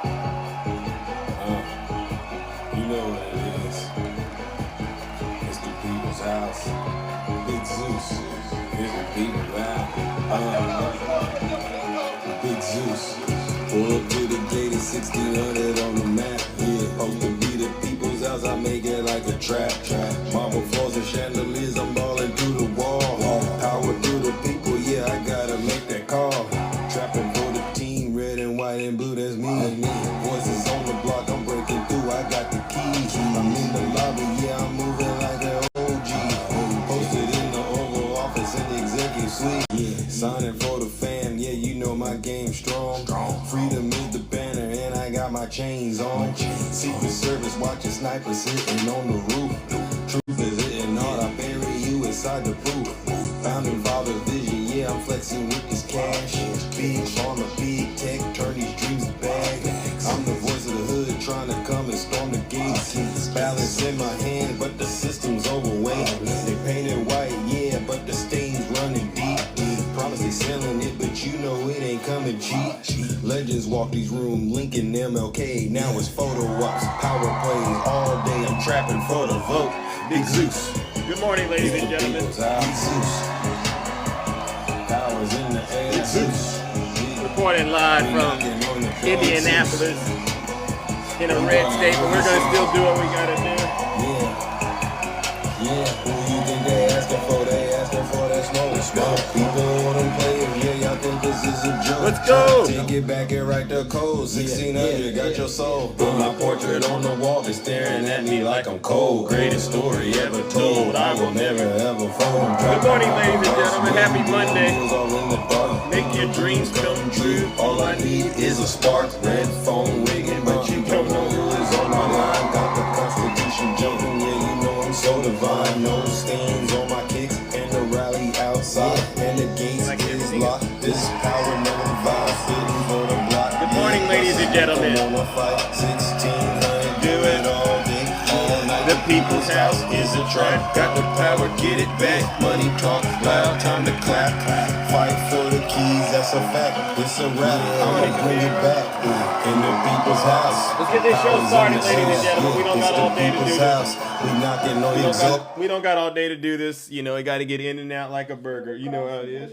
You know what it is. It's the people's house. Big Zeus. It's the people's house. Big Zeus. Pull up to the gate at 1600 on the map. Yeah, supposed to be the people's house. I make it like a trap. Marble floors and chandeliers. I'm balling through the wall. Power through the people. Yeah, I gotta make that call. Trapping for the team, red and white and blue. That's me. Voices on the block. I'm breaking through. I got the keys. I'm in the lobby. Yeah, I'm moving like an OG. Posted in the Oval Office in the executive suite. Yeah, signing for the fam. Yeah, you know my game strong. Freedom is the banner, and I got my chains on. Secret Service watching snipers sitting on the roof. Truth is hitting hard. I bury you inside the booth. Founding father's vision. Yeah, I'm flexing with this cash. Big pharma, big tech, turn these dreams to bags. I'm the voice of the hood, trying to come and storm the gates. Balance in my hand, but the system's overweight. They painted white, yeah, but the stains running deep. Promise they selling it, but you know it ain't coming cheap. Legends walk these rooms, Lincoln, MLK. Now it's photo ops, power plays all day. I'm trapping for the vote. Big Zeus. Good morning, ladies and gentlemen. Big Zeus. Powers in the air. Big Zeus. Reporting live from Indianapolis in a red state, but we're going to still do what we got to do. Yeah, who you think they asking for? They asking for that smoke. People them players, yeah, y'all think this is a joke. Let's go. Take it back and write the code. 1600, got your soul. Put my portrait on the wall, they staring at me like I'm cold. Greatest story ever told. I will never ever fold. Good morning, ladies and gentlemen. Happy Monday. Make your dreams come true. All I need is a spark. Red phone ringing, but you don't know who is on my line. Got the Constitution jumping, yeah, you know I'm so divine. No stains on my kicks and the rally outside. And the gates is locked. This power never vibe. Sitting for the block. Good morning, ladies and gentlemen. I'm on a fight. 1600, do it all day, all night. The people's house is a trap. Got the power, get it back. Money talk loud, time to clap. Fight for the keys, that's a fact. It's a rap, I'ma bring it back. In the people's house. Let's get this show started, ladies and gentlemen. We don't got all day to do this. We knocking on your door. We don't got all day to do this. You know, you got to get in and out like a burger. You know how it is.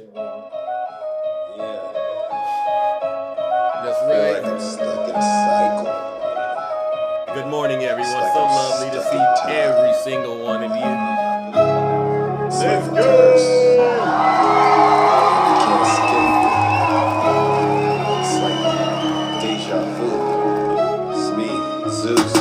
That's right. I'm stuck in a cycle. Good morning, everyone. So lovely to see every single one of you. Let's go. Can't escape it. It's like deja vu. It's me, Zeus.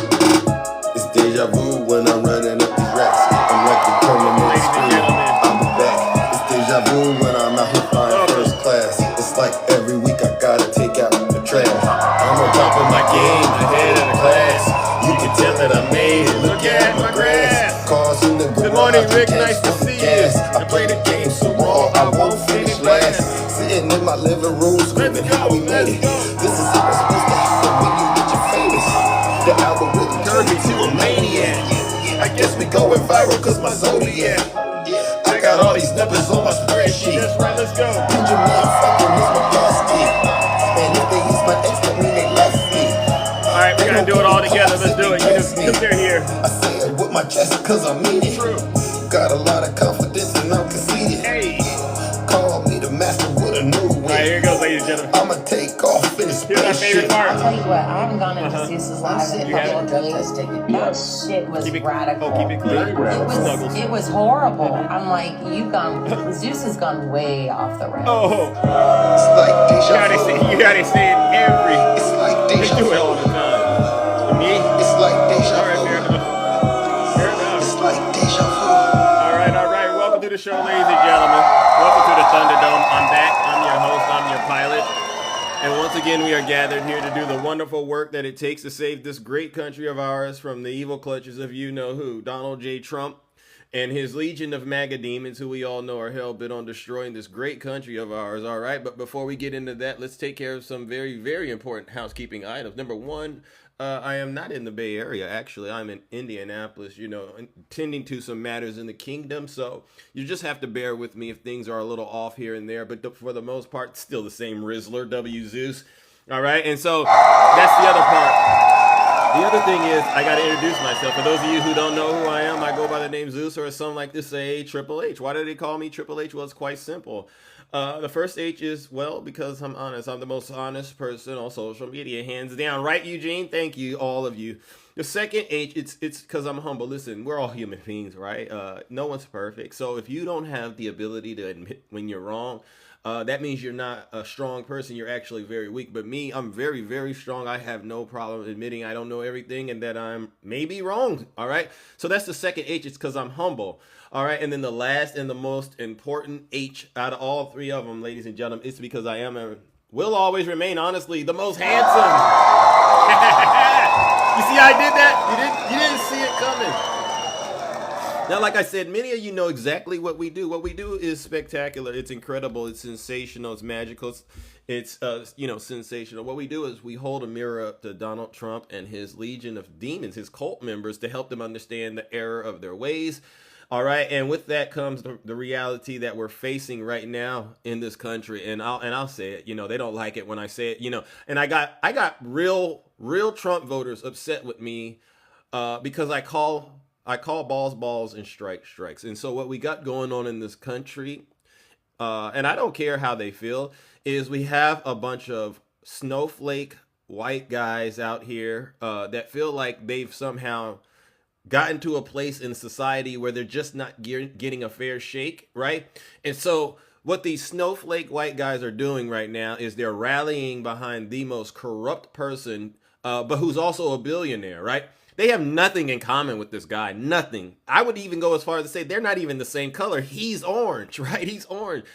It's deja vu when I'm running up these racks. I'm like the tournament Ladies and screen. gentlemen. I'm back. It's deja vu when I'm out here flying first class. It's like every week I gotta take out the trash. I'm on top of my game, ahead of the class. You can tell that I made it. Look at my grass. Cars in the Good morning, garage, Rick. gas Nice to on the see you. gas. I play the game so raw, I won't finish last. Sitting in my living room screaming how we made it. This is how it's supposed to happen when you get your famous. The algorithm turned me to a maniac. I guess we going viral cause my zodiac. I got all these numbers on my spreadsheet. That's right. Let's go. Benjamin fucking is my bestie. And if they use my ex, that mean they left me. All right, we're gonna do it all together. Let's do it. You just they're here. I say it with my chest cause I mean it. True. Got a lot of confidence and I'm conceited. Hey. Call me the master with a new All right, win. here goes, ladies and gentlemen. I'ma take off in the Here's our favorite spaceship. part. I'll tell you what, I haven't gone into Zeus's live in a You have couple of days. That shit was Keep it. radical. Oh, keep it clean. Snuggles. It was horrible. I'm like, Zeus has gone way off the rails. Oh, It's like deja vu. you gotta say it every. It's like They deja do it all vu. the time. For me. It's like deja All right, fair vu. enough. Fair enough. It's like deja vu. All right. Welcome to the show, ladies and gentlemen. Welcome to the Thunderdome. I'm back. I'm your host. I'm your pilot. And once again, we are gathered here to do the wonderful work that it takes to save this great country of ours from the evil clutches of you-know-who, Donald J. Trump and his legion of MAGA demons, who we all know are hell-bent on destroying this great country of ours, all right? But before we get into that, let's take care of some very, very important housekeeping items. Number one, I am not in the Bay Area, actually. I'm in Indianapolis, you know, tending to some matters in the kingdom. So you just have to bear with me if things are a little off here and there. But for the most part, still the same Rizzler, W. Zeus. All right, and so that's the other part. The other thing is, I got to introduce myself. For those of you who don't know who I am, I go by the name Zeus, or some like to say Triple H. Why do they call me Triple H? Well, it's quite simple. The first H is, well, because I'm honest. I'm the most honest person on social media, hands down. Right, Eugene? Thank you, all of you. The second H, it's because I'm humble. Listen, we're all human beings, right? No one's perfect. So if you don't have the ability to admit when you're wrong, that means you're not a strong person. You're actually very weak. But me, I'm very, very strong. I have no problem admitting I don't know everything and that I'm maybe wrong. All right. So that's the second H. It's because I'm humble. All right. And then the last and the most important H out of all three of them, ladies and gentlemen, it's because I am will always remain, honestly, the most handsome. You see how I did that? You didn't see it coming. Now, like I said, many of you know exactly what we do. What we do is spectacular. It's incredible. It's sensational. It's magical. It's sensational. What we do is we hold a mirror up to Donald Trump and his legion of demons, his cult members, to help them understand the error of their ways. All right, and with that comes the reality that we're facing right now in this country. And I'll say it. They don't like it when I say it. And I got real Trump voters upset with me because I call balls and strikes. And so what we got going on in this country, and I don't care how they feel, is we have a bunch of snowflake white guys out here that feel like they've somehow gotten to a place in society where they're just not getting a fair shake, right? And so what these snowflake white guys are doing right now is they're rallying behind the most corrupt person, but who's also a billionaire, right? They have nothing in common with this guy. Nothing. I would even go as far as to say they're not even the same color. He's orange, right? He's orange.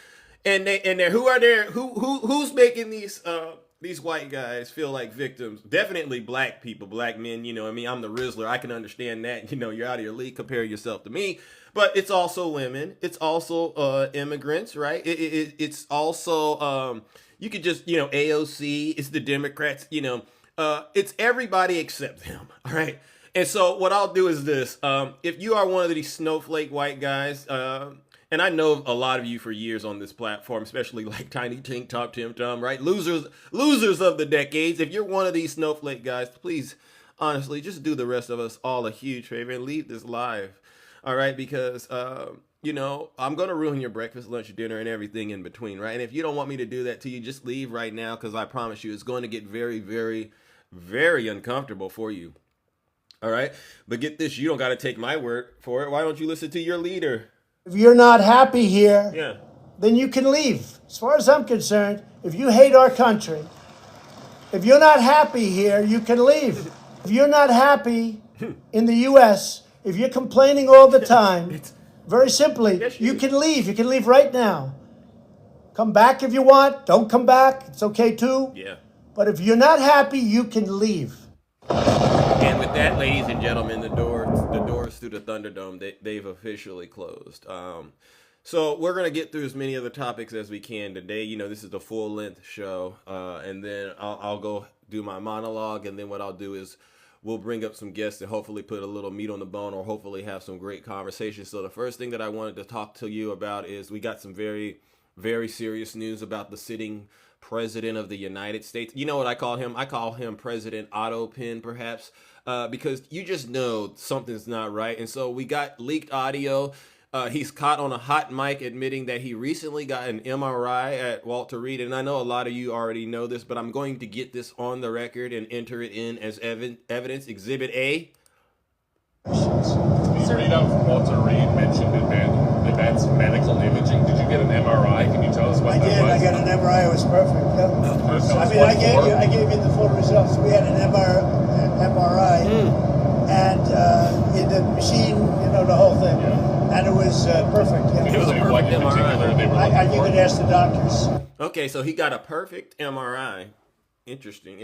And who's making these white guys feel like victims? Definitely black people, black men. I'm the Rizzler. I can understand that. You're out of your league. Compare yourself to me. But it's also women. It's also immigrants, right? It's also you could just AOC. It's the Democrats. It's everybody except them. All right. And so what I'll do is this. If you are one of these snowflake white guys, and I know a lot of you for years on this platform, especially like Tiny Tink Top Tim Tom, right? Losers of the decades. If you're one of these snowflake guys, please, honestly, just do the rest of us all a huge favor and leave this live. All right. Because, I'm going to ruin your breakfast, lunch, dinner, and everything in between, right? And if you don't want me to do that to you, just leave right now, because I promise you it's going to get very, very, very uncomfortable for you. All right. But get this, you don't got to take my word for it. Why don't you listen to your leader? If you're not happy here, then you can leave. As far as I'm concerned, if you hate our country, if you're not happy here, you can leave. If you're not happy in the U.S., if you're complaining all the time, very simply, you can leave. You can leave right now. Come back if you want. Don't come back. It's okay too. Yeah. But if you're not happy, you can leave. And with that, ladies and gentlemen, the doors to the Thunderdome, they've officially closed. So we're going to get through as many of the topics as we can today. This is the full-length show. And then I'll go do my monologue. And then what I'll do is we'll bring up some guests and hopefully put a little meat on the bone, or hopefully have some great conversations. So the first thing that I wanted to talk to you about is we got some very, very serious news about the sitting President of the United States. You know what I call him? I call him President Otto Pin, perhaps, because you just know something's not right. And so we got leaked audio. He's caught on a hot mic admitting that he recently got an MRI at Walter Reed. And I know a lot of you already know this, but I'm going to get this on the record and enter it in as evidence. Exhibit A. The readout from Walter Reed mentioned advanced medical imaging. Did you get an MRI? Can you tell us what that was? I got an MRI. It was perfect. Yeah. I gave you the full results. We had an MRI, and in the machine, the whole thing, and it was perfect. Yeah. It was a perfect MRI. You could ask the doctors. Okay, so he got a perfect MRI. Interesting.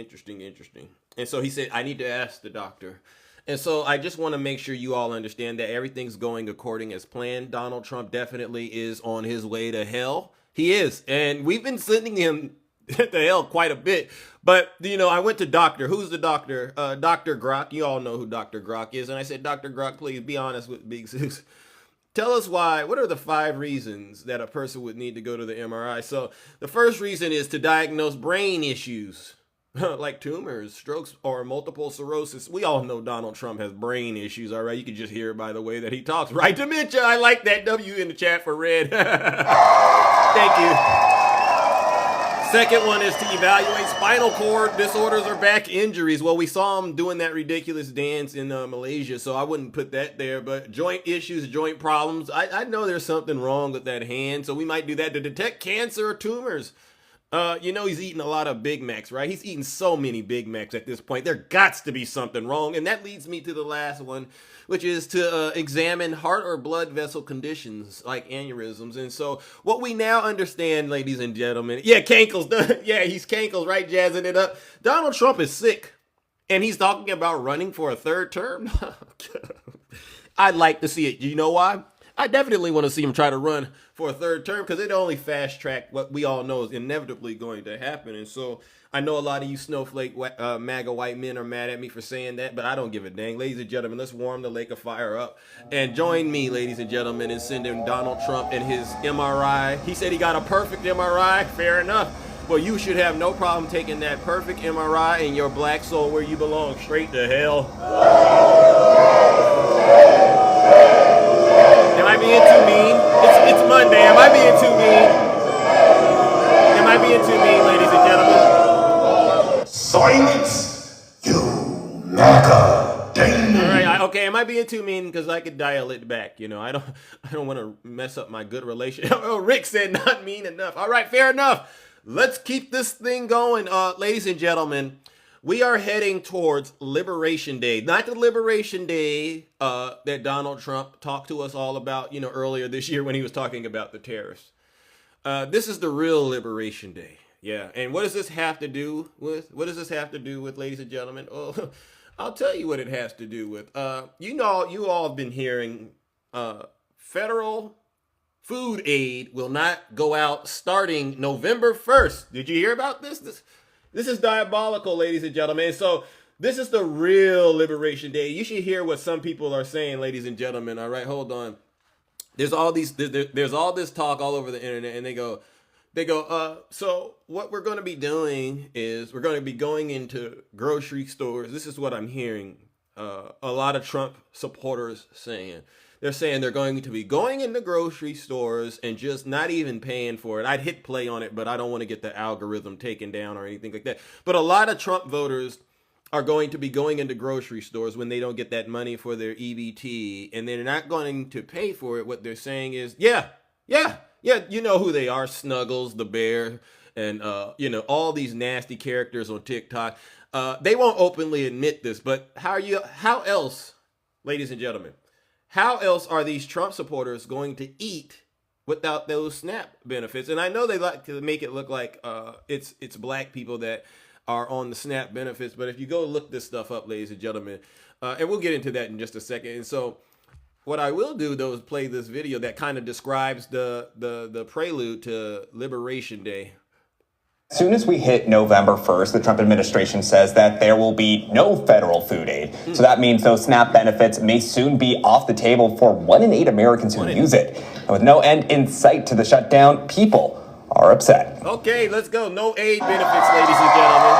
And so he said, I need to ask the doctor. And so I just want to make sure you all understand that everything's going according as planned. Donald Trump definitely is on his way to hell. He is. And we've been sending him to hell quite a bit. But, I went to doctor. Who's the doctor? Dr. Grok. You all know who Dr. Grok is. And I said, Dr. Grok, please be honest with Big Zeus. Tell us why. What are the 5 reasons that a person would need to go to the MRI? So the first reason is to diagnose brain issues. like tumors, strokes, or multiple sclerosis. We all know Donald Trump has brain issues, all right? You can just hear by the way that he talks, right? Dementia, I like that W in the chat for Red. Thank you. Second one is to evaluate spinal cord disorders or back injuries. Well, we saw him doing that ridiculous dance in Malaysia, so I wouldn't put that there. But joint issues, joint problems, I know there's something wrong with that hand, so we might do that to detect cancer or tumors. You know he's eating a lot of Big Macs, right? He's eating so many Big Macs at this point. There gots to be something wrong. And that leads me to the last one, which is to examine heart or blood vessel conditions like aneurysms. And so what we now understand, ladies and gentlemen, yeah, Cankles, yeah, he's Cankles, right, jazzing it up. Donald Trump is sick, and he's talking about running for a third term. I'd like to see it. You know why? I definitely want to see him try to run for a third term because it only fast track what we all know is inevitably going to happen. And so I know a lot of you snowflake MAGA white men are mad at me for saying that, but I don't give a dang. Ladies and gentlemen, let's warm the lake of fire up and join me, ladies and gentlemen, in sending Donald Trump and his MRI. He said he got a perfect MRI. Fair enough. Well, you should have no problem taking that perfect MRI and your black soul where you belong, straight to hell. Am I being too mean? It's Monday. Am I being too mean? Am I being too mean, ladies and gentlemen? Silence, you MAGA demon. All right. Okay. Am I being too mean? Because I could dial it back. You know, I don't want to mess up my good relationship. Oh, Rick said not mean enough. All right. Fair enough. Let's keep this thing going, ladies and gentlemen. We are heading towards Liberation Day, not the Liberation Day that Donald Trump talked to us all about, you know, earlier this year when he was talking about the tariffs. This is the real Liberation Day. Yeah. And what does this have to do with? What does this have to do with, ladies and gentlemen? Well, I'll tell you what it has to do with. You know, you all have been hearing federal food aid will not go out starting November 1st. Did you hear about this? This is diabolical, ladies and gentlemen. So this is the real Liberation Day. You should hear what some people are saying, ladies and gentlemen. All right, hold on. There's all this talk all over the internet, and they go, so what we're going to be doing is we're going to be going into grocery stores. This is what I'm hearing a lot of Trump supporters saying. They're saying they're going to be going into grocery stores and just not even paying for it. I'd hit play on it, but I don't want to get the algorithm taken down or anything like that. But a lot of Trump voters are going to be going into grocery stores when they don't get that money for their EBT, and they're not going to pay for it. What they're saying is, yeah, you know who they are, Snuggles the bear, and you know, all these nasty characters on TikTok. They won't openly admit this, but how else, ladies and gentlemen, how else are these Trump supporters going to eat without those SNAP benefits? And I know they like to make it look like it's black people that are on the SNAP benefits, but if you go look this stuff up, ladies and gentlemen, and we'll get into that in just a second. And so what I will do, though, is play this video that kind of describes the prelude to Liberation Day. As soon as we hit November 1st, the Trump administration says that there will be no federal food aid. So that means those SNAP benefits may soon be off the table for 1 in 8 Americans who use it. And with no end in sight to the shutdown, people are upset. Okay, let's go. No aid benefits, ladies and gentlemen.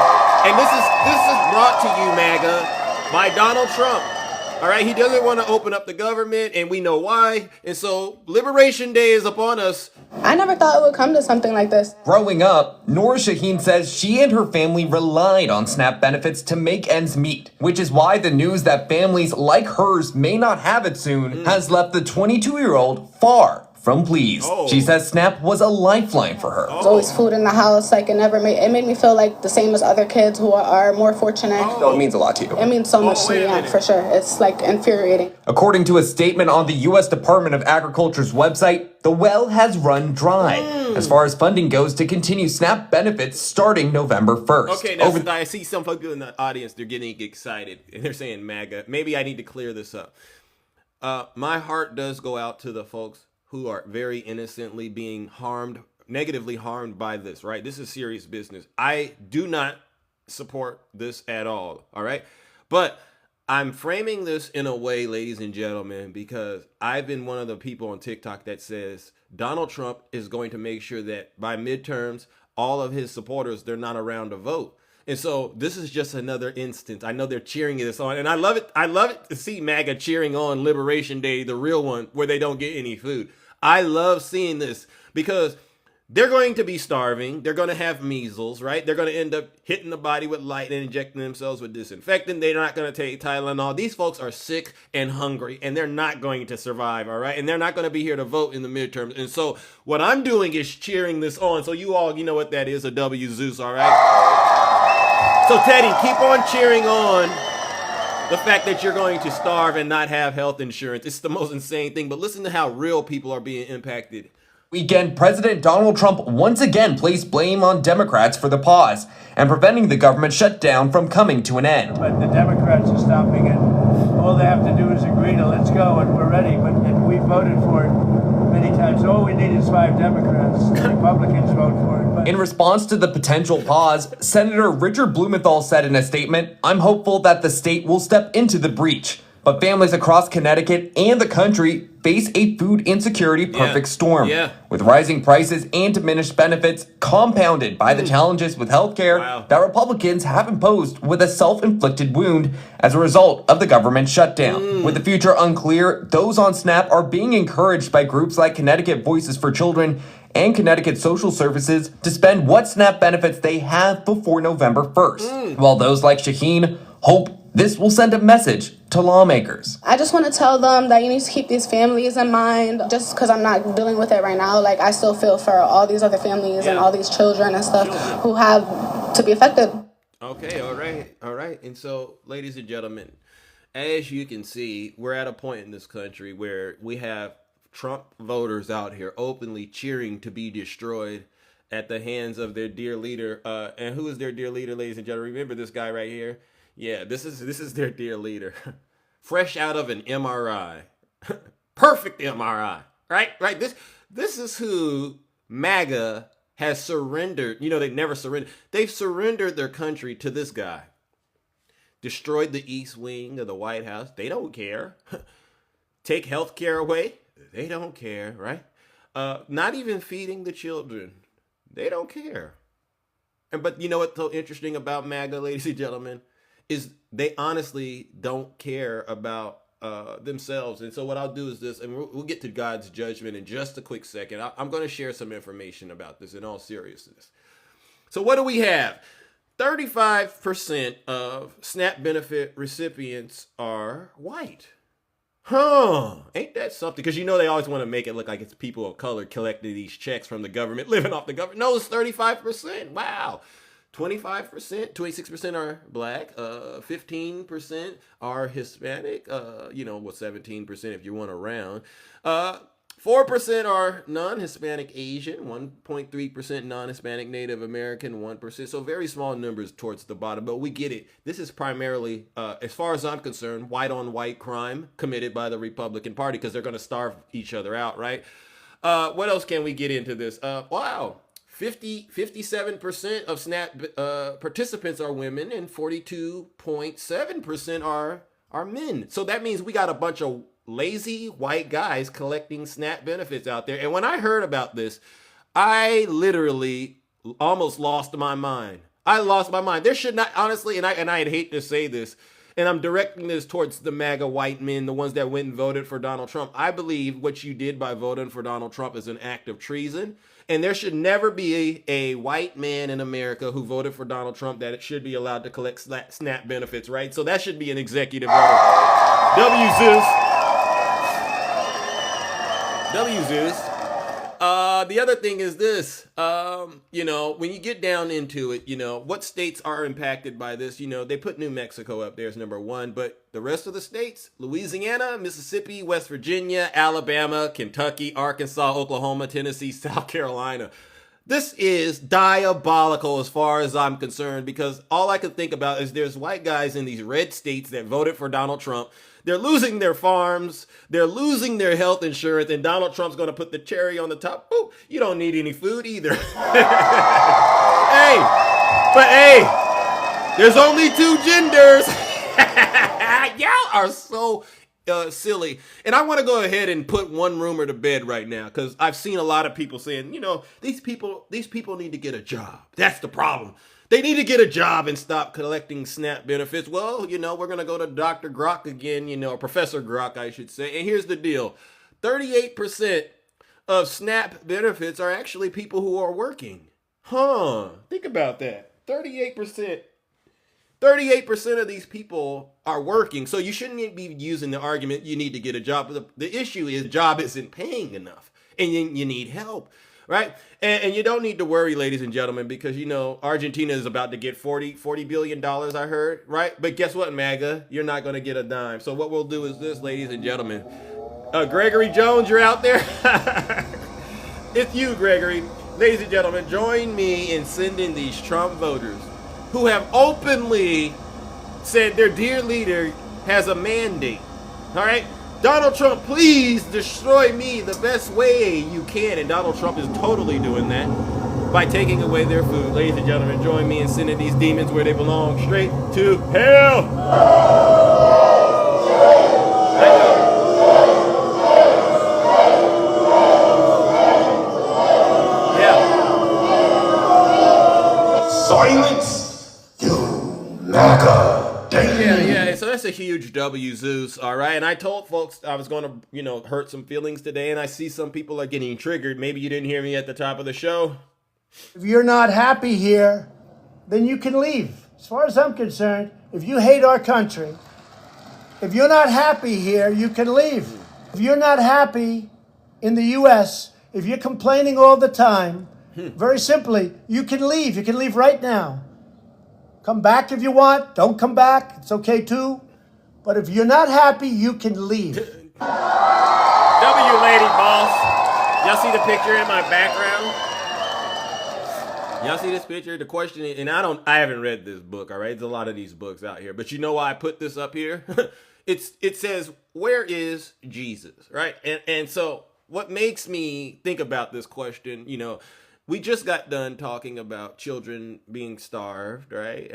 And this is brought to you, MAGA, by Donald Trump. All right, he doesn't want to open up the government, and we know why. And so Liberation Day is upon us. I never thought it would come to something like this. Growing up, Noor Shaheen says she and her family relied on SNAP benefits to make ends meet, which is why the news that families like hers may not have it soon has left the 22-year-old far from pleased. She says SNAP was a lifeline for her. There's always food in the house. Like it made me feel like the same as other kids who are more fortunate. So it means a lot to you. It means so much to me, yeah, for sure. It's like infuriating. According to a statement on the U.S. Department of Agriculture's website, the well has run dry as far as funding goes to continue SNAP benefits starting November 1st. Okay, now I see some people in the audience, they're getting excited and they're saying MAGA. Maybe I need to clear this up. My heart does go out to the folks who are very innocently being negatively harmed by this, right? This is serious business. I do not support this at all right? But I'm framing this in a way, ladies and gentlemen, because I've been one of the people on TikTok that says Donald Trump is going to make sure that by midterms, all of his supporters, they're not around to vote. And so this is just another instance. I know they're cheering this on, and I love it. I love it to see MAGA cheering on Liberation Day, the real one, where they don't get any food. I love seeing this because they're going to be starving. They're going to have measles, right? They're going to end up hitting the body with light and injecting themselves with disinfectant. They're not going to take Tylenol. These folks are sick and hungry, and they're not going to survive, all right? And they're not going to be here to vote in the midterms. And so what I'm doing is cheering this on. So you all, you know what that is, a W Zeus, all right? So Teddy, keep on cheering on the fact that you're going to starve and not have health insurance. It's the most insane thing, but listen to how real people are being impacted. Weekend, President Donald Trump once again placed blame on Democrats for the pause and preventing the government shutdown from coming to an end. But the Democrats are stopping it. All they have to do is agree to let's go and we're ready. But and we voted for it many times. All we need is 5 Democrats. The Republicans vote for it. But in response to the potential pause, Senator Richard Blumenthal said in a statement, "I'm hopeful that the state will step into the breach. But families across Connecticut and the country face a food insecurity perfect storm, with rising prices and diminished benefits compounded by the challenges with healthcare that Republicans have imposed with a self-inflicted wound as a result of the government shutdown. With the future unclear, those on SNAP are being encouraged by groups like Connecticut Voices for Children and Connecticut Social Services to spend what SNAP benefits they have before November 1st, while those like Shaheen hope this will send a message to lawmakers. I just want to tell them that you need to keep these families in mind. Just because I'm not dealing with it right now, like I still feel for all these other families and all these children and stuff who have to be affected. Okay, all right. And so, ladies and gentlemen, as you can see, we're at a point in this country where we have Trump voters out here openly cheering to be destroyed at the hands of their dear leader. And who is their dear leader, ladies and gentlemen? Remember this guy right here? Yeah, this is their dear leader. Fresh out of an MRI. Perfect MRI. Right? This is who MAGA has surrendered. You know, they never surrendered. They've surrendered their country to this guy. Destroyed the East Wing of the White House. They don't care. Take health care away. They don't care, right? Not even feeding the children. They don't care. But you know what's so interesting about MAGA, ladies and gentlemen, is they honestly don't care about themselves. And so what I'll do is this, and we'll get to God's judgment in just a quick second. I'm going to share some information about this in all seriousness. So what do we have? 35% of SNAP benefit recipients are white. Ain't that something? Because you know they always want to make it look like it's people of color collecting these checks from the government, living off the government. No, it's 35%. Wow. 25%, 26% are black, 15% are Hispanic, 17% if you want to round. 4% are non-Hispanic Asian, 1.3% non-Hispanic Native American, 1%. So very small numbers towards the bottom, but we get it. This is primarily, as far as I'm concerned, white-on-white crime committed by the Republican Party because they're going to starve each other out, right? What else can we get into this? 57% of SNAP participants are women and 42.7% are men. So that means we got a bunch of lazy white guys collecting SNAP benefits out there. And when I heard about this, I literally almost lost my mind. I lost my mind. There should not, honestly, and I'd hate to say this, and I'm directing this towards the MAGA white men, the ones that went and voted for Donald Trump. I believe what you did by voting for Donald Trump is an act of treason. And there should never be a white man in America who voted for Donald Trump that it should be allowed to collect SNAP benefits, right? So that should be an executive order. W Zeus. The other thing is this, when you get down into it, what states are impacted by this? They put New Mexico up there as number 1, but the rest of the states, Louisiana, Mississippi, West Virginia, Alabama, Kentucky, Arkansas, Oklahoma, Tennessee, South Carolina. This is diabolical as far as I'm concerned, because all I can think about is there's white guys in these red states that voted for Donald Trump. They're losing their farms. They're losing their health insurance. And Donald Trump's going to put the cherry on the top. Boop, you don't need any food either. Hey, there's only 2 genders. Y'all are so silly. And I want to go ahead and put one rumor to bed right now, because I've seen a lot of people saying, these people need to get a job. That's the problem. They need to get a job and stop collecting SNAP benefits. Well, you know, we're going to go to Dr. Grok again, you know, or Professor Grok, I should say. And here's the deal. 38% of SNAP benefits are actually people who are working. Think about that. 38% of these people are working. So you shouldn't be using the argument you need to get a job. The issue is the job isn't paying enough and you need help, right? And you don't need to worry, ladies and gentlemen, because, you know, Argentina is about to get $40 billion, I heard, right? But guess what, MAGA? You're not going to get a dime. So what we'll do is this, ladies and gentlemen. Gregory Jones, you're out there? It's you, Gregory. Ladies and gentlemen, join me in sending these Trump voters who have openly said their dear leader has a mandate. All right? Donald Trump, please destroy me the best way you can. And Donald Trump is totally doing that by taking away their food. Ladies and gentlemen, join me in sending these demons where they belong, straight to hell. Silence, you MAGA. Yeah. So that's a huge W, Zeus. All right. And I told folks I was going to, you know, hurt some feelings today. And I see some people are getting triggered. Maybe you didn't hear me at the top of the show. If you're not happy here, then you can leave. As far as I'm concerned, if you hate our country, if you're not happy here, you can leave. If you're not happy in the U.S., if you're complaining all the time, very simply, you can leave. You can leave right now. Come back if you want. Don't come back. It's okay too. But if you're not happy, you can leave. W, lady boss. Y'all see the picture in my background? Y'all see this picture? The question is, and I haven't read this book, all right? There's a lot of these books out here. But you know why I put this up here? It says, where is Jesus, right? And so what makes me think about this question, you know, we just got done talking about children being starved, right?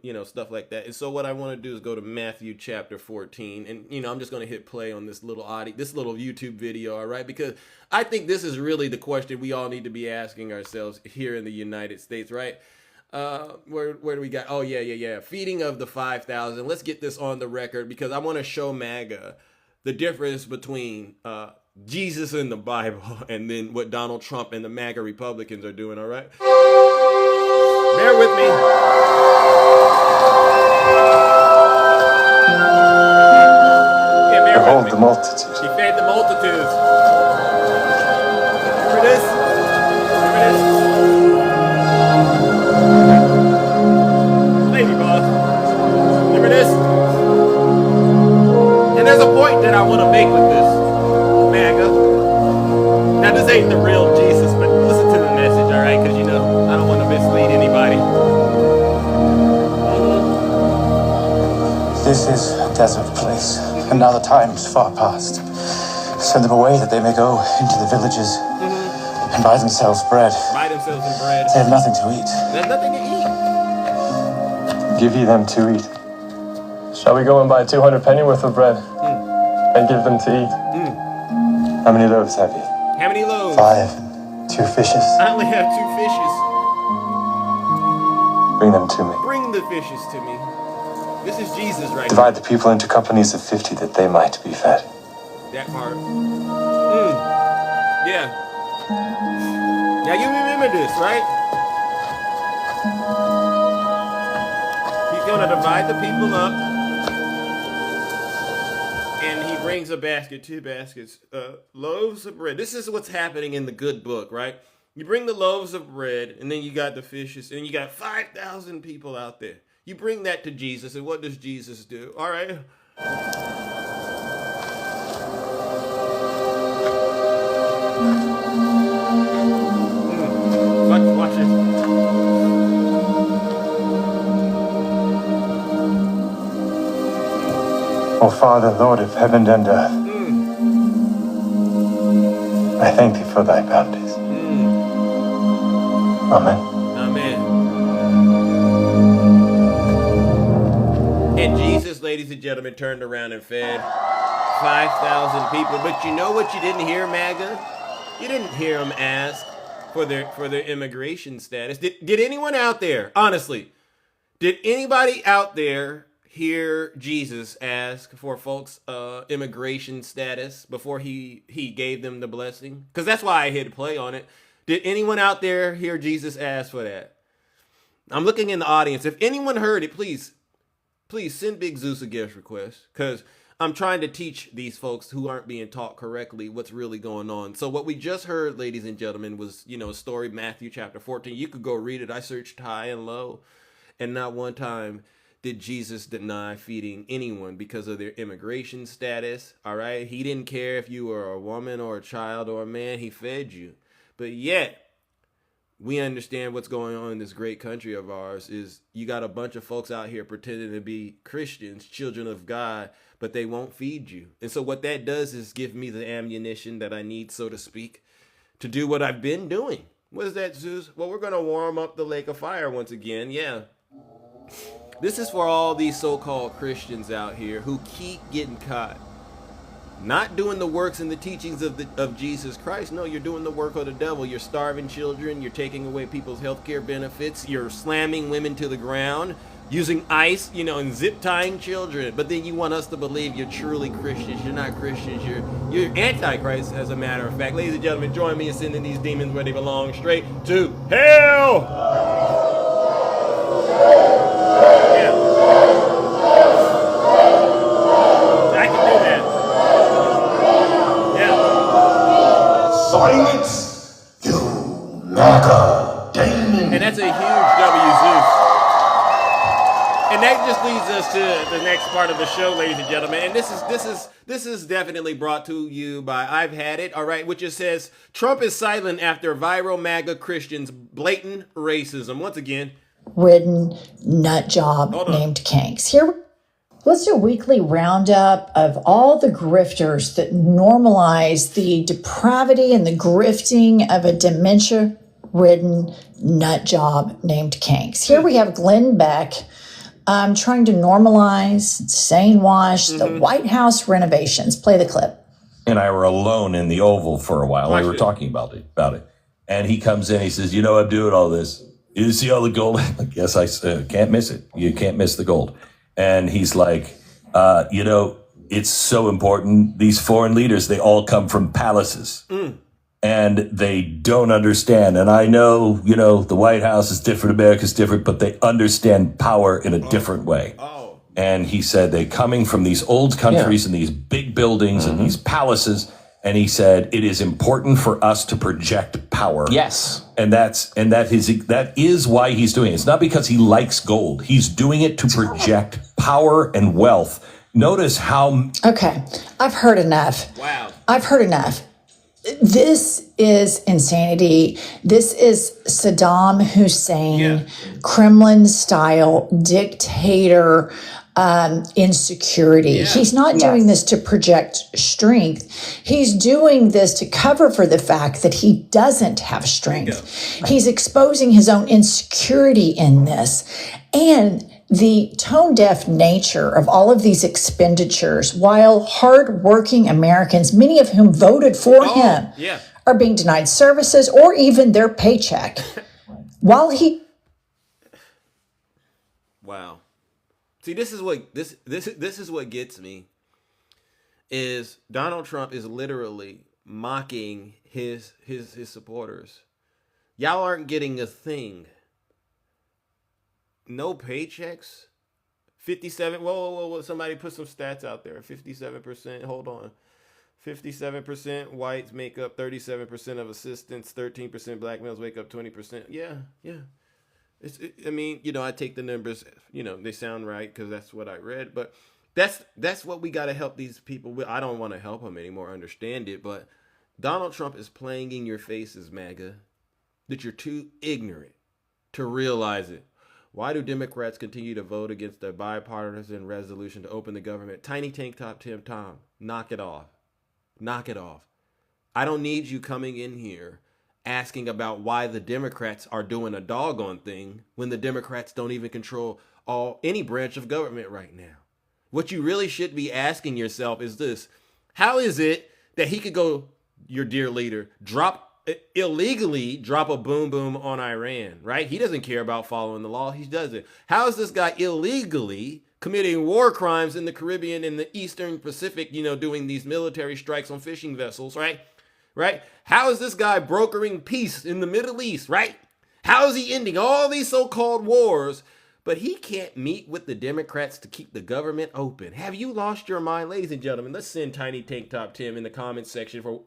You know, stuff like that. And so what I want to do is go to Matthew chapter 14. And, you know, I'm just going to hit play on this little YouTube video, all right? Because I think this is really the question we all need to be asking ourselves here in the United States, right? Where do we got? Oh, yeah. Feeding of the 5,000. Let's get this on the record because I want to show MAGA the difference between Jesus in the Bible and then what Donald Trump and the MAGA Republicans are doing, all right? Bear with me. Yeah, bear with me. The multitudes. He fed the multitudes. Remember this? Lady boss. Remember this? And there's a point that I want to make with this. MAGA. Now, this ain't the real Jesus, but listen to the message, all right? Because, you know, I don't want to mislead anybody. This is a desert place, and now the time is far past. Send them away that they may go into the villages and buy themselves bread. Buy themselves some bread. They have nothing to eat. There's nothing to eat. Give ye them to eat. Shall we go and buy 200 pennyworth of bread and give them to eat? How many loaves have you? How many loaves? 5 and 2 fishes. I only have 2 fishes. Bring them to me. Bring the fishes to me. This is Jesus right Divide the people into companies of 50 that they might be fed. That part. Yeah. Now you remember this, right? He's gonna divide the people up. And he brings a basket, 2 baskets, loaves of bread. This is what's happening in the good book, right? You bring the loaves of bread, and then you got the fishes, and you got 5,000 people out there. You bring that to Jesus, and what does Jesus do? All right. Watch it. O Father, Lord of heaven and earth, I thank thee for thy bounties. Amen. Amen. And Jesus, ladies and gentlemen, turned around and fed 5,000 people. But you know what you didn't hear, MAGA? You didn't hear him ask for their immigration status. Did anyone out there, honestly, did anybody out there hear Jesus ask for folks' immigration status before he gave them the blessing? Because that's why I hit play on it. Did anyone out there hear Jesus ask for that? I'm looking in the audience. If anyone heard it, please send Big Zeus a guest request, because I'm trying to teach these folks who aren't being taught correctly what's really going on. So what we just heard, ladies and gentlemen, was, a story, Matthew chapter 14. You could go read it. I searched high and low, and not one time did Jesus deny feeding anyone because of their immigration status. All right. He didn't care if you were a woman or a child or a man. He fed you. But yet, we understand what's going on in this great country of ours is you got a bunch of folks out here pretending to be Christians, children of God, but they won't feed you. And so what that does is give me the ammunition that I need, so to speak, to do what I've been doing. What is that, Zeus? Well, we're going to warm up the lake of fire once again. Yeah. This is for all these so-called Christians out here who keep getting caught. Not doing the works and the teachings of Jesus Christ. No, you're doing the work of the devil. You're starving children. You're taking away people's health care benefits. You're slamming women to the ground, using ice, and zip tying children. But then you want us to believe you're truly Christians. You're not Christians. You're Antichrist, as a matter of fact. Ladies and gentlemen, join me in sending these demons where they belong, straight to hell. Yeah. I can do that. Silence, you macadamia. And that's a huge W, Zeus. And that just leads us to the next part of the show, ladies and gentlemen. And this is definitely brought to you by I've Had It, all right, which just says Trump is silent after viral MAGA Christians blatant racism. Once again, ridden nut job named Kanks. Here, let's do a weekly roundup of all the grifters that normalize the depravity and the grifting of a dementia-ridden nut job named Kanks. Here we have Glenn Beck trying to normalize, sane wash, the White House renovations. Play the clip. And I were alone in the Oval for a while. We were talking about it. And he comes in, he says, I'm doing all this. You see all the gold? Like, yes, I can't miss it. You can't miss the gold. And he's like, it's so important. These foreign leaders, they all come from palaces. And they don't understand. And I know, the White House is different, America's different, but they understand power in a different way. And he said they're coming from these old countries and these big buildings and these palaces. And he said, it is important for us to project power. Yes. And that is why he's doing it. It's not because he likes gold. He's doing it to project power and wealth. Notice how... Okay, I've heard enough. Wow. I've heard enough. This is insanity. This is Saddam Hussein, Kremlin-style dictator insecurity. Yeah. He's not doing this to project strength. He's doing this to cover for the fact that he doesn't have strength. He's exposing his own insecurity in this. And the tone-deaf nature of all of these expenditures, while hard-working Americans, many of whom voted for him, are being denied services or even their paycheck. While he... Wow. See, this is what gets me, is Donald Trump is literally mocking his supporters. Y'all aren't getting a thing. No paychecks. 57. Whoa. Somebody put some stats out there. 57%. Hold on. 57% whites make up 37% of assistants. 13% black males make up 20%. Yeah. I take the numbers, they sound right because that's what I read. But that's what we got to help these people with. I don't want to help them anymore, understand it. But Donald Trump is playing in your faces, MAGA, that you're too ignorant to realize it. Why do Democrats continue to vote against a bipartisan resolution to open the government? Tiny Tank Top Tim Tom, knock it off. Knock it off. I don't need you coming in here asking about why the Democrats are doing a doggone thing when the Democrats don't even control any branch of government right now. What you really should be asking yourself is this: how is it that he could go, your dear leader, drop illegally drop a boom boom on Iran, right? He doesn't care about following the law. He does it. How is this guy illegally committing war crimes in the Caribbean and the Eastern Pacific, doing these military strikes on fishing vessels, right? Right? How is this guy brokering peace in the Middle East, right? How is he ending all these so-called wars? But he can't meet with the Democrats to keep the government open. Have you lost your mind, ladies and gentlemen? Let's send Tiny Tank Top Tim in the comments section for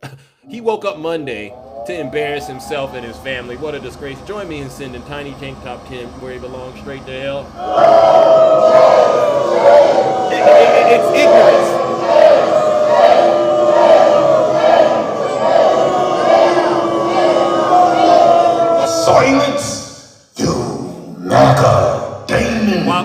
he woke up Monday to embarrass himself and his family. What a disgrace. Join me in sending Tiny Tank Top Tim where he belongs, straight to hell. It's ignorance. Silence, you MAGA.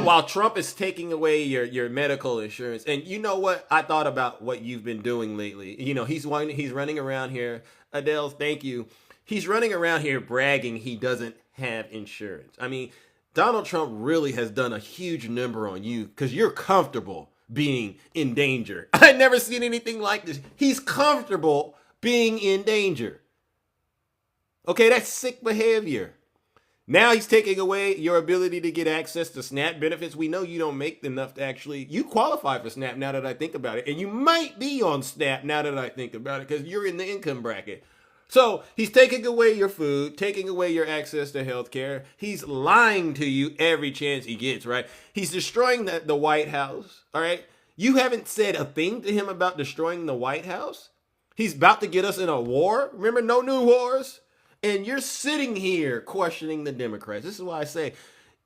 While Trump is taking away your medical insurance, and you know what? I thought about what you've been doing lately. He's running around here. Adele, thank you. He's running around here bragging he doesn't have insurance. I mean, Donald Trump really has done a huge number on you because you're comfortable being in danger. I've never seen anything like this. He's comfortable being in danger. Okay, that's sick behavior. Now he's taking away your ability to get access to SNAP benefits. We know you don't make enough to actually, you qualify for SNAP now that I think about it. And you might be on SNAP now that I think about it because you're in the income bracket. So he's taking away your food, taking away your access to health care. He's lying to you every chance he gets, right? He's destroying the White House, all right? You haven't said a thing to him about destroying the White House. He's about to get us in a war. Remember, no new wars? And you're sitting here questioning the Democrats. This is why I say,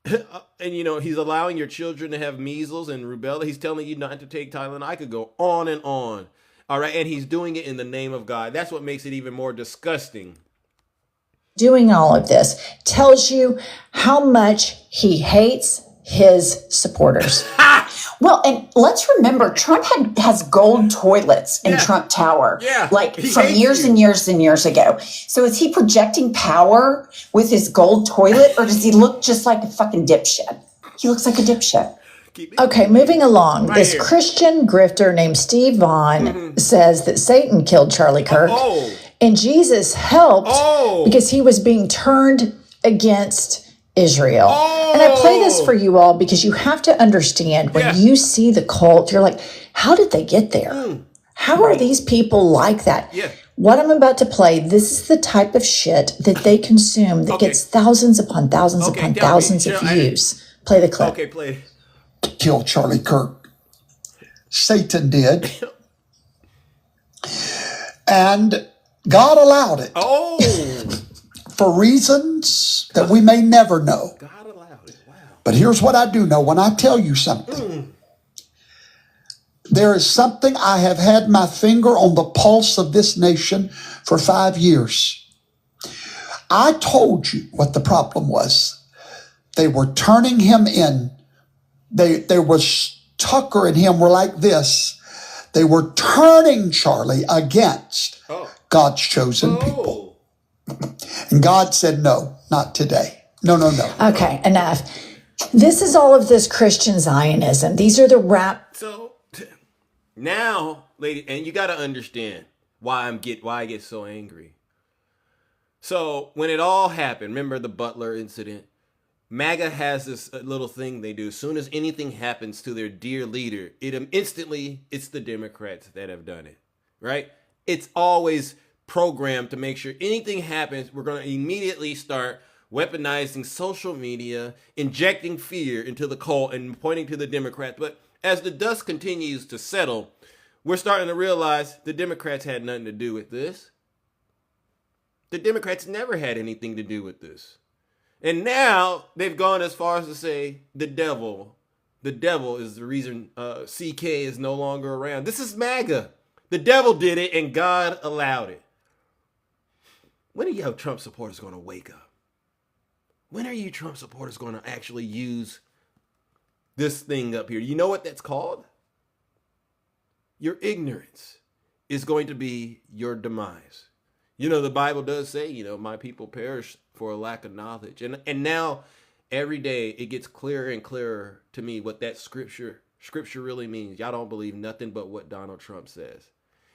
and he's allowing your children to have measles and rubella. He's telling you not to take Tylenol. I could go on and on. All right. And he's doing it in the name of God. That's what makes it even more disgusting. Doing all of this tells you how much he hates his supporters. Well, and let's remember, Trump has gold toilets in Trump Tower, from years and years and years ago. So is he projecting power with his gold toilet, or does he look just like a fucking dipshit? He looks like a dipshit. Okay, moving along. This Christian grifter named Steve Vaughn says that Satan killed Charlie Kirk, and Jesus helped because he was being turned against Israel. And I play this for you all because you have to understand when you see the cult, you're like, how did they get there? How are these people like that? What I'm about to play, this is the type of shit that they consume that gets thousands upon thousands upon thousands of views. Play the clip. Okay, play. Kill Charlie Kirk. Satan did. And God allowed it. For reasons that we may never know. God allowed it. Wow. But here's what I do know. When I tell you something, there is something I have had my finger on the pulse of this nation for 5 years. I told you what the problem was. They were turning him in. There was Tucker and him were like this. They were turning Charlie against God's chosen people. And God said, no, not today. No. Okay, enough. This is all of this Christian Zionism. These are the So now, lady, and you got to understand why I get so angry. So when it all happened, remember the Butler incident? MAGA has this little thing they do. As soon as anything happens to their dear leader, it's the Democrats that have done it, right? It's always programmed to make sure anything happens, we're going to immediately start weaponizing social media, injecting fear into the cult and pointing to the Democrats. But as the dust continues to settle, we're starting to realize the Democrats had nothing to do with this. The Democrats never had anything to do with this. And now they've gone as far as to say the devil is the reason CK is no longer around. This is MAGA. The devil did it and God allowed it. When are you Trump supporters going to wake up? When are you Trump supporters going to actually use this thing up here? You know what that's called? Your ignorance is going to be your demise. The Bible does say, my people perish for a lack of knowledge. And now every day it gets clearer and clearer to me what that scripture really means. Y'all don't believe nothing but what Donald Trump says.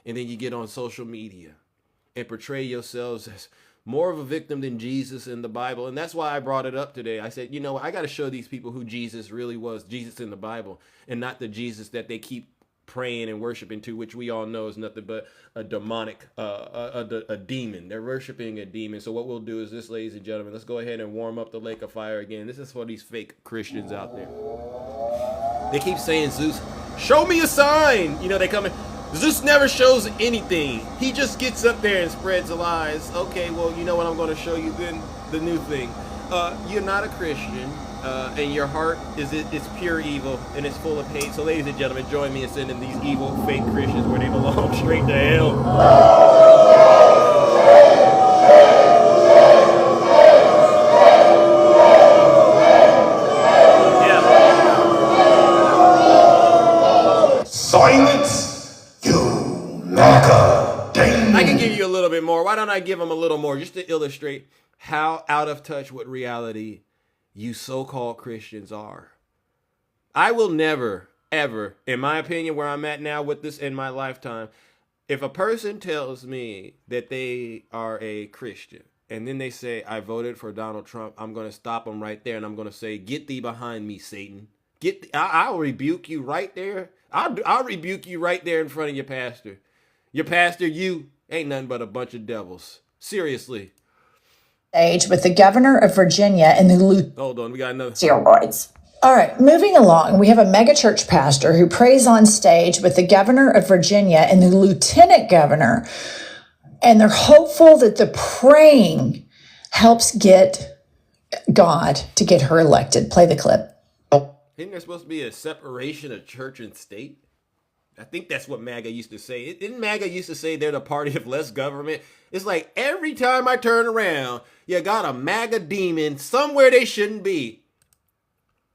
And then you get on social media and portray yourselves as more of a victim than Jesus in the Bible. And that's why I brought it up today. I said, you know, I got to show these people who Jesus really was, Jesus in the Bible, and not the Jesus that they keep praying and worshiping to, which we all know is nothing but a demonic, a demon. They're worshiping a demon. So what we'll do is this, ladies and gentlemen, let's go ahead and warm up the lake of fire again. This is for these fake Christians out there. They keep saying, Zeus, show me a sign. You know, they come in. Zeus never shows anything. He just gets up there and spreads lies. Okay, well, you know what I'm going to show you then? The new thing. You're not a Christian. And your heart it's pure evil and it's full of hate. So ladies and gentlemen, join me in sending these evil fake Christians where they belong, straight to hell. Yeah. Silence, you MAGA demon. I can give you a little bit more. Why don't I give them a little more just to illustrate how out of touch with reality you so-called Christians are. I will never, ever, in my opinion, where I'm at now with this in my lifetime, if a person tells me that they are a Christian and then they say, I voted for Donald Trump, I'm going to stop them right there and I'm going to say, get thee behind me, Satan. I'll rebuke you right there. I'll rebuke you right there in front of your pastor. Your pastor, you ain't nothing but a bunch of devils. Seriously. Stage with the governor of Virginia and the Hold on, we got another. Steroids. All right, moving along, we have a megachurch pastor who prays on stage with the governor of Virginia and the lieutenant governor, and they're hopeful that the praying helps get God to get her elected. Play the clip. Isn't there supposed to be a separation of church and state? I think that's what MAGA used to say. Didn't MAGA used to say they're the party of less government? It's like every time I turn around, you got a MAGA demon somewhere they shouldn't be.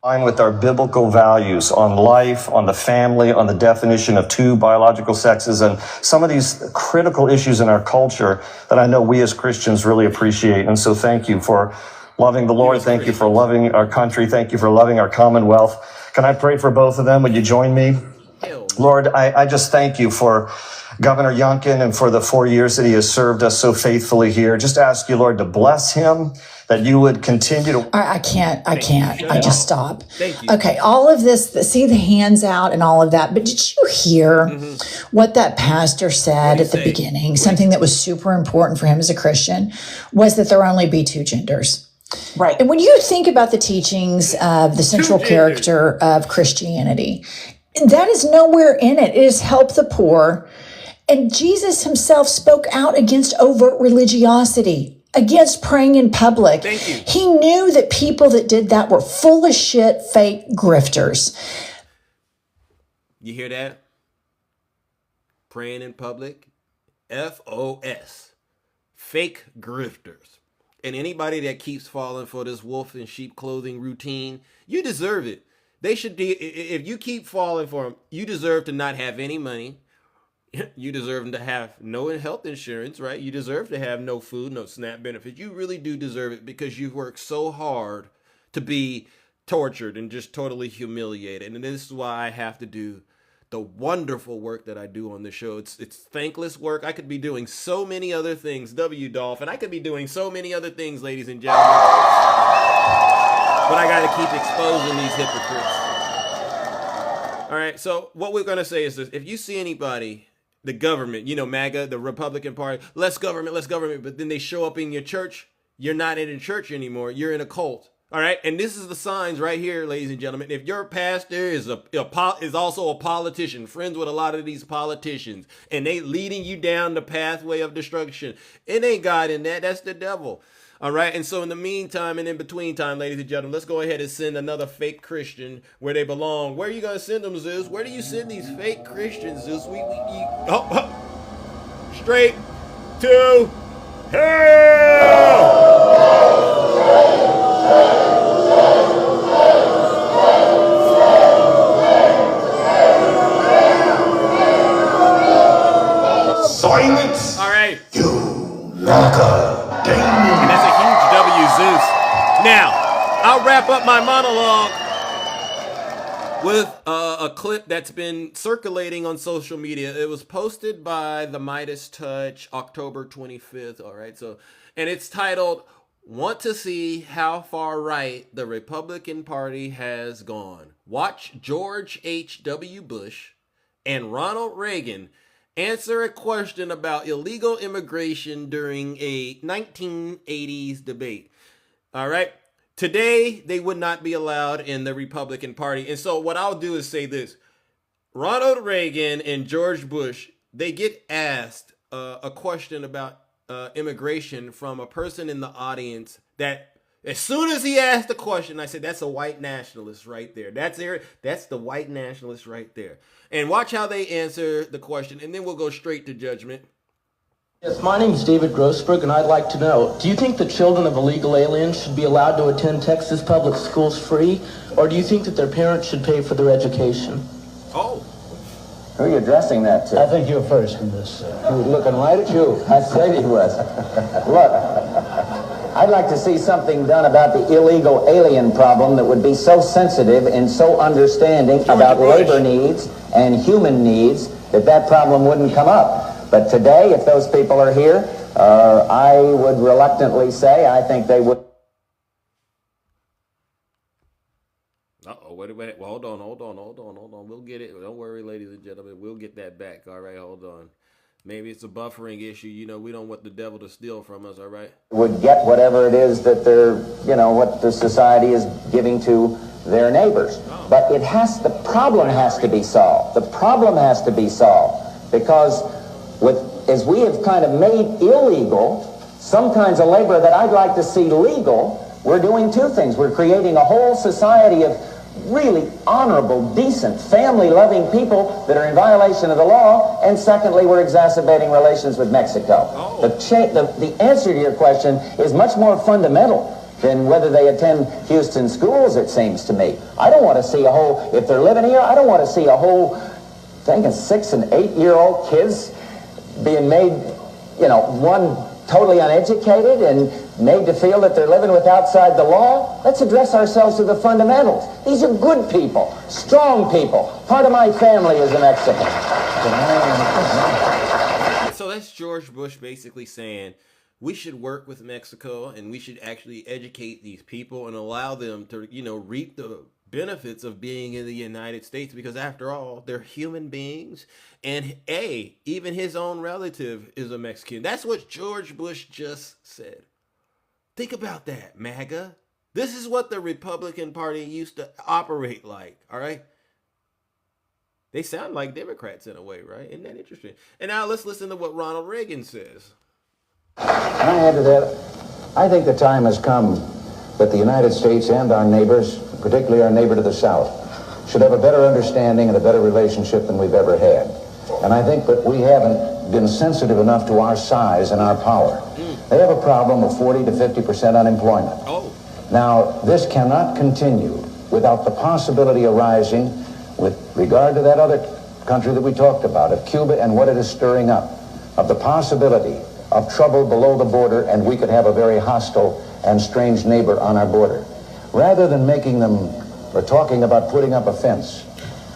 With our biblical values on life, on the family, on the definition of two biological sexes, and some of these critical issues in our culture that I know we as Christians really appreciate. And so thank you for loving the Lord. Thank you for loving our country. Thank you for loving our Commonwealth. Can I pray for both of them? Would you join me? Lord, I just thank you for Governor Youngkin and for the 4 years that he has served us so faithfully here. Just ask you, Lord, to bless him, that you would continue to... I can't. I just stop. Thank you. Okay, all of this, see the hands out and all of that, but did you hear what that pastor said at the beginning? Something that was super important for him as a Christian was that there only be two genders. Right. And when you think about the teachings of the central character of Christianity, that is nowhere in it. It is help the poor. And Jesus himself spoke out against overt religiosity, against praying in public. Thank you. He knew that people that did that were full of shit, fake grifters. You hear that? Praying in public. FOS. Fake grifters. And anybody that keeps falling for this wolf in sheep clothing routine, you deserve it. They should be, if you keep falling for them, you deserve to not have any money. You deserve to have no health insurance, right? You deserve to have no food, no SNAP benefits. You really do deserve it because you've worked so hard to be tortured and just totally humiliated. And this is why I have to do the wonderful work that I do on the show. It's thankless work. I could be doing so many other things, Dolphin. I could be doing so many other things, ladies and gentlemen. But I got to keep exposing these hypocrites. All right, so what we're going to say is this. If you see anybody, the government, you know, MAGA, the Republican Party, less government, but then they show up in your church, you're not in a church anymore. You're in a cult. All right, and this is the signs right here, ladies and gentlemen. If your pastor is also a politician, friends with a lot of these politicians, and they leading you down the pathway of destruction, it ain't God in that. That's the devil. All right, and so in the meantime and in between time, ladies and gentlemen, let's go ahead and send another fake Christian where they belong. Where are you going to send them, Zeus? Where do you send these fake Christians, Zeus? Straight to hell! Silence! All right. You MAGA demon. And that's a huge W, Zeus. Now, I'll wrap up my monologue with a clip that's been circulating on social media. It was posted by the Midas Touch October 25th. All right. So, and it's titled, "Want to See How Far Right the Republican Party Has Gone? Watch George H.W. Bush and Ronald Reagan answer a question about illegal immigration during a 1980s debate." All right. Today, they would not be allowed in the Republican Party. And so what I'll do is say this. Ronald Reagan and George Bush, they get asked a question about immigration from a person in the audience that as soon as he asked the question, I said, that's a white nationalist right there. That's the white nationalist right there. And watch how they answer the question, and then we'll go straight to judgment. Yes, my name is David Grossberg, and I'd like to know, do you think the children of illegal aliens should be allowed to attend Texas public schools free, or do you think that their parents should pay for their education? Oh. Who are you addressing that to? I think you're first in this. He was looking right at you. I said he was. Look, I'd like to see something done about the illegal alien problem that would be so sensitive and so understanding about labor needs and human needs that problem wouldn't come up. But today, if those people are here, I would reluctantly say I think they would. Uh-oh, wait. Well, hold on. We'll get it. Don't worry, ladies and gentlemen. We'll get that back. All right, hold on. Maybe it's a buffering issue. You know, we don't want the devil to steal from us, all right? Would get whatever it is that they're, what the society is giving to their neighbors. Oh. But the problem has to be solved. The problem has to be solved because as we have kind of made illegal some kinds of labor that I'd like to see legal, we're doing two things. We're creating a whole society of really honorable, decent, family-loving people that are in violation of the law, and secondly, we're exacerbating relations with Mexico. Oh. The answer to your question is much more fundamental than whether they attend Houston schools, it seems to me. I don't want to see if they're living here, I don't want to see a whole thing of 6- and 8-year-old kids being made, one totally uneducated and made to feel that they're living with outside the law. Let's address ourselves to the fundamentals. These are good people, strong people. Part of my family is a Mexican. So that's George Bush basically saying we should work with Mexico and we should actually educate these people and allow them to, reap the benefits of being in the United States, because after all, they're human beings, and even his own relative is a Mexican. That's what George Bush just said. Think about that, MAGA. This is what the Republican Party used to operate like, all right? They sound like Democrats in a way, right? Isn't that interesting? And now let's listen to what Ronald Reagan says. And I add to that, I think the time has come that the United States and our neighbors, particularly our neighbor to the south, should have a better understanding and a better relationship than we've ever had. And I think that we haven't been sensitive enough to our size and our power. They have a problem of 40 to 50% unemployment. Oh. Now, this cannot continue without the possibility arising with regard to that other country that we talked about, of Cuba and what it is stirring up, of the possibility of trouble below the border, and we could have a very hostile and strange neighbor on our border. Rather than making them or talking about putting up a fence,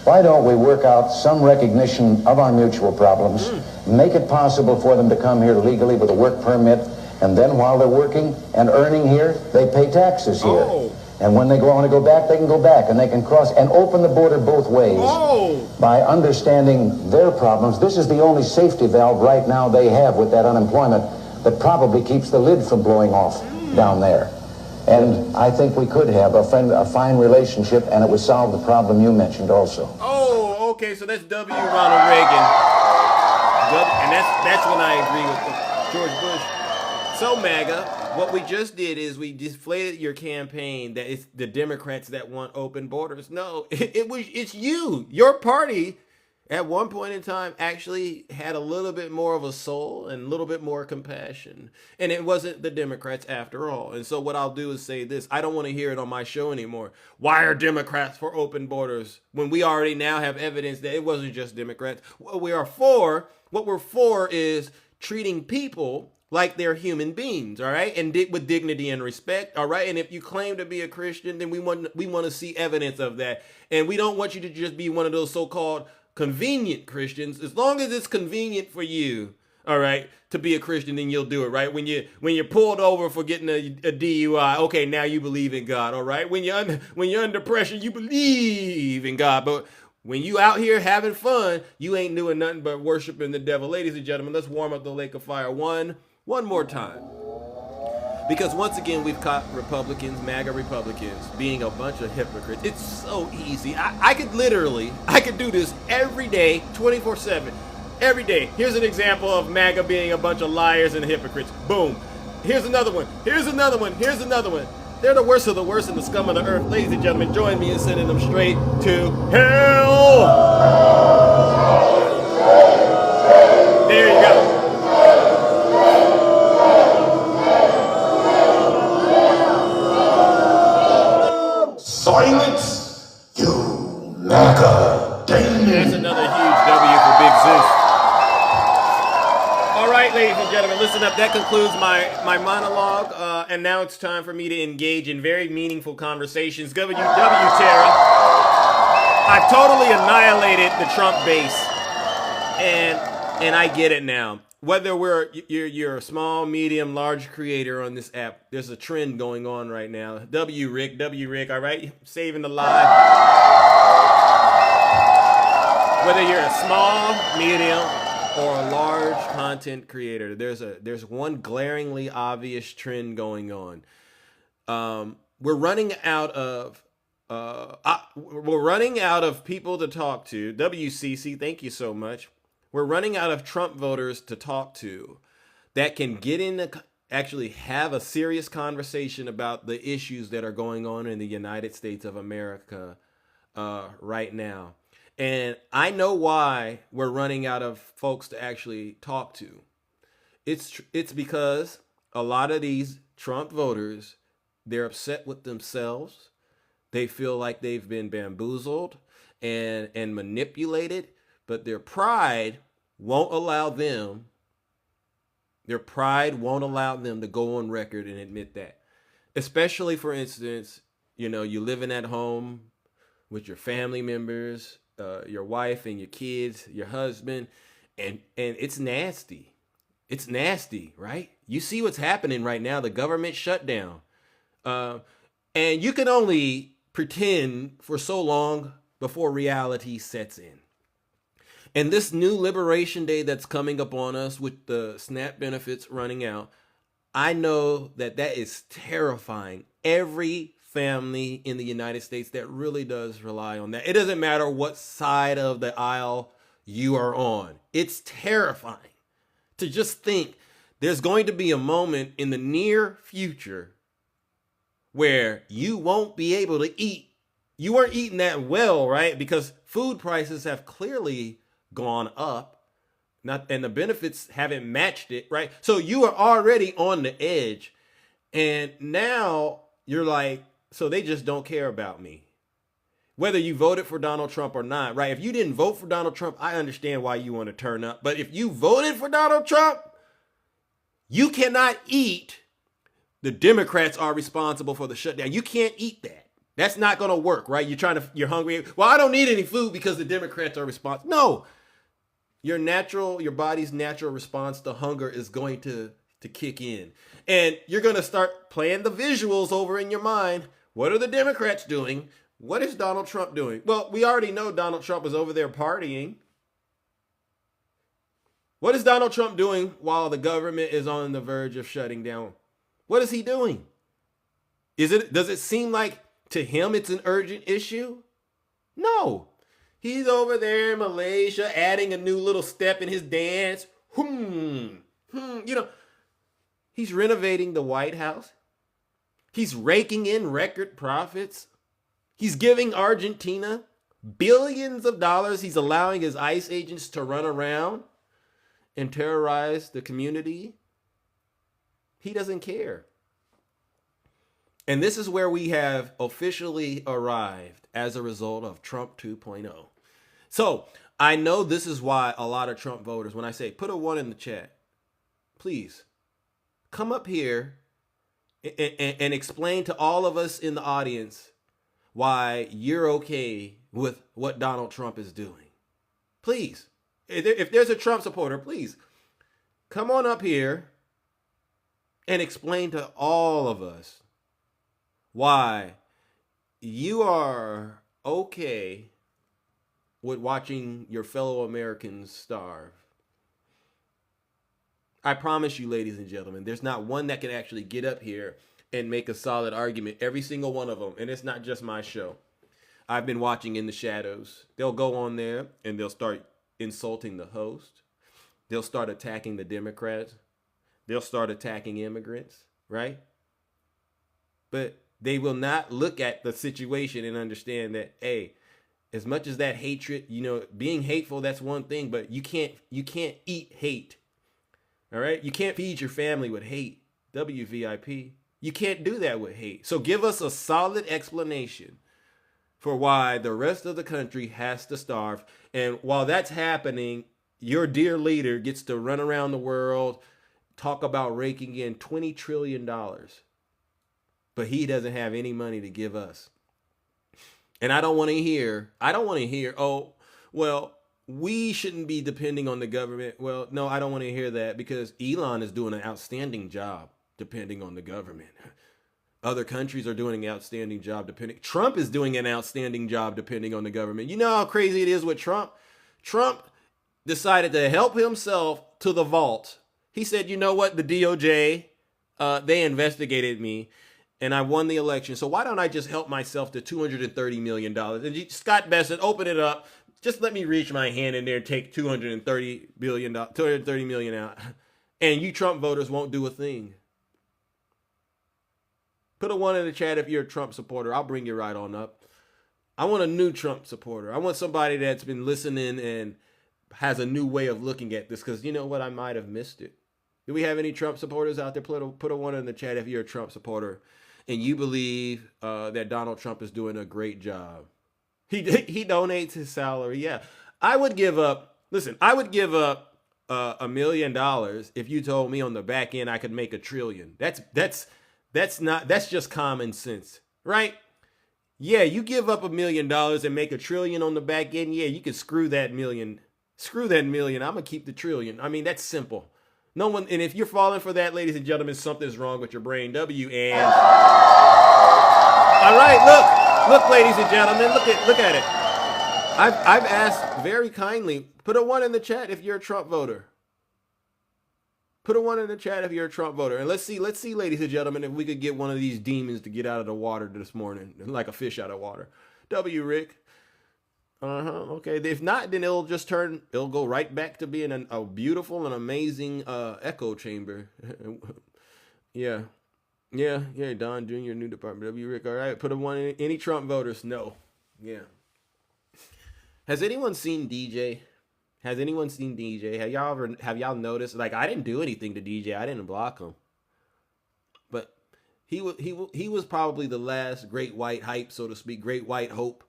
why don't we work out some recognition of our mutual problems, make it possible for them to come here legally with a work permit, and then while they're working and earning here, they pay taxes here. Oh. And when they want to go back, they can go back, and they can cross and open the border both ways. Oh. By understanding their problems. This is the only safety valve right now they have with that unemployment that probably keeps the lid from blowing off down there. And I think we could have a fine relationship, and it would solve the problem you mentioned also. Oh, okay, so that's W. Ronald Reagan. And that's when I agree with George Bush. So, MAGA, what we just did is we deflated your campaign that it's the Democrats that want open borders. No, it's you. Your party at one point in time actually had a little bit more of a soul and a little bit more compassion. And it wasn't the Democrats after all. And so what I'll do is say this. I don't want to hear it on my show anymore. Why are Democrats for open borders when we already now have evidence that it wasn't just Democrats? What we're for is treating people like they're human beings, all right, and with dignity and respect, all right. And if you claim to be a Christian, then we want to see evidence of that, and we don't want you to just be one of those so-called convenient Christians. As long as it's convenient for you, all right, to be a Christian, then you'll do it, right? When you're pulled over for getting a DUI, okay, now you believe in God, all right? When you're under pressure, you believe in God, but when you out here having fun, you ain't doing nothing but worshiping the devil. Ladies and gentlemen, let's warm up the lake of fire one more time. Because once again, we've caught Republicans, MAGA Republicans, being a bunch of hypocrites. It's so easy. I could do this every day, 24/7. Every day. Here's an example of MAGA being a bunch of liars and hypocrites. Boom. Here's another one. Here's another one. Here's another one. They're the worst of the worst and the scum of the earth. Ladies and gentlemen, join me in sending them straight to hell. There you go. Silence, you MAGA demon. That's another huge W for Big Zeus. All right, ladies and gentlemen, listen up. That concludes my monologue, and now it's time for me to engage in very meaningful conversations. WW Terra, I've totally annihilated the Trump base, and I get it now. Whether you're a small, medium, large creator on this app, there's a trend going on right now. W Rick, all right, saving the live. Whether you're a small, medium, or a large content creator, there's one glaringly obvious trend going on. We're running out of people to talk to. WCC, thank you so much. We're running out of Trump voters to talk to that can actually have a serious conversation about the issues that are going on in the United States of America right now. And I know why we're running out of folks to actually talk to. It's because a lot of these Trump voters, they're upset with themselves. They feel like they've been bamboozled and manipulated, but their pride won't allow them to go on record and admit that. Especially, for instance, you're living at home with your family members, your wife and your kids, your husband, and it's nasty. It's nasty, right? You see what's happening right now, the government shutdown. And you can only pretend for so long before reality sets in. And this new Liberation Day that's coming up on us with the SNAP benefits running out, I know that is terrifying. Every family in the United States that really does rely on that. It doesn't matter what side of the aisle you are on. It's terrifying to just think there's going to be a moment in the near future where you won't be able to eat. You weren't eating that well, right? Because food prices have clearly gone up, and the benefits haven't matched it, right? So you are already on the edge, and now you're like, so they just don't care about me. Whether you voted for Donald Trump or not, right? If you didn't vote for Donald Trump, I understand why you want to turn up. But if you voted for Donald Trump, you cannot eat. The Democrats are responsible for the shutdown. You can't eat that. That's not going to work, right? You're hungry. Well, I don't need any food because the Democrats are responsible. No, your body's natural response to hunger is going to kick in. And you're going to start playing the visuals over in your mind. What are the Democrats doing? What is Donald Trump doing? Well, we already know Donald Trump is over there partying. What is Donald Trump doing while the government is on the verge of shutting down? What is he doing? Does it seem like to him it's an urgent issue? No. He's over there in Malaysia adding a new little step in his dance. He's renovating the White House. He's raking in record profits. He's giving Argentina billions of dollars. He's allowing his ICE agents to run around and terrorize the community. He doesn't care. And this is where we have officially arrived as a result of Trump 2.0. So I know this is why a lot of Trump voters, when I say put a 1 in the chat, please come up here and explain to all of us in the audience why you're okay with what Donald Trump is doing. Please, if there's a Trump supporter, please come on up here and explain to all of us why you are okay with watching your fellow Americans starve. I promise you, ladies and gentlemen, there's not one that can actually get up here and make a solid argument. Every single one of them. And it's not just my show. I've been watching In the Shadows. They'll go on there and they'll start insulting the host. They'll start attacking the Democrats. They'll start attacking immigrants, right? But they will not look at the situation and understand that, hey, as much as that hatred, being hateful, that's one thing, but you can't eat hate. All right? You can't feed your family with hate. WVIP. You can't do that with hate. So give us a solid explanation for why the rest of the country has to starve. And while that's happening, your dear leader gets to run around the world, talk about raking in $20 trillion. But he doesn't have any money to give us. And I don't want to hear, oh, well, we shouldn't be depending on the government. Well, no, I don't want to hear that because Elon is doing an outstanding job depending on the government. Other countries are doing an outstanding job Trump is doing an outstanding job depending on the government. You know how crazy it is with Trump? Trump decided to help himself to the vault. He said, you know what? The DOJ, they investigated me and I won the election. So why don't I just help myself to $230 million? And Scott Bessent, open it up. Just let me reach my hand in there and take $230 million out. And you Trump voters won't do a thing. Put a 1 in the chat if you're a Trump supporter. I'll bring you right on up. I want a new Trump supporter. I want somebody that's been listening and has a new way of looking at this because you know what? I might have missed it. Do we have any Trump supporters out there? Put a 1 in the chat if you're a Trump supporter and you believe that Donald Trump is doing a great job. He donates his salary. Yeah. I would give up $1 million if you told me on the back end I could make $1 trillion. That's just common sense, right? Yeah, you give up $1 million and make $1 trillion on the back end. Yeah, you can screw that million. Screw that million. I'm gonna keep the trillion. I mean, that's simple. No one, and if you're falling for that, ladies and gentlemen, something's wrong with your brain. All right, look, ladies and gentlemen, look at it. I've asked very kindly, put a 1 in the chat if you're a Trump voter. Put a 1 in the chat if you're a Trump voter. And let's see, ladies and gentlemen, if we could get one of these demons to get out of the water this morning, like a fish out of water. W. Rick. Okay. If not, then it'll go right back to being a beautiful and amazing echo chamber. Yeah. Don Jr., new department. W. Rick. All right. Put a 1 in. Any Trump voters? No. Yeah. Has anyone seen DJ? Have y'all noticed? Like, I didn't do anything to DJ. I didn't block him. But he was probably the last great white hype, so to speak, great white hope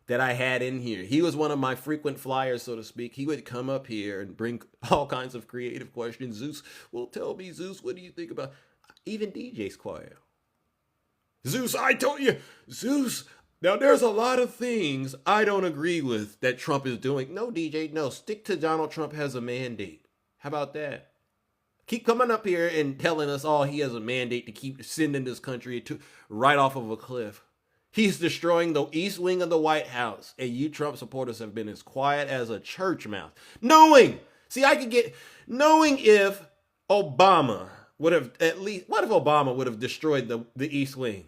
that I had in here. He was one of my frequent flyers, so to speak. He would come up here and bring all kinds of creative questions. Zeus, well, tell me, Zeus, what do you think about? Even DJ's quiet. Zeus, I told you, Zeus. Now, there's a lot of things I don't agree with that Trump is doing. No, DJ, no. Stick to Donald Trump has a mandate. How about that? Keep coming up here and telling us all he has a mandate to keep sending this country right off of a cliff. He's destroying the East Wing of the White House. And you Trump supporters have been as quiet as a church mouse. Knowing if Obama would have what if Obama would have destroyed the East Wing?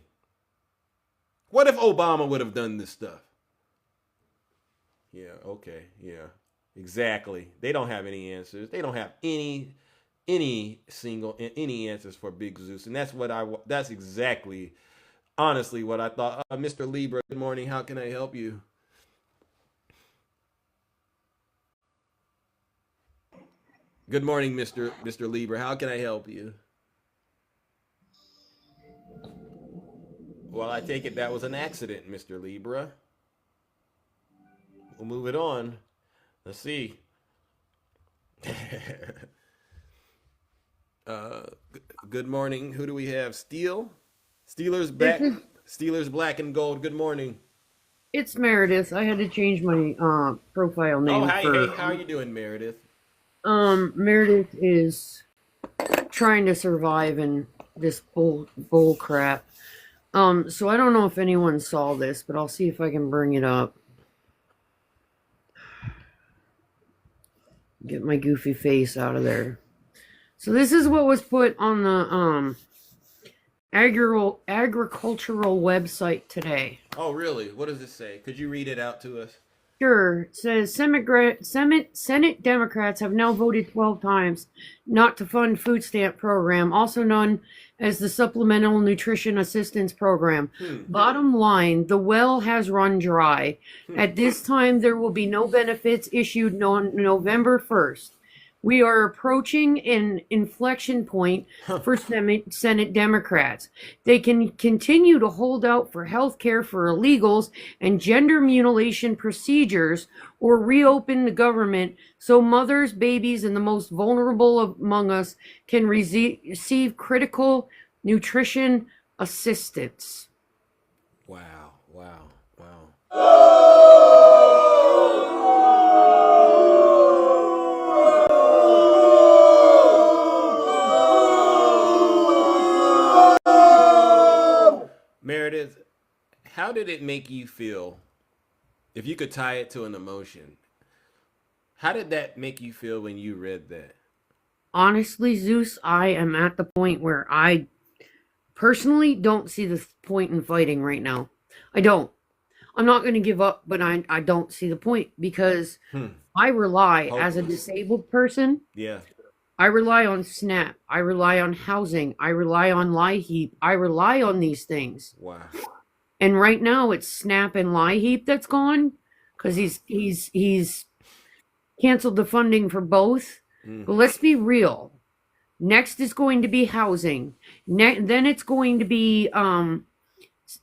What if Obama would have done this stuff? Yeah, okay, yeah, exactly. They don't have any answers. They don't have any answers for Big Zeus, and that's exactly, honestly, what I thought. Mr. Libra, good morning. How can I help you? Good morning, Mr. Libra. How can I help you? Well, I take it that was an accident, Mr. Libra. We'll move it on. Let's see. Good morning. Who do we have? Steelers back. Steelers black and gold. Good morning. It's Meredith. I had to change my profile name. Oh, hi. Hey, how are you doing, Meredith? Meredith is trying to survive in this bull crap. So I don't know if anyone saw this, but I'll see if I can bring it up. Get my goofy face out of there. So this is what was put on the agricultural website today. Oh, really? What does it say? Could you read it out to us? Sure. It says Senate Democrats have now voted 12 times not to fund food stamp program, also known as the Supplemental Nutrition Assistance Program. Bottom line, the well has run dry. At this time, there will be no benefits issued on November 1st. We are approaching an inflection point for Senate Democrats. They can continue to hold out for health care for illegals and gender mutilation procedures, or reopen the government so mothers, babies, and the most vulnerable among us can receive critical nutrition assistance. Wow, wow, wow. Meredith, how did it make you feel? If you could tie it to an emotion, how did that make you feel when you read that? Honestly, Zeus, I am at the point where I personally don't see the point in fighting right now. I don't. I'm not going to give up, but I don't see the point because I rely as a disabled person. Yeah. I rely on SNAP. I rely on housing. I rely on LIHEAP. I rely on these things. Wow. And right now it's SNAP and LIHEAP that's gone because he's canceled the funding for both. But let's be real. Next is going to be housing. Then it's going to be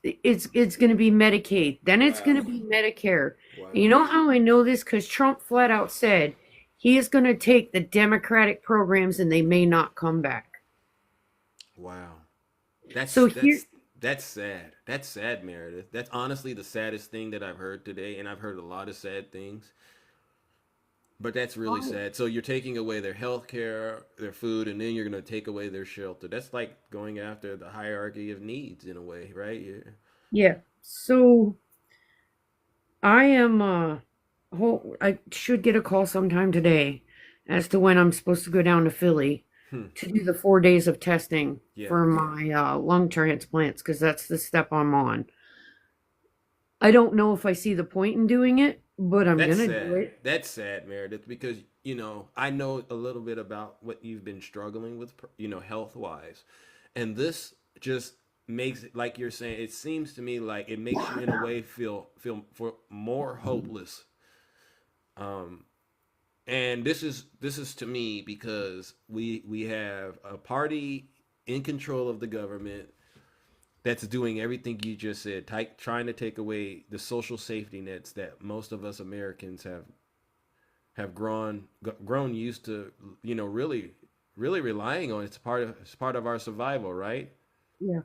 it's going to be Medicaid. Then it's going to be Medicare. Wow. You know how I know this? Because Trump flat out said he is going to take the Democratic programs and they may not come back. Wow. That's sad. That's sad, Meredith. That's honestly the saddest thing that I've heard today, and I've heard a lot of sad things. But that's really sad. So you're taking away their health care, their food, and then you're going to take away their shelter. That's like going after the hierarchy of needs in a way, right? Yeah. So I am I should get a call sometime today as to when I'm supposed to go down to Philly to do the 4 days of testing for my lung transplants, because that's the step I'm on. I don't know if I see the point in doing it, but I'm going to do it. That's sad, Meredith, because, I know a little bit about what you've been struggling with, health-wise. And this just makes it, like you're saying, it seems to me like it makes you in a way feel more hopeless. And this is to me because we have a party in control of the government that's doing everything you just said, trying to take away the social safety nets that most of us Americans have grown used to, really relying on. It's part of our survival, right? Yeah.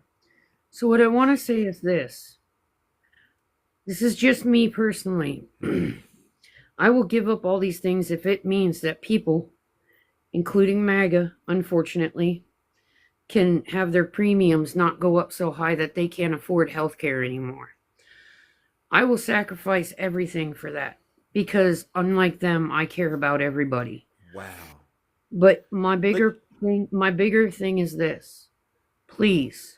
So what I want to say is this. This is just me personally. I will give up all these things if it means that people, including MAGA, unfortunately, can have their premiums not go up so high that they can't afford health care anymore. I will sacrifice everything for that because, unlike them, I care about everybody. Wow. But my bigger thing is this. Please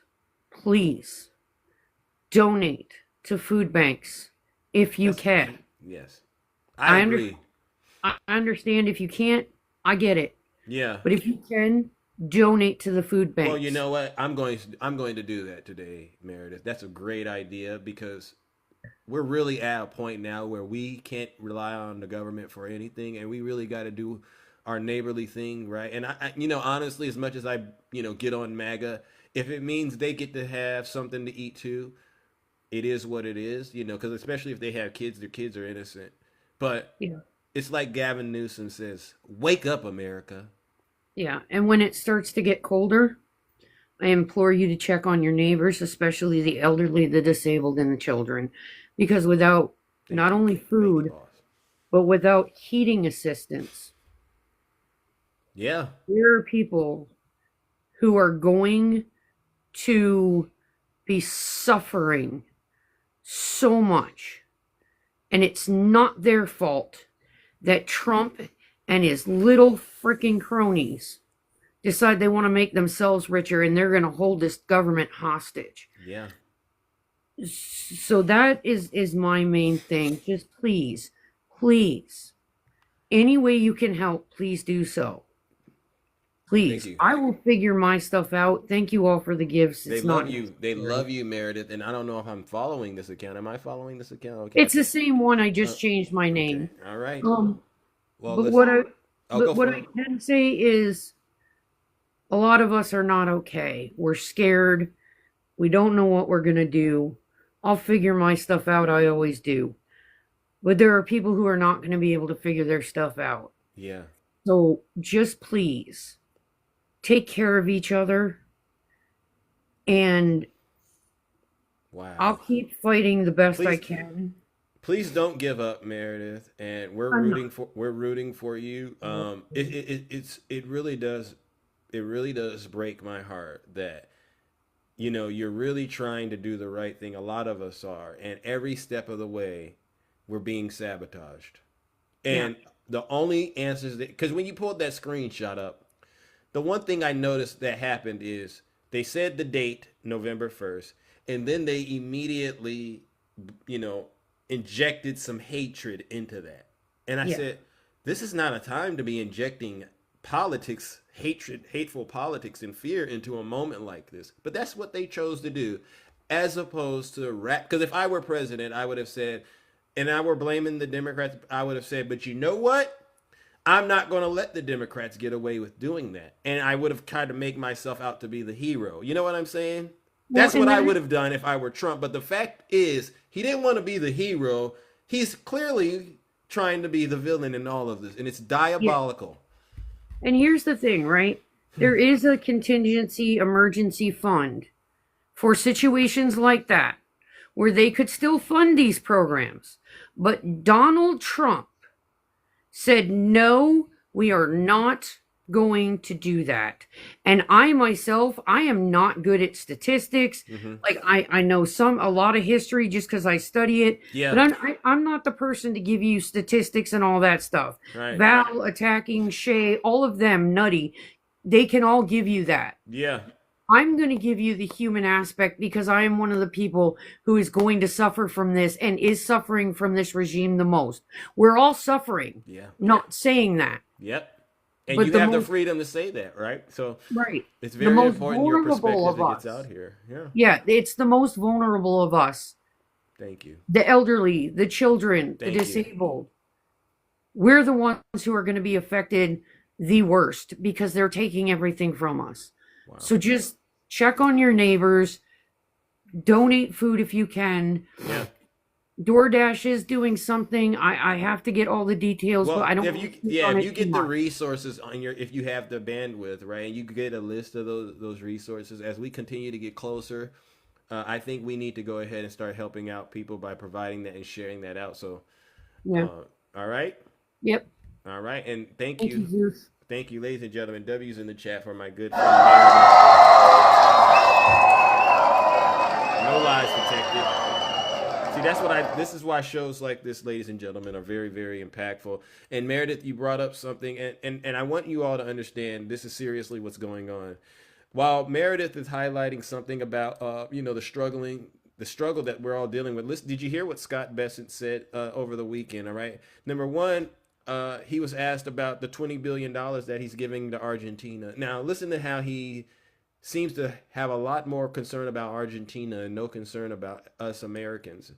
donate to food banks if you can. Yes. I agree. I understand if you can't, I get it. Yeah. But if you can, donate to the food banks. Well, you know what? I'm going to do that today, Meredith. That's a great idea because we're really at a point now where we can't rely on the government for anything, and we really got to do our neighborly thing, right? And I honestly, as much as I, get on MAGA, if it means they get to have something to eat too, it is what it is, because especially if they have kids, their kids are innocent. But it's like Gavin Newsom says, wake up, America. Yeah, and when it starts to get colder, I implore you to check on your neighbors, especially the elderly, the disabled, and the children, because without not only food, but without heating assistance, Yeah. there are people who are going to be suffering so much, and it's not their fault that Trump and his little freaking cronies decide they want to make themselves richer and they're going to hold this government hostage. Yeah. So that is my main thing. Just please, any way you can help, please do so. Please. I will figure my stuff out. Thank you all for the gifts. They It's love not you. They love you, Meredith. And I don't know if I'm following this account. Am I following this account? Okay. It's the same one. I just changed my name. All right. Well, Well, but what I I'll go but what for I it. can say is a lot of us are not okay. We're scared. We don't know what we're going to do. I'll figure my stuff out. I always do. But there are people who are not going to be able to figure their stuff out. Yeah. So just please take care of each other. And Wow. I'll keep fighting the best I can. Please don't give up, Meredith. And we're I'm rooting for you. It really does break my heart that you're really trying to do the right thing. A lot of us are, and every step of the way we're being sabotaged. And the only answers because when you pulled that screenshot up, the one thing I noticed that happened is they said the date, November 1st, and then they immediately, injected some hatred into that. And I said, this is not a time to be injecting politics, hateful politics and fear into a moment like this. But that's what they chose to do, as opposed to rap. Because if I were president, I would have said, and I were blaming the Democrats, I would have said, but you know what? I'm not going to let the Democrats get away with doing that. And I would have tried to make myself out to be the hero. You know what I'm saying? That's what I would have done if I were Trump. But the fact is, he didn't want to be the hero. He's clearly trying to be the villain in all of this. And it's diabolical. And here's the thing, right? There is a contingency emergency fund for situations like that, where they could still fund these programs. But Donald Trump said, no, we are not going to do that. And I myself, I am not good at statistics. Like I know a lot of history just because I study it. Yeah. But I'm not the person to give you statistics and all that stuff. Right. Val, attacking, Shay, all of them, Nutty, they can all give you that. Yeah. I'm going to give you the human aspect because I am one of the people who is going to suffer from this and is suffering from this regime the most. We're all suffering. Yeah. Not saying that. Yep. And But you the have the most- freedom to say that, right? So Right. it's The very most important your vulnerable perspective of that gets us. out here. Yeah. Yeah, it's the most vulnerable of us. Thank you. The elderly, the children, Thank the you. disabled. We're the ones who are going to be affected the worst because they're taking everything from us. So just check on your neighbors. Donate food if you can. Yeah. DoorDash is doing something. I have to get all the details, Well, but I don't. if wanna you speak on it too get the much. resources on if you have the bandwidth, right, and you get a list of those resources as we continue to get closer, I think we need to go ahead and start helping out people by providing that and sharing that out. So, Yeah. All right. Yep. All right, and thank Thank you, Zeus. Thank you, ladies and gentlemen. W's in the chat for my good friend Meredith. No lies detected. See, this is why shows like this, ladies and gentlemen, are very, very impactful. And Meredith, you brought up something, and I want you all to understand this is seriously what's going on. While Meredith is highlighting something about the struggle that we're all dealing with. Listen, did you hear what Scott Bessent said over the weekend? All right. Number one, he was asked about the $20 billion that he's giving to Argentina. Now, listen to how he seems to have a lot more concern about Argentina and no concern about us Americans.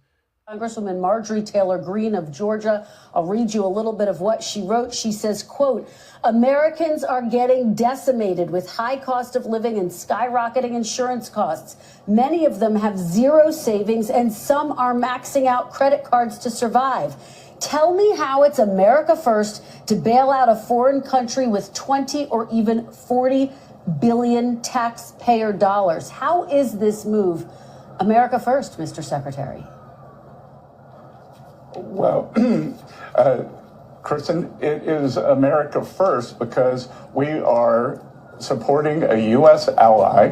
Congresswoman Marjorie Taylor Greene of Georgia. I'll read you a little bit of what she wrote. She says, quote, Americans are getting decimated with high cost of living and skyrocketing insurance costs. Many of them have zero savings and some are maxing out credit cards to survive. Tell me how it's America first to bail out a foreign country with 20 or even 40 billion taxpayer dollars. How is this move America first, Mr. Secretary? Well, Kristen, it is America first because we are supporting a U.S. ally.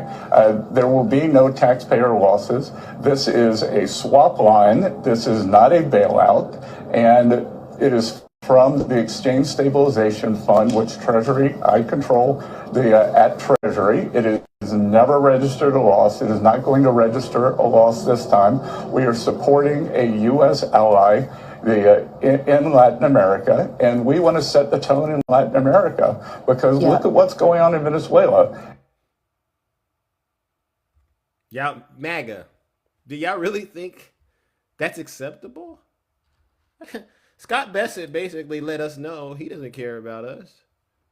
There will be no taxpayer losses. This is a swap line. This is not a bailout. And it is from the Exchange Stabilization Fund, which Treasury, I control at Treasury. It is never registered a loss. It is not going to register a loss this time. We are supporting a U.S. ally in Latin America, and we want to set the tone in Latin America because look at what's going on in Venezuela. Y'all, MAGA, do y'all really think that's acceptable? Scott Bassett basically let us know he doesn't care about us.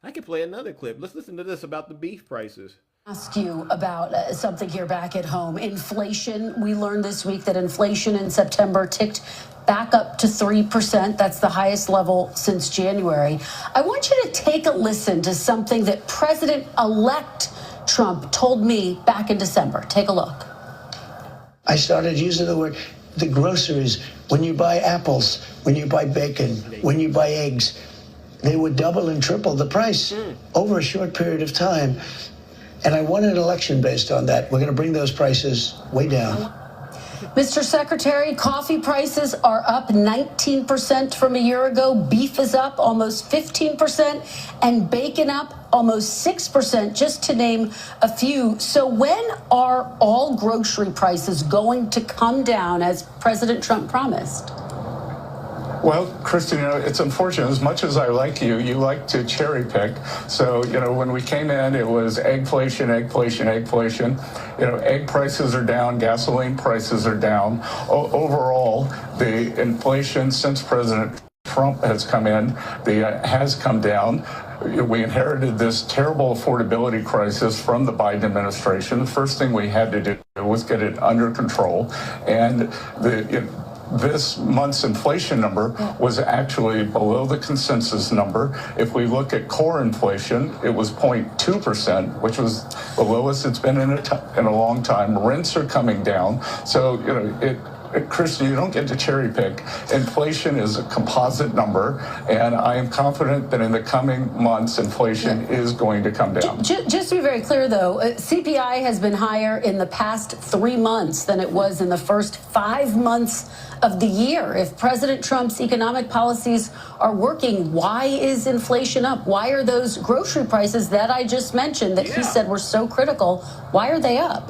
I could play another clip. Let's listen to this about the beef prices. Ask you about something here back at home. Inflation. We learned this week that inflation in September ticked back up to 3%. That's the highest level since January. I want you to take a listen to something that President-elect Trump told me back in December. Take a look. I started using the groceries. When you buy apples, when you buy bacon, when you buy eggs, they would double and triple the price over a short period of time. And I won an election based on that. We're going to bring those prices way down. Mr. Secretary, coffee prices are up 19% from a year ago. Beef is up almost 15%, and bacon up almost 6%, just to name a few. So when are all grocery prices going to come down, as President Trump promised? Well, Kristen, it's unfortunate. As much as I like you, you like to cherry pick. So, when we came in, it was eggflation, eggflation, eggflation. Egg prices are down, gasoline prices are down. Overall, the inflation since President Trump has come in, has come down. We inherited this terrible affordability crisis from the Biden administration. The first thing we had to do was get it under control. And this month's inflation number was actually below the consensus number. If we look at core inflation, it was 0.2%, which was the lowest it's been in a long time. Rents are coming down. So, Kristen, you don't get to cherry pick. Inflation is a composite number, and I am confident that in the coming months, inflation is going to come down. Just to be very clear, though, CPI has been higher in the past 3 months than it was in the first 5 months of the year. If President Trump's economic policies are working, why is inflation up? Why are those grocery prices that I just mentioned that he said were so critical, why are they up?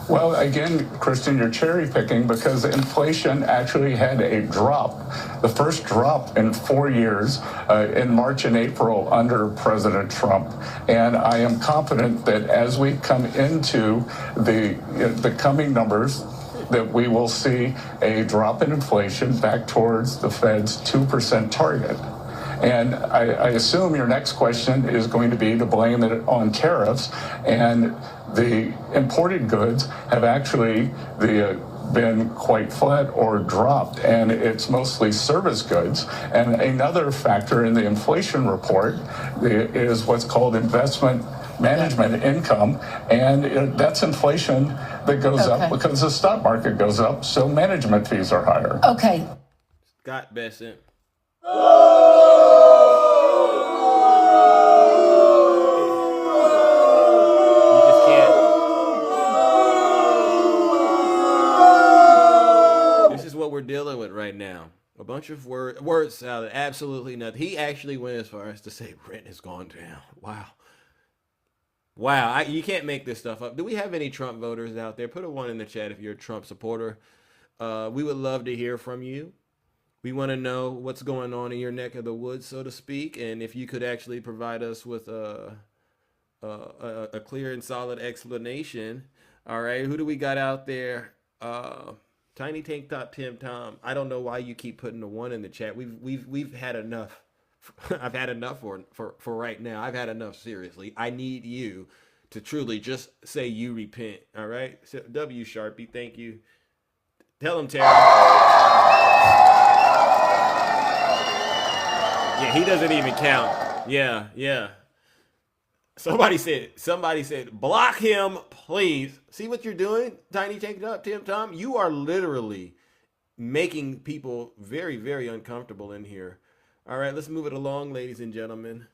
Well, again, Kristen, you're cherry picking because inflation actually had a drop, the first drop in 4 years in March and April under President Trump. And I am confident that as we come into the coming numbers, that we will see a drop in inflation back towards the Fed's 2% target. And I assume your next question is going to be to blame it on tariffs. And the imported goods have actually been quite flat or dropped, and it's mostly service goods. And another factor in the inflation report is what's called investment management income, and that's inflation that goes up because the stock market goes up, so management fees are higher. Okay. Scott Bassett. We're dealing with right now. A bunch of word salad, absolutely nothing. He actually went as far as to say rent has gone down. Wow. You can't make this stuff up. Do we have any Trump voters out there? Put a 1 in the chat if you're a Trump supporter. We would love to hear from you. We want to know what's going on in your neck of the woods, so to speak, and if you could actually provide us with a clear and solid explanation. All right, who do we got out there? Tiny Tank Top Tim Tom. I don't know why you keep putting the 1 in the chat. We've had enough. I've had enough for right now. I've had enough, seriously. I need you to truly just say you repent. All right? So, W Sharpie, thank you. Tell him, Tara. Yeah, he doesn't even count. Yeah. Somebody said, block him, please. See what you're doing, Tiny Tank Top, Tim Tom? You are literally making people very, very uncomfortable in here. All right, let's move it along, ladies and gentlemen.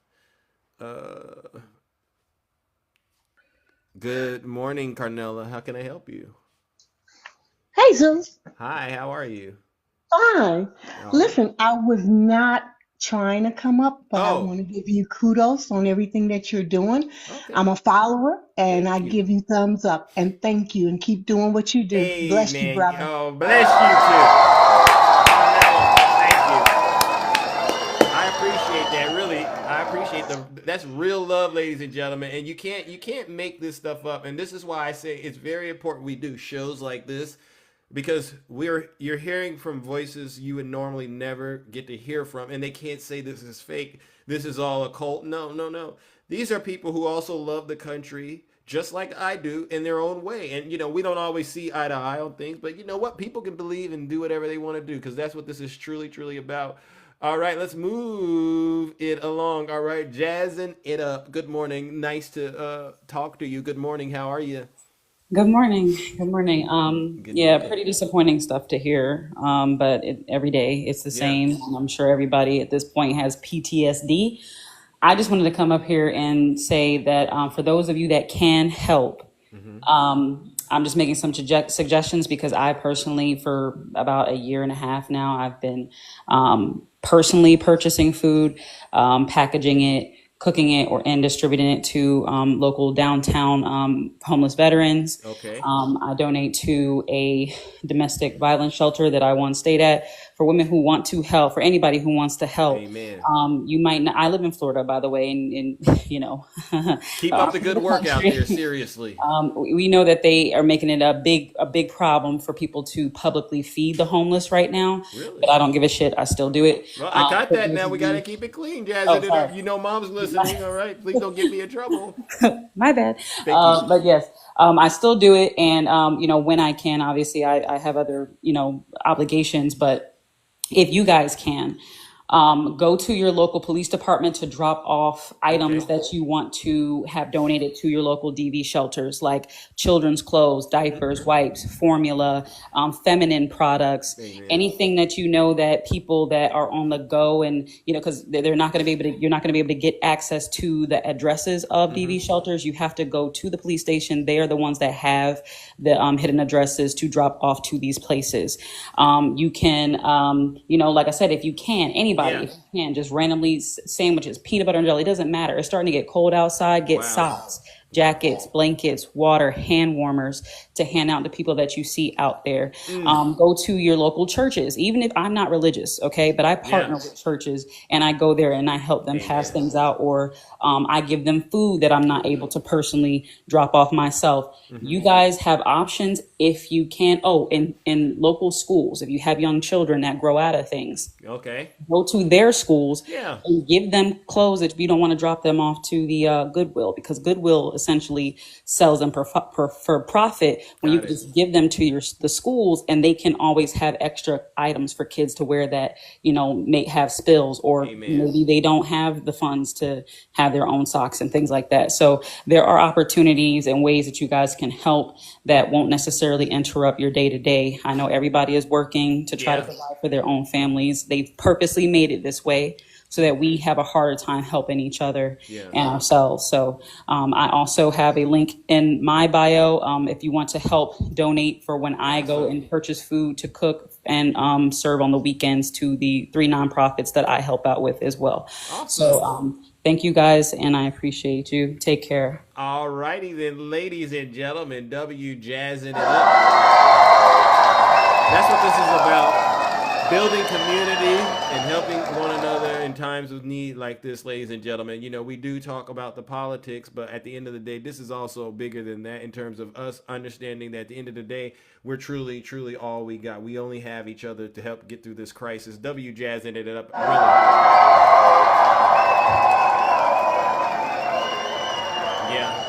Good morning, Carnella. How can I help you? Hey, Zeus. Hi, how are you? Fine. Listen, I was not trying to come up, but I want to give you kudos on everything that you're doing. I'm a follower, and I give you thumbs up. And thank you, and keep doing what you do. Bless you, Amen. brother. Oh, bless you too. Thank you. I appreciate that. Really, I appreciate that's real love, ladies and gentlemen. And you can't make this stuff up. And this is why I say it's very important we do shows like this, because you're hearing from voices you would normally never get to hear from, and they can't say this is fake, this is all a cult. No. These are people who also love the country just like I do in their own way. And we don't always see eye to eye on things, but you know what? People can believe and do whatever they want to do, because that's what this is truly about. All right, let's move it along. All right, jazzing it up. Good morning. Nice to talk to you. Good morning. How are you? Good morning. Good morning. Yeah, pretty disappointing stuff to hear. But every day it's the same. And I'm sure everybody at this point has PTSD. I just wanted to come up here and say that for those of you that can help, I'm just making some suggestions, because I personally, for about a year and a half now, I've been personally purchasing food, packaging it, cooking it, and distributing it to local downtown homeless veterans. Okay. I donate to a domestic violence shelter that I once stayed at for women who want to help, for anybody who wants to help. Amen. You might not, I live in Florida, by the way, and keep up the good work out there, seriously. We know that they are making it a big problem for people to publicly feed the homeless right now. Really? But I don't give a shit. I still do it. Well, I got that now. We got to keep it clean, Jazz. Mom's listening. All right, please don't get me in trouble. My bad. But yes, I still do it. And, when I can, obviously I have other, obligations, but if you guys can, go to your local police department to drop off items that you want to have donated to your local DV shelters, like children's clothes, diapers, wipes, formula, feminine products, anything that that people that are on the go, and because you're not going to be able to get access to the addresses of DV shelters. You have to go to the police station. They are the ones that have the hidden addresses to drop off to these places. You can, like I said, if you can, anybody. If you can, just randomly sandwiches, peanut butter and jelly, doesn't matter. It's starting to get cold outside. Get socks, jackets, blankets, water, hand warmers to hand out to people that you see out there. Go to your local churches, even if I'm not religious, okay? But I partner with churches, and I go there and I help them pass things out, or I give them food that I'm not able to personally drop off myself. You guys have options if you can. Oh, in local schools, if you have young children that grow out of things, okay, go to their schools and give them clothes if you don't want to drop them off to the Goodwill, because Goodwill essentially sells them for profit when you just give them to the schools, and they can always have extra items for kids to wear that may have spills, or maybe they don't have the funds to have their own socks and things like that. So there are opportunities and ways that you guys can help that won't necessarily interrupt your day to day. I know everybody is working to try to provide for their own families. They've purposely made it this way so that we have a harder time helping each other and ourselves. So I also have a link in my bio if you want to help donate for when I go and purchase food to cook and serve on the weekends to the 3 nonprofits that I help out with as well. Awesome. So thank you guys, and I appreciate you. Take care. All righty then, ladies and gentlemen, jazzing it up. That's what this is about. Building community and helping one another in times of need like this, ladies and gentlemen. We do talk about the politics, but at the end of the day, this is also bigger than that in terms of us understanding that at the end of the day, we're truly all we got. We only have each other to help get through this crisis. Jazzing it up, really. Yeah.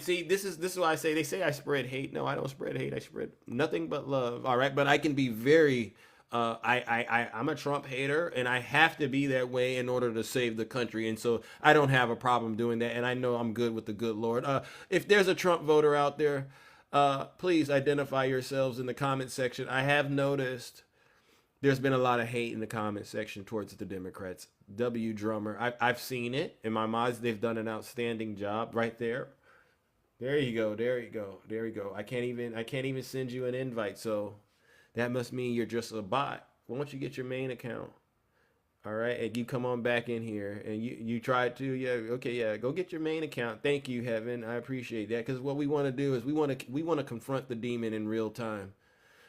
See, this is why I say, they say I spread hate. No, I don't spread hate. I spread nothing but love. All right. But I can be very I'm a Trump hater, and I have to be that way in order to save the country. And so I don't have a problem doing that. And I know I'm good with the good Lord. If there's a Trump voter out there, please identify yourselves in the comment section. I have noticed there's been a lot of hate in the comment section towards the Democrats. W. Drummer, I've seen it in my minds. They've done an outstanding job right there. There you go. There you go. There you go. I can't even send you an invite. So that must mean you're just a bot. Why don't you get your main account? All right, and you come on back in here, and you try to, yeah, okay, yeah, go get your main account. Thank you, Heaven. I appreciate that, because what we want to do is we want to confront the demon in real time.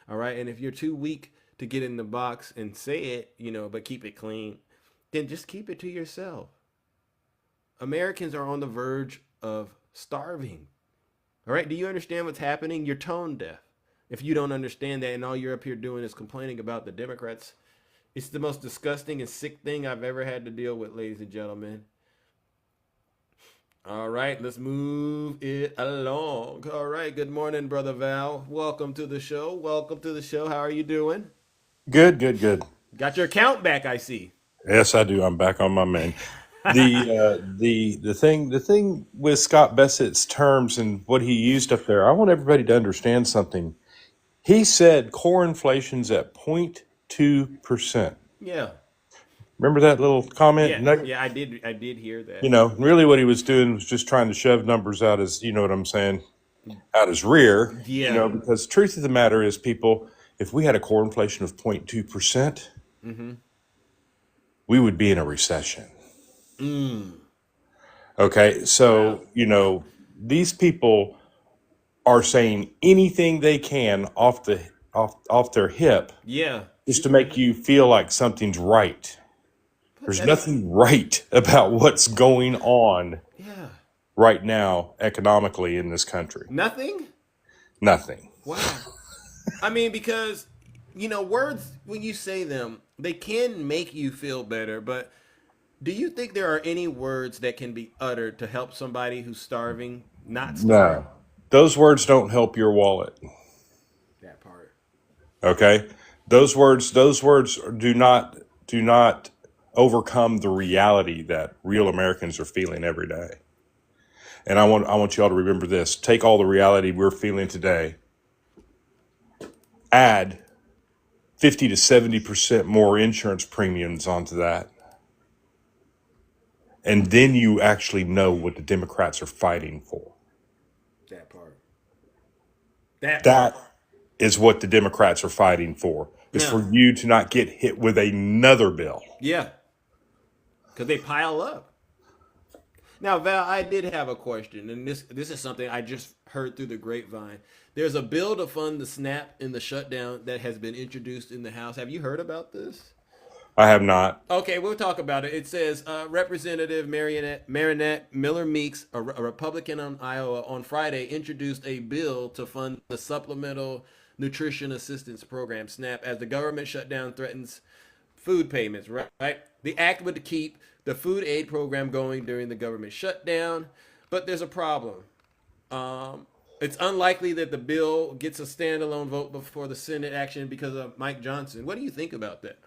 All right, and if you're too weak to get in the box and say it, but keep it clean, then just keep it to yourself. Americans are on the verge of starving. All right, do you understand what's happening? You're tone deaf. If you don't understand that, and all you're up here doing is complaining about the Democrats, it's the most disgusting and sick thing I've ever had to deal with, ladies and gentlemen. All right, let's move it along. All right, good morning, Brother Val. Welcome to the show. Welcome to the show. How are you doing? Good, good, good. Got your account back, I see. Yes, I do. I'm back on my main. The thing with Scott Bessett's terms and what he used up there, I want everybody to understand something. He said core inflation's at 0.2%. Yeah. Remember that little comment? Yeah, I did hear that. Really what he was doing was just trying to shove numbers out his, you know what I'm saying, out his rear. Yeah. Because the truth of the matter is, people, if we had a core inflation of 0.2%, we would be in a recession. Okay, so, these people are saying anything they can off their hip, yeah, just to make you feel like something's right. There's nothing right about what's going on right now economically in this country. Nothing? Nothing. Wow. I mean, because, words, when you say them, they can make you feel better, but do you think there are any words that can be uttered to help somebody who's starving not starve? No. Those words don't help your wallet. That part. Okay? Those words do not overcome the reality that real Americans are feeling every day. And I want you all to remember this. Take all the reality we're feeling today, add 50 to 70% more insurance premiums onto that, and then you actually know what the Democrats are fighting for. That part. That is what the Democrats are fighting for. Is for you to not get hit with another bill. Yeah. Because they pile up. Now, Val, I did have a question, and this is something I just heard through the grapevine. There's a bill to fund the SNAP and the shutdown that has been introduced in the House. Have you heard about this? I have not. Okay, we'll talk about it. It says Representative Marinette Miller Meeks, a Republican on Iowa, on Friday introduced a bill to fund the Supplemental Nutrition Assistance Program, SNAP, as the government shutdown threatens food payments, right? The act would keep the food aid program going during the government shutdown, but there's a problem. It's unlikely that the bill gets a standalone vote before the Senate action because of Mike Johnson. What do you think about that?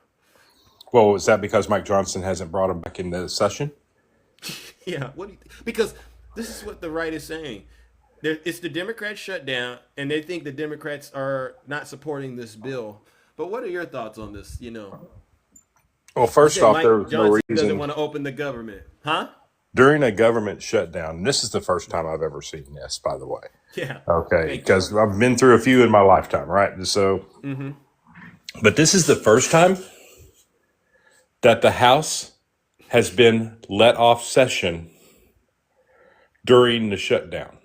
Well, is that because Mike Johnson hasn't brought him back into the session? Yeah, what do you because this is what the right is saying. It's the Democrats shut down, and they think the Democrats are not supporting this bill. But what are your thoughts on this? Well, first off, Mike there was Johnson no reason doesn't want to open the government, huh? During a government shutdown. And this is the first time I've ever seen this, by the way. Yeah. Okay, because I've been through a few in my lifetime, right? So, but this is the first time that the House has been let off session during the shutdown.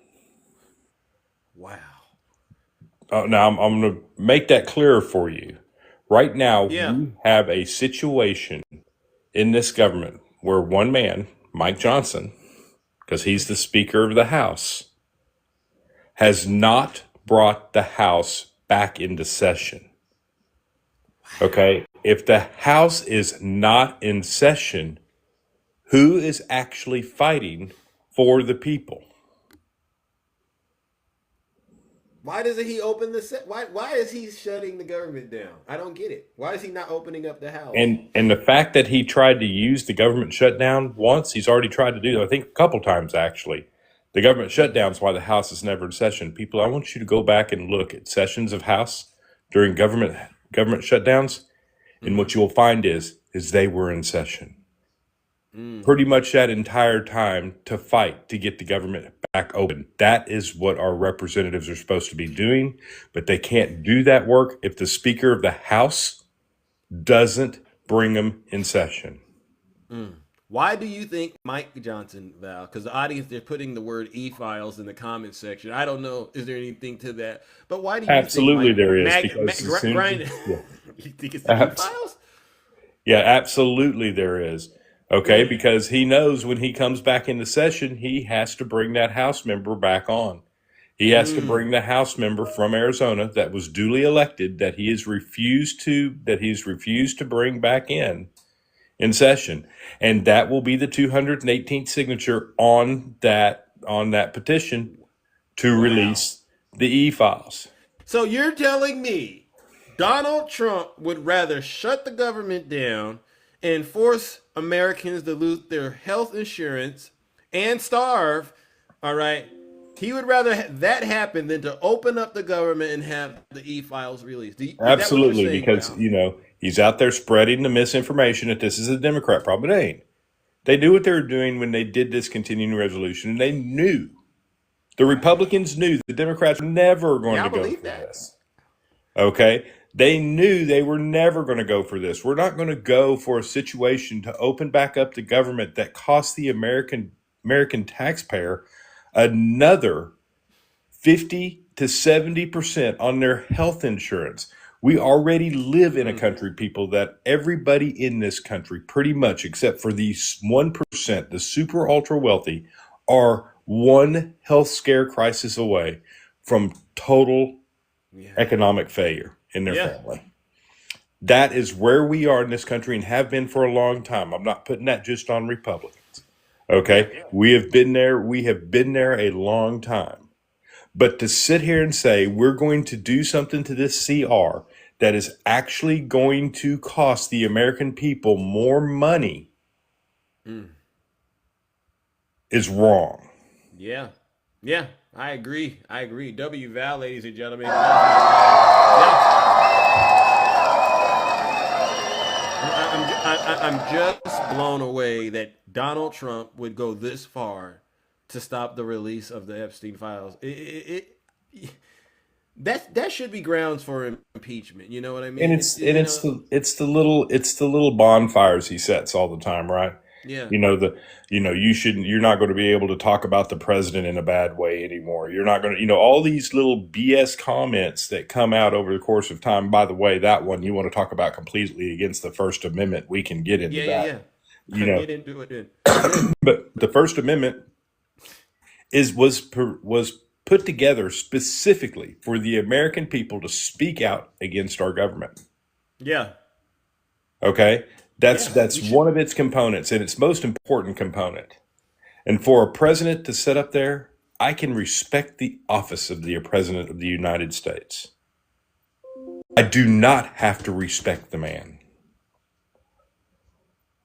Wow. Now, I'm going to make that clearer for you. Right now, we have a situation in this government where one man, Mike Johnson, because he's the Speaker of the House, has not brought the House back into session. Okay? If the House is not in session, who is actually fighting for the people? Why doesn't he open the set? Why is he shutting the government down? I don't get it. Why is he not opening up the House? And the fact that he tried to use the government shutdown once, he's already tried to do, I think, a couple times actually. The government shutdown is why the House is never in session. People, I want you to go back and look at sessions of House during government shutdowns, and what you'll find is they were in session pretty much that entire time to fight to get the government back open. That is what our representatives are supposed to be doing, but they can't do that work if the Speaker of the House doesn't bring them in session. Why do you think Mike Johnson, Val? Because the audience, they're putting the word e-files in the comment section. I don't know. Is there anything to that? But why do you Absolutely think there is. Because you think it's the e-files? Yeah, absolutely there is. Okay, because he knows when he comes back into session, he has to bring that House member back on. He has to bring the House member from Arizona that was duly elected that he's refused to bring back in session, and that will be the 218th signature on that petition to release the e-files. So you're telling me Donald Trump would rather shut the government down and force Americans to lose their health insurance and starve, all right? He would rather that happen than to open up the government and have the e-files released. Absolutely, because, he's out there spreading the misinformation that this is a Democrat problem. It ain't. They knew what they were doing when they did this continuing resolution, and they knew. The Republicans knew the Democrats were never going to go for this. Okay? They knew they were never going to go for this. We're not going to go for a situation to open back up the government that costs the American taxpayer another 50 to 70% on their health insurance. We already live in a country, people, that everybody in this country, pretty much, except for these 1%, the super ultra wealthy, are one health scare crisis away from total economic failure in their family. That is where we are in this country and have been for a long time. I'm not putting that just on Republicans. Okay? We have been there. We have been there a long time. But to sit here and say we're going to do something to this CR that is actually going to cost the American people more money is wrong. Yeah, I agree. W Val, ladies and gentlemen. I'm just blown away that Donald Trump would go this far to stop the release of the Epstein files. That should be grounds for impeachment. You know what I mean? And it's the little bonfires he sets all the time, right? Yeah. You're not going to be able to talk about the president in a bad way anymore. You're not going to, all these little BS comments that come out over the course of time. By the way, that one you want to talk about completely against the First Amendment. We can get into that. Yeah. Get into it then. But the First Amendment was put together specifically for the American people to speak out against our government. Yeah. Okay? That's one of its components, and its most important component. And for a president to sit up there, I can respect the office of the president of the United States. I do not have to respect the man.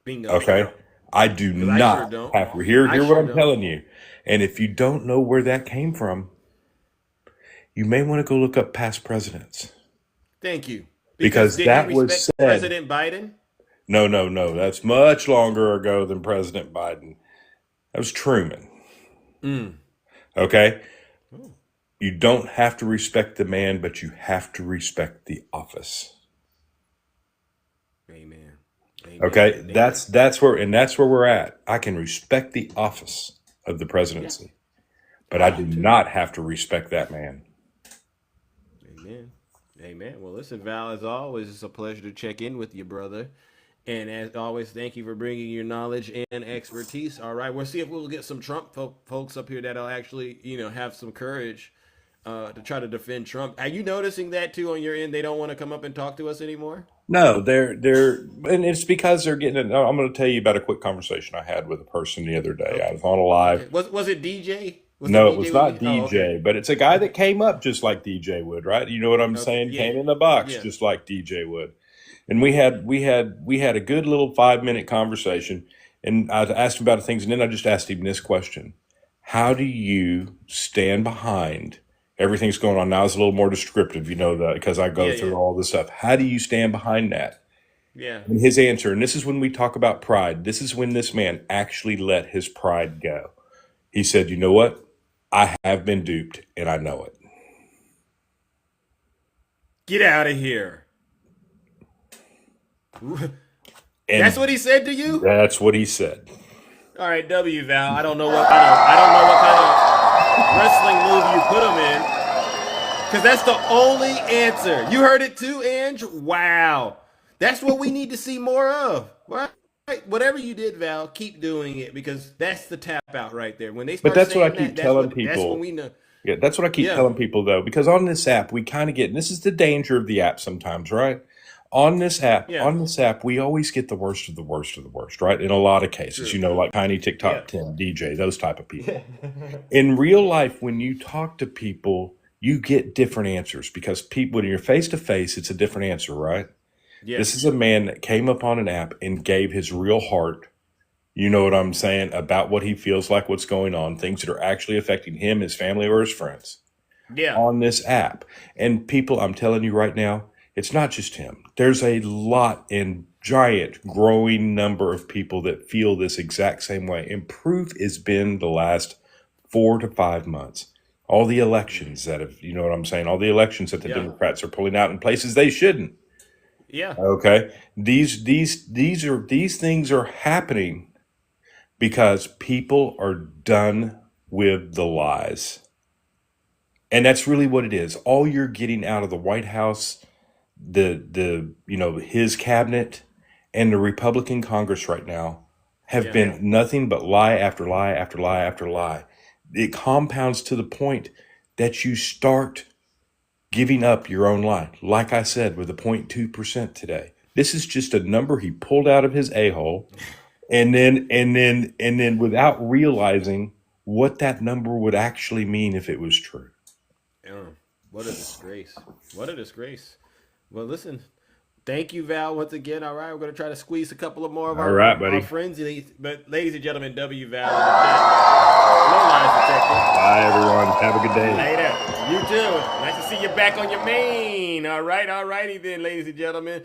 Bingo. Okay? I do not have to. Hear what I'm telling you. And if you don't know where that came from, you may want to go look up past presidents. Thank you. Because that was said. President Biden? No. That's much longer ago than President Biden. That was Truman. Okay? You don't have to respect the man, but you have to respect the office. Amen. Okay? That's where we're at. I can respect the office of the presidency, but I do not have to respect that man. Amen. Well, listen, Val, as always, it's a pleasure to check in with you, brother. And as always, thank you for bringing your knowledge and expertise. All right, we'll see if we'll get some Trump folks up here that'll actually, have some courage to try to defend Trump. Are you noticing that too on your end? They don't want to come up and talk to us anymore? No, they're, and it's because they're getting. I'm going to tell you about a quick conversation I had with a person the other day. I was on a live. Was it DJ? No, it was not DJ, but it's a guy that came up just like DJ would, right? You know what I'm saying? yeah. Came in the box Yeah. just like DJ would. And we had a good little 5-minute conversation, and I asked him about things, and then I just asked him this question: how do you stand behind everything's going on? Now it's a little more descriptive, because I go through all this stuff. How do you stand behind that? Yeah. And his answer, and this is when we talk about pride, this is when this man actually let his pride go. He said, you know what? I have been duped, and I know it. Get out of here. And That's what he said to you? That's what he said. All right, W Val. I don't know what kind of wrestling move you put him in, because that's the only answer. You heard it too, Ange? Wow. That's what we need to see more of. Right? Whatever you did, Val, keep doing it, because that's the tap out right there. When they start But that's what I saying keep that, telling that's people. when we know. Yeah, that's what I keep telling people, though, because on this app, we kind of get, and this is the danger of the app sometimes, right? On this app, we always get the worst of the worst of the worst, right? In a lot of cases, like Tiny TikTok 10, DJ, those type of people. In real life, when you talk to people, you get different answers, because people, when you're face to face, it's a different answer, right? Yeah. This is a man that came up on an app and gave his real heart, you know what I'm saying, about what he feels like, what's going on, things that are actually affecting him, his family, or his friends. Yeah. On this app. And people, I'm telling you right now, it's not just him. There's a lot and giant growing number of people that feel this exact same way. And proof has been the last 4 to 5 months. All the elections that have, you know what I'm saying? All the elections that the Democrats are pulling out in places they shouldn't. Yeah. Okay. These things are happening because people are done with the lies. And that's really what it is. All you're getting out of the White House, his cabinet, and the Republican Congress right now have been nothing but lie after lie after lie after lie. It compounds to the point that you start giving up your own lie. Like I said, with the 0.2% today. This is just a number he pulled out of his a-hole, and then without realizing what that number would actually mean if it was true. What a disgrace. What a disgrace. Well, listen, thank you, Val, once again. All right, we're going to try to squeeze a couple of more of our friends. But ladies and gentlemen, W Val in the chat. No lies detected. Bye, everyone. Have a good day. Later. You too. Nice to see you back on your main. All right, all righty then, ladies and gentlemen.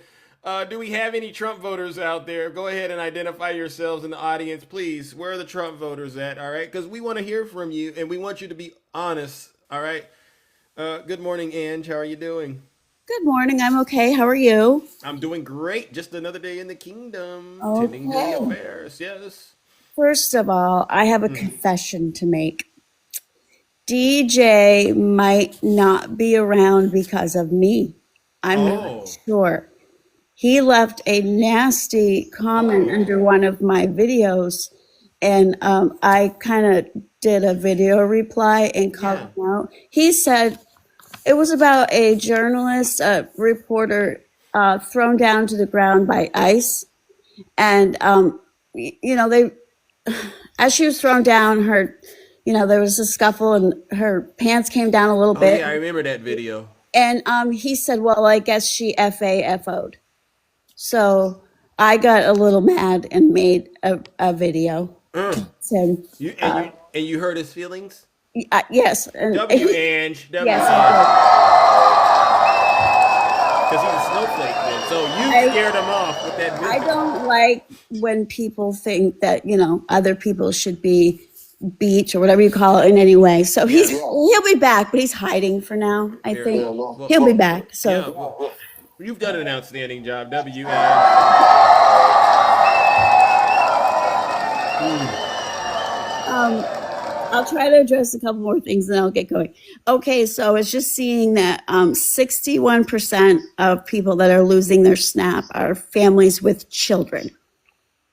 Do we have any Trump voters out there? Go ahead and identify yourselves in the audience, please. Where are the Trump voters at? All right, because we want to hear from you, and we want you to be honest. All right. Good morning, Ange. How are you doing? Good morning. I'm okay. How are you? I'm doing great. Just another day in the kingdom. Tending to the affairs. Yes. First of all, I have a confession to make. DJ might not be around because of me. I'm not sure. He left a nasty comment under one of my videos, and I kind of did a video reply and called him out. He said it was about a journalist, a reporter thrown down to the ground by ICE. And, as she was thrown down, there was a scuffle and her pants came down a little bit. Yeah, I remember that video. And he said, well, I guess she FAFO'd. So I got a little mad and made a video. So, and you hurt his feelings? Yes. And W. Ange. Yes, because he's a snowflake then. So you scared him off with that video. I don't like when people think that, other people should be beat or whatever you call it in any way. So he'll be back, but he's hiding for now, I think. He'll be back. So you've done an outstanding job, W. I'll try to address a couple more things and then I'll get going. Okay, so it's just seeing that 61% of people that are losing their SNAP are families with children.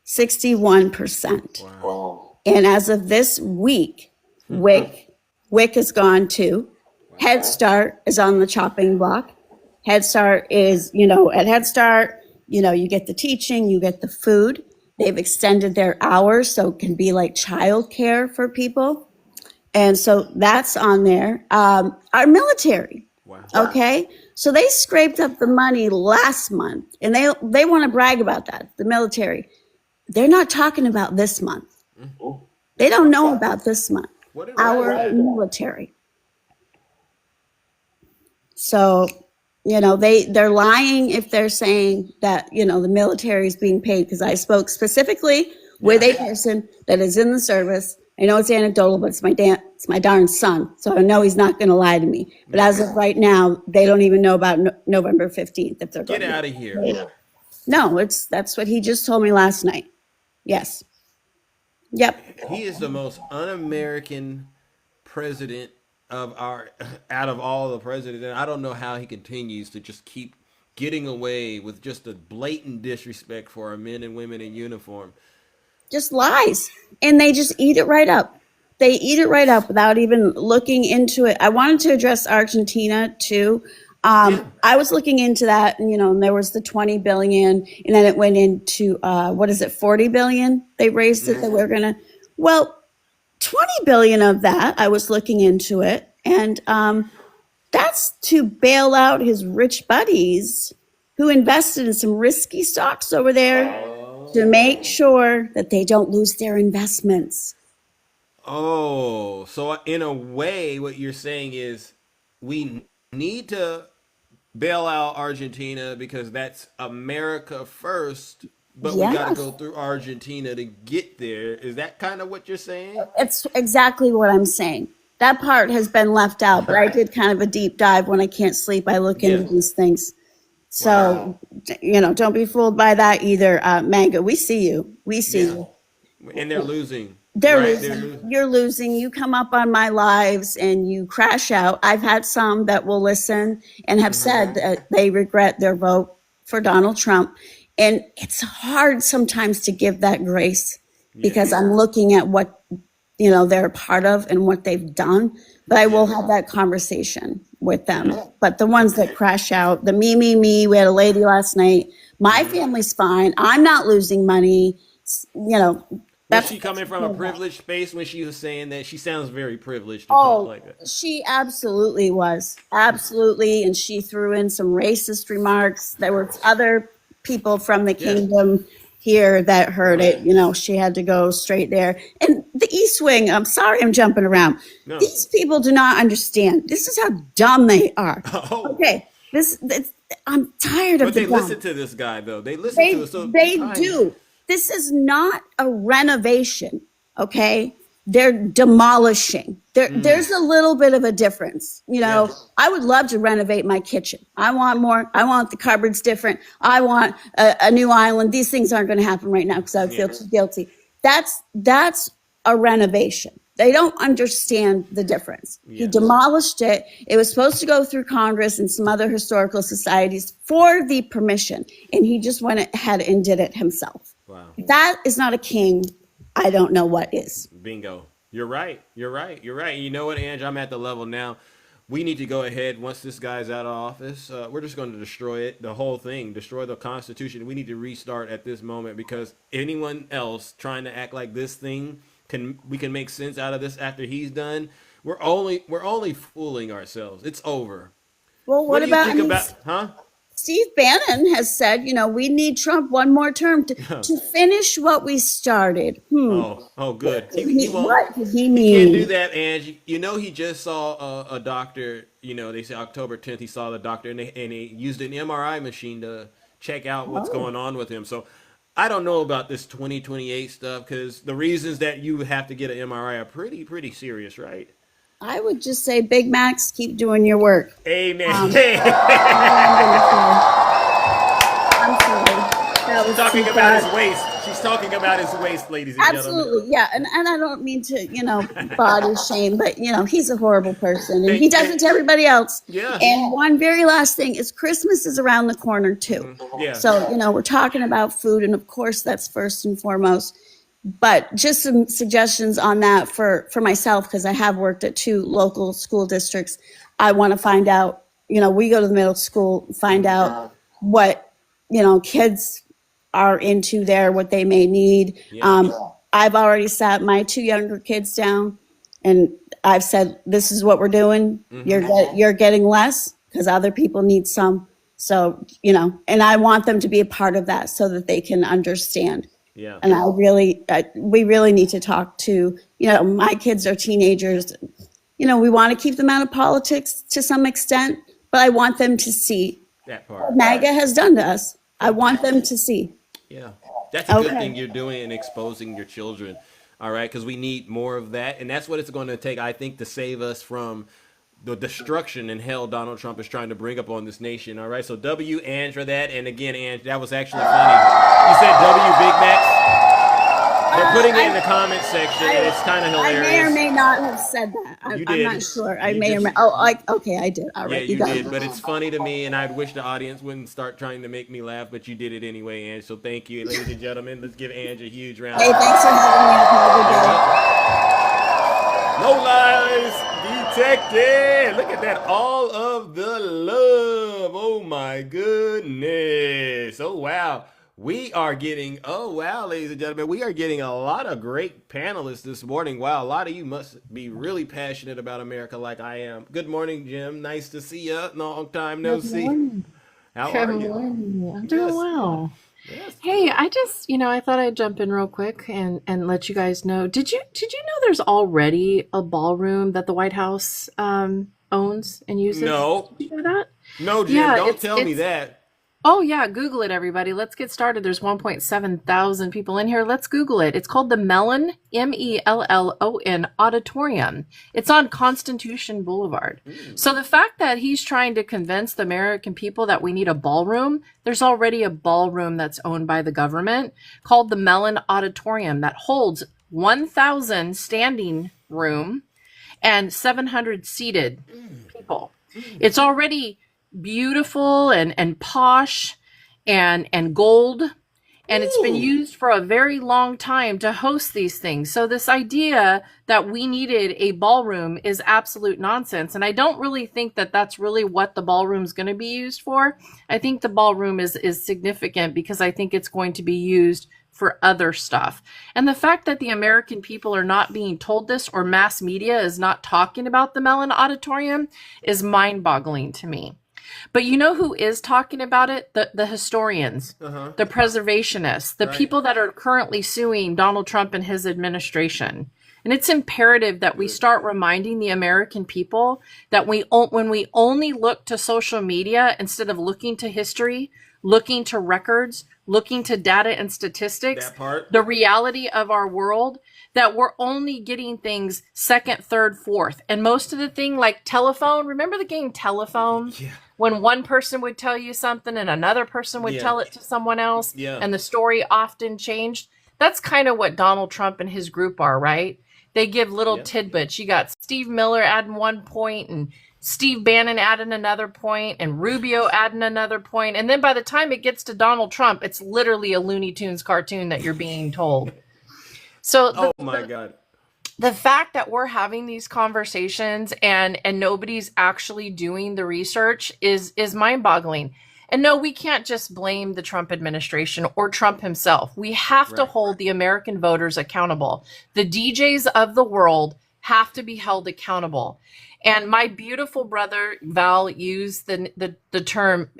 61%. Wow. And as of this week, WIC is gone too. Head Start is on the chopping block. Head Start is, at Head Start, you get the teaching, you get the food. They've extended their hours so it can be like childcare for people. And so that's on there. Our military. Wow. Okay. So they scraped up the money last month, and they want to brag about that, the military. They're not talking about this month. Mm-hmm. They don't know about this month. Our military. So, they're lying if they're saying that, the military is being paid, because I spoke specifically with a person that is in the service. I know it's anecdotal, but it's my darn son. So I know he's not going to lie to me. But as of right now, they don't even know about November 15th. If they're Get out of here. No, that's what he just told me last night. Yes. Yep. He is the most un-American president out of all the presidents. And I don't know how he continues to just keep getting away with just a blatant disrespect for our men and women in uniform. Just lies. And they just eat it right up. They eat it right up without even looking into it. I wanted to address Argentina too. I was looking into that, and there was the 20 billion, and then it went into 40 billion. They raised it that we're gonna. Well, 20 billion of that, I was looking into it, and that's to bail out his rich buddies who invested in some risky stocks over there to make sure that they don't lose their investments. Oh, so in a way, what you're saying is we need to bail out Argentina because that's America first, but we got to go through Argentina to get there. Is that kind of what you're saying? It's exactly what I'm saying. That part has been left out, but I did kind of a deep dive when I can't sleep. I look into these things. So, don't be fooled by that either. Manga, we see you. We see you. And they're losing. They're losing. You're losing. You come up on my lives and you crash out. I've had some that will listen and have said that they regret their vote for Donald Trump. And it's hard sometimes to give that grace because I'm looking at what, they're a part of and what they've done. But I will have that conversation with them. But the ones that crash out, the me, we had a lady last night. My family's fine. I'm not losing money. Was she coming from a privileged space when she was saying that? She sounds very privileged to talk like that. She absolutely was. Absolutely. And she threw in some racist remarks. There were other people from the kingdom here that heard it. She had to go straight there. And the East Wing, I'm sorry I'm jumping around. No. These people do not understand. This is how dumb they are. Okay. I'm tired of But they listen to this guy, though. They listen to it. So they do. This is not a renovation, okay? They're demolishing. There's a little bit of a difference. I would love to renovate my kitchen. I want more. I want the cupboards different. I want a new island. These things aren't going to happen right now because I feel too guilty. That's a renovation. They don't understand the difference. He demolished it. It was supposed to go through Congress and some other historical societies for the permission, and he just went ahead and did it himself. Wow. If that is not a king, I don't know what is. Bingo. You're right. You know what, Ange? I'm at the level now. We need to go ahead, once this guy's out of office, we're just going to destroy it, the whole thing, destroy the Constitution. We need to restart at this moment because anyone else trying to act like this thing, we can make sense out of this after he's done. We're only fooling ourselves. It's over. Well, what do you think about Steve Bannon has said, we need Trump one more term to finish what we started. Oh, good. He won't. What did he mean? He can't do that, Angie. He just saw a doctor. They say October 10th he saw the doctor, and they used an MRI machine to check out what's going on with him. So I don't know about this 2028 stuff because the reasons that you have to get an MRI are pretty serious, right? I would just say, Big Macs, keep doing your work. Amen. I'm sorry. She's talking about his waist. She's talking about his waist, ladies and gentlemen. Absolutely, yeah. And I don't mean to, body shame, but, he's a horrible person. And he does it to everybody else. Yeah. And one very last thing is Christmas is around the corner, too. Yeah. So, we're talking about food. And, of course, that's first and foremost. But just some suggestions on that for myself, because I have worked at 2 local school districts. I want to find out, we go to the middle school, find out what, kids are into there, what they may need. Yeah. I've already sat my 2 younger kids down And I've said, this is what we're doing. You're getting less because other people need some. So, and I want them to be a part of that so that they can understand. Yeah. And we really need to talk to, my kids are teenagers. We want to keep them out of politics to some extent, but I want them to see that part what MAGA has done to us. I want them to see. Yeah. That's a good thing you're doing and exposing your children. All right. Because we need more of that. And that's what it's going to take, I think, to save us from the destruction and hell Donald Trump is trying to bring up on this nation. All right. So W, Ange, for that. And again, Ange, that was actually funny. You said W, Big Macs. They're putting it in the comment section, and it's kind of hilarious. I may or may not have said that. I'm not sure. I may or may. Oh, okay, I did. All right, yeah, you did. But it's funny to me, and I wish the audience wouldn't start trying to make me laugh, but you did it anyway, Ange. So thank you, ladies and gentlemen. Let's give Ange a huge round. Hey, thanks for having me. No lies detected. Look at that. All of the love. Oh my goodness. Oh wow. We are getting, ladies and gentlemen, we are getting a lot of great panelists this morning. Wow, a lot of you must be really passionate about America like I am. Good morning, Jim. Nice to see you. Long time no see. How are you? I'm doing well. Yes. Hey, I just, I thought I'd jump in real quick and let you guys know. Did you know there's already a ballroom that the White House owns and uses? No. Did you know that? No, Jim, don't tell me that. Oh yeah, Google it, everybody. Let's get started. There's 1.7 thousand people in here. Let's Google it. It's called the Mellon, Mellon Auditorium. It's on Constitution Boulevard. So the fact that he's trying to convince the American people that we need a ballroom, there's already a ballroom that's owned by the government called the Mellon Auditorium that holds 1,000 standing room and 700 seated people. It's already beautiful and posh and gold, and it's been used for a very long time to host these things. So this idea that we needed a ballroom is absolute nonsense, and I don't really think that that's really what the ballroom is going to be used for. I think the ballroom is significant because I think it's going to be used for other stuff. And the fact that the American people are not being told this, or mass media is not talking about the Mellon Auditorium, is mind-boggling to me. But you know who is talking about it? The historians, the preservationists, the people that are currently suing Donald Trump and his administration. And it's imperative that we start reminding the American people that when we only look to social media instead of looking to history, looking to records, looking to data and statistics, the reality of our world, that we're only getting things second, third, fourth. And most of the thing, like telephone, remember the game Telephone? Yeah. When one person would tell you something and another person would tell it to someone else, and the story often changed. That's kind of what Donald Trump and his group are, right? They give little tidbits. You got Steve Miller adding one point, and Steve Bannon adding another point, and Rubio adding another point. And then by the time it gets to Donald Trump, it's literally a Looney Tunes cartoon that you're being told. So my God. The fact that we're having these conversations and nobody's actually doing the research is mind-boggling. And no, we can't just blame the Trump administration or Trump himself. We have to hold the American voters accountable. The DJs of the world have to be held accountable. And my beautiful brother Val used the term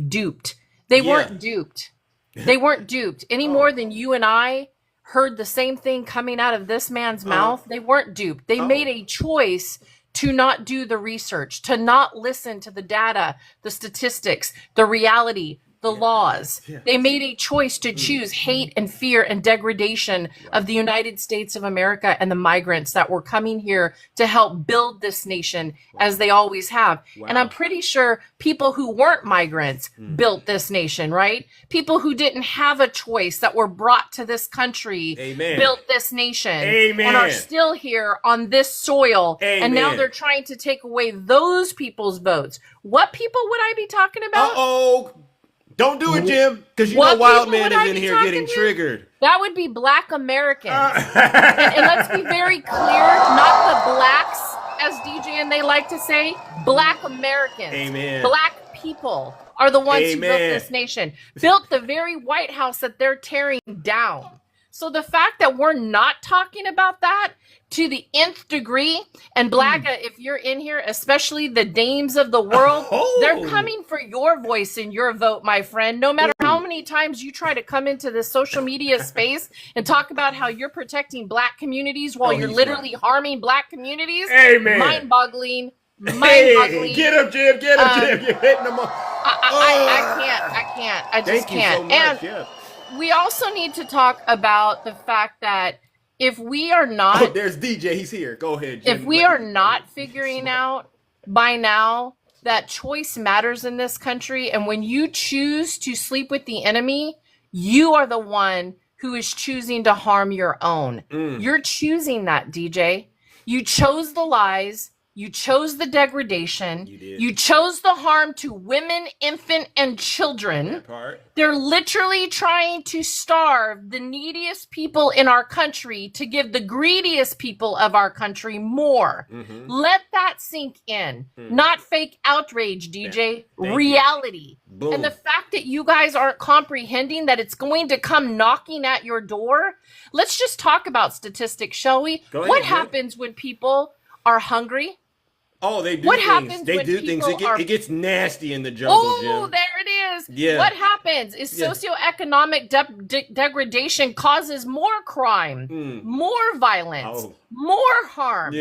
duped. They weren't duped. They weren't duped any more than you and I heard the same thing coming out of this man's mouth. They weren't duped. They made a choice to not do the research, to not listen to the data, the statistics, the reality, the laws. They made a choice to choose hate and fear and degradation of the United States of America and the migrants that were coming here to help build this nation as they always have. And I'm pretty sure people who weren't migrants built this nation, right? People who didn't have a choice that were brought to this country built this nation and are still here on this soil. And now they're trying to take away those people's votes. What people would I be talking about? Don't do it, Jim, because you know Wildman is in here getting triggered. That would be Black Americans. And let's be very clear, not the blacks, as DJ and they like to say, Black Americans. Amen. Black people are the ones who built this nation, built the very White House that they're tearing down. So the fact that we're not talking about that to the nth degree, and Blacka, if you're in here, especially the dames of the world, they're coming for your voice and your vote, my friend. No matter how many times you try to come into this social media space and talk about how you're protecting Black communities while you're literally harming Black communities, mind-boggling. Mind-boggling. Get him, Jim. Get him, Jim. You're hitting him up. I can't. I just can't. So much, and we also need to talk about the fact that if we are not... Oh, there's DJ. He's here. Go ahead, Jim. If we are not figuring out by now that choice matters in this country, and when you choose to sleep with the enemy, you are the one who is choosing to harm your own. You're choosing that, DJ. You chose the lies. You chose the degradation. You chose the harm to women, infant, and children. They're literally trying to starve the neediest people in our country to give the greediest people of our country more. Let that sink in. Not fake outrage, DJ. Reality. And the fact that you guys aren't comprehending that it's going to come knocking at your door. Let's just talk about statistics, shall we? What happens when people are hungry? Oh, they do what things. Happens they when do things. It gets nasty in the jungle, Oh, Jim. there it is. Yeah. What happens is socioeconomic degradation causes more crime, more violence, more harm.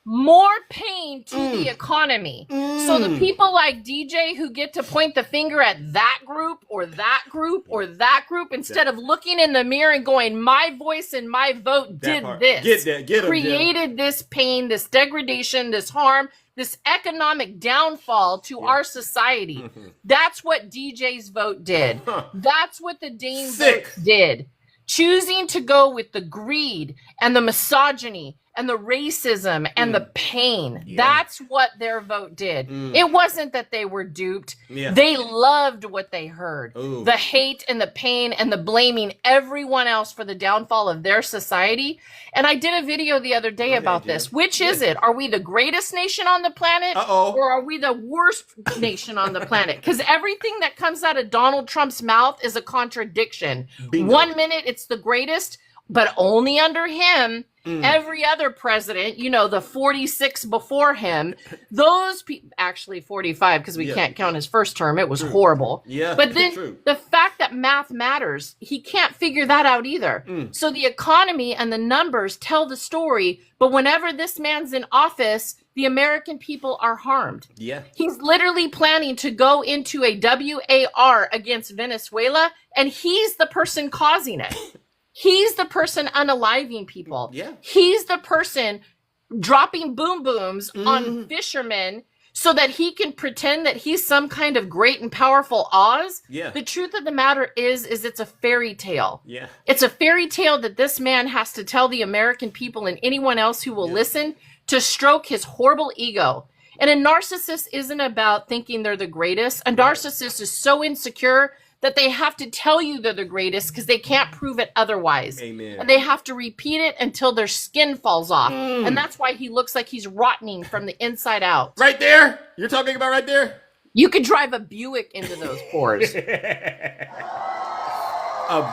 More pain to the economy. So the people like DJ who get to point the finger at that group or that group or that group instead of looking in the mirror and going, my voice and my vote did this. Get 'em, created this pain, this degradation, this harm, this economic downfall to our society. That's what DJ's vote did. That's what the Dane vote did. Choosing to go with the greed and the misogyny and the racism and the pain. That's what their vote did. It wasn't that they were duped. They loved what they heard. The hate and the pain and the blaming everyone else for the downfall of their society. And I did a video the other day about this. Which is it? Are we the greatest nation on the planet? Or are we the worst nation on the planet? Because everything that comes out of Donald Trump's mouth is a contradiction. Bingo. 1 minute it's the greatest, but only under him. Every other president, you know, the 46 before him, those people, actually 45, because we can't count his first term. It was horrible. But then the fact that math matters, he can't figure that out either. So the economy and the numbers tell the story. But whenever this man's in office, the American people are harmed. He's literally planning to go into a WAR against Venezuela, and he's the person causing it. He's the person unaliving people. He's the person dropping boom booms on fishermen so that he can pretend that he's some kind of great and powerful Oz. The truth of the matter is it's a fairy tale. It's a fairy tale that this man has to tell the American people and anyone else who will listen to stroke his horrible ego. And a narcissist isn't about thinking they're the greatest. A narcissist is so insecure that they have to tell you they're the greatest because they can't prove it otherwise. And they have to repeat it until their skin falls off. And that's why he looks like he's rotting from the inside out. Right there? You're talking about right there? You could drive a Buick into those pores. A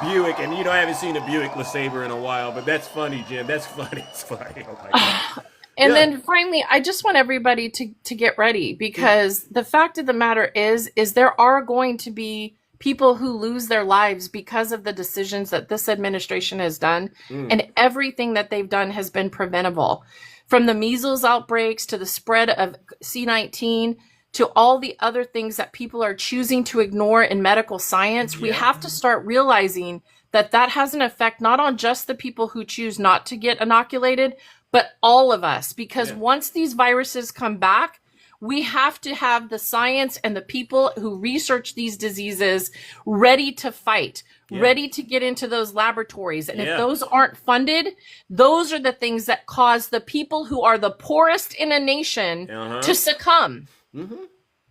Buick. And you know, I haven't seen a Buick LeSabre in a while, but that's funny, Jim. That's funny. It's funny. Oh my God. And then finally, I just want everybody to get ready because the fact of the matter is there are going to be people who lose their lives because of the decisions that this administration has done. And everything that they've done has been preventable. From the measles outbreaks to the spread of C-19 to all the other things that people are choosing to ignore in medical science, we have to start realizing that that has an effect not on just the people who choose not to get inoculated, but all of us. Because once these viruses come back, we have to have the science and the people who research these diseases ready to fight, ready to get into those laboratories. And if those aren't funded, those are the things that cause the people who are the poorest in a nation to succumb.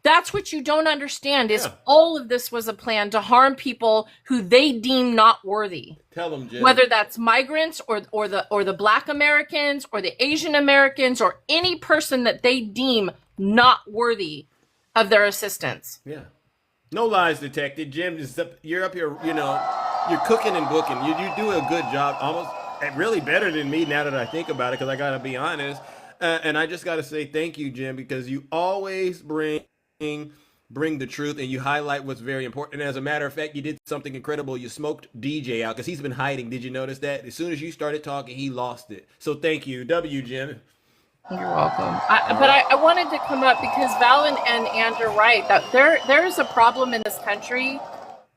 That's what you don't understand is all of this was a plan to harm people who they deem not worthy. Tell them, Jim. Whether that's migrants or the Black Americans or the Asian Americans or any person that they deem not worthy of their assistance. No lies detected. Jim, you're up here, you're cooking and booking. You do a good job, almost really better than me now that I think about it, because I got to be honest. And I just got to say thank you, Jim, because you always bring the truth and you highlight what's very important. And as a matter of fact, you did something incredible. You smoked DJ out because he's been hiding. Did you notice that? As soon as you started talking, he lost it. So thank you. W, Jim. You're welcome. I wanted to come up because Val and Ann are right that there is a problem in this country,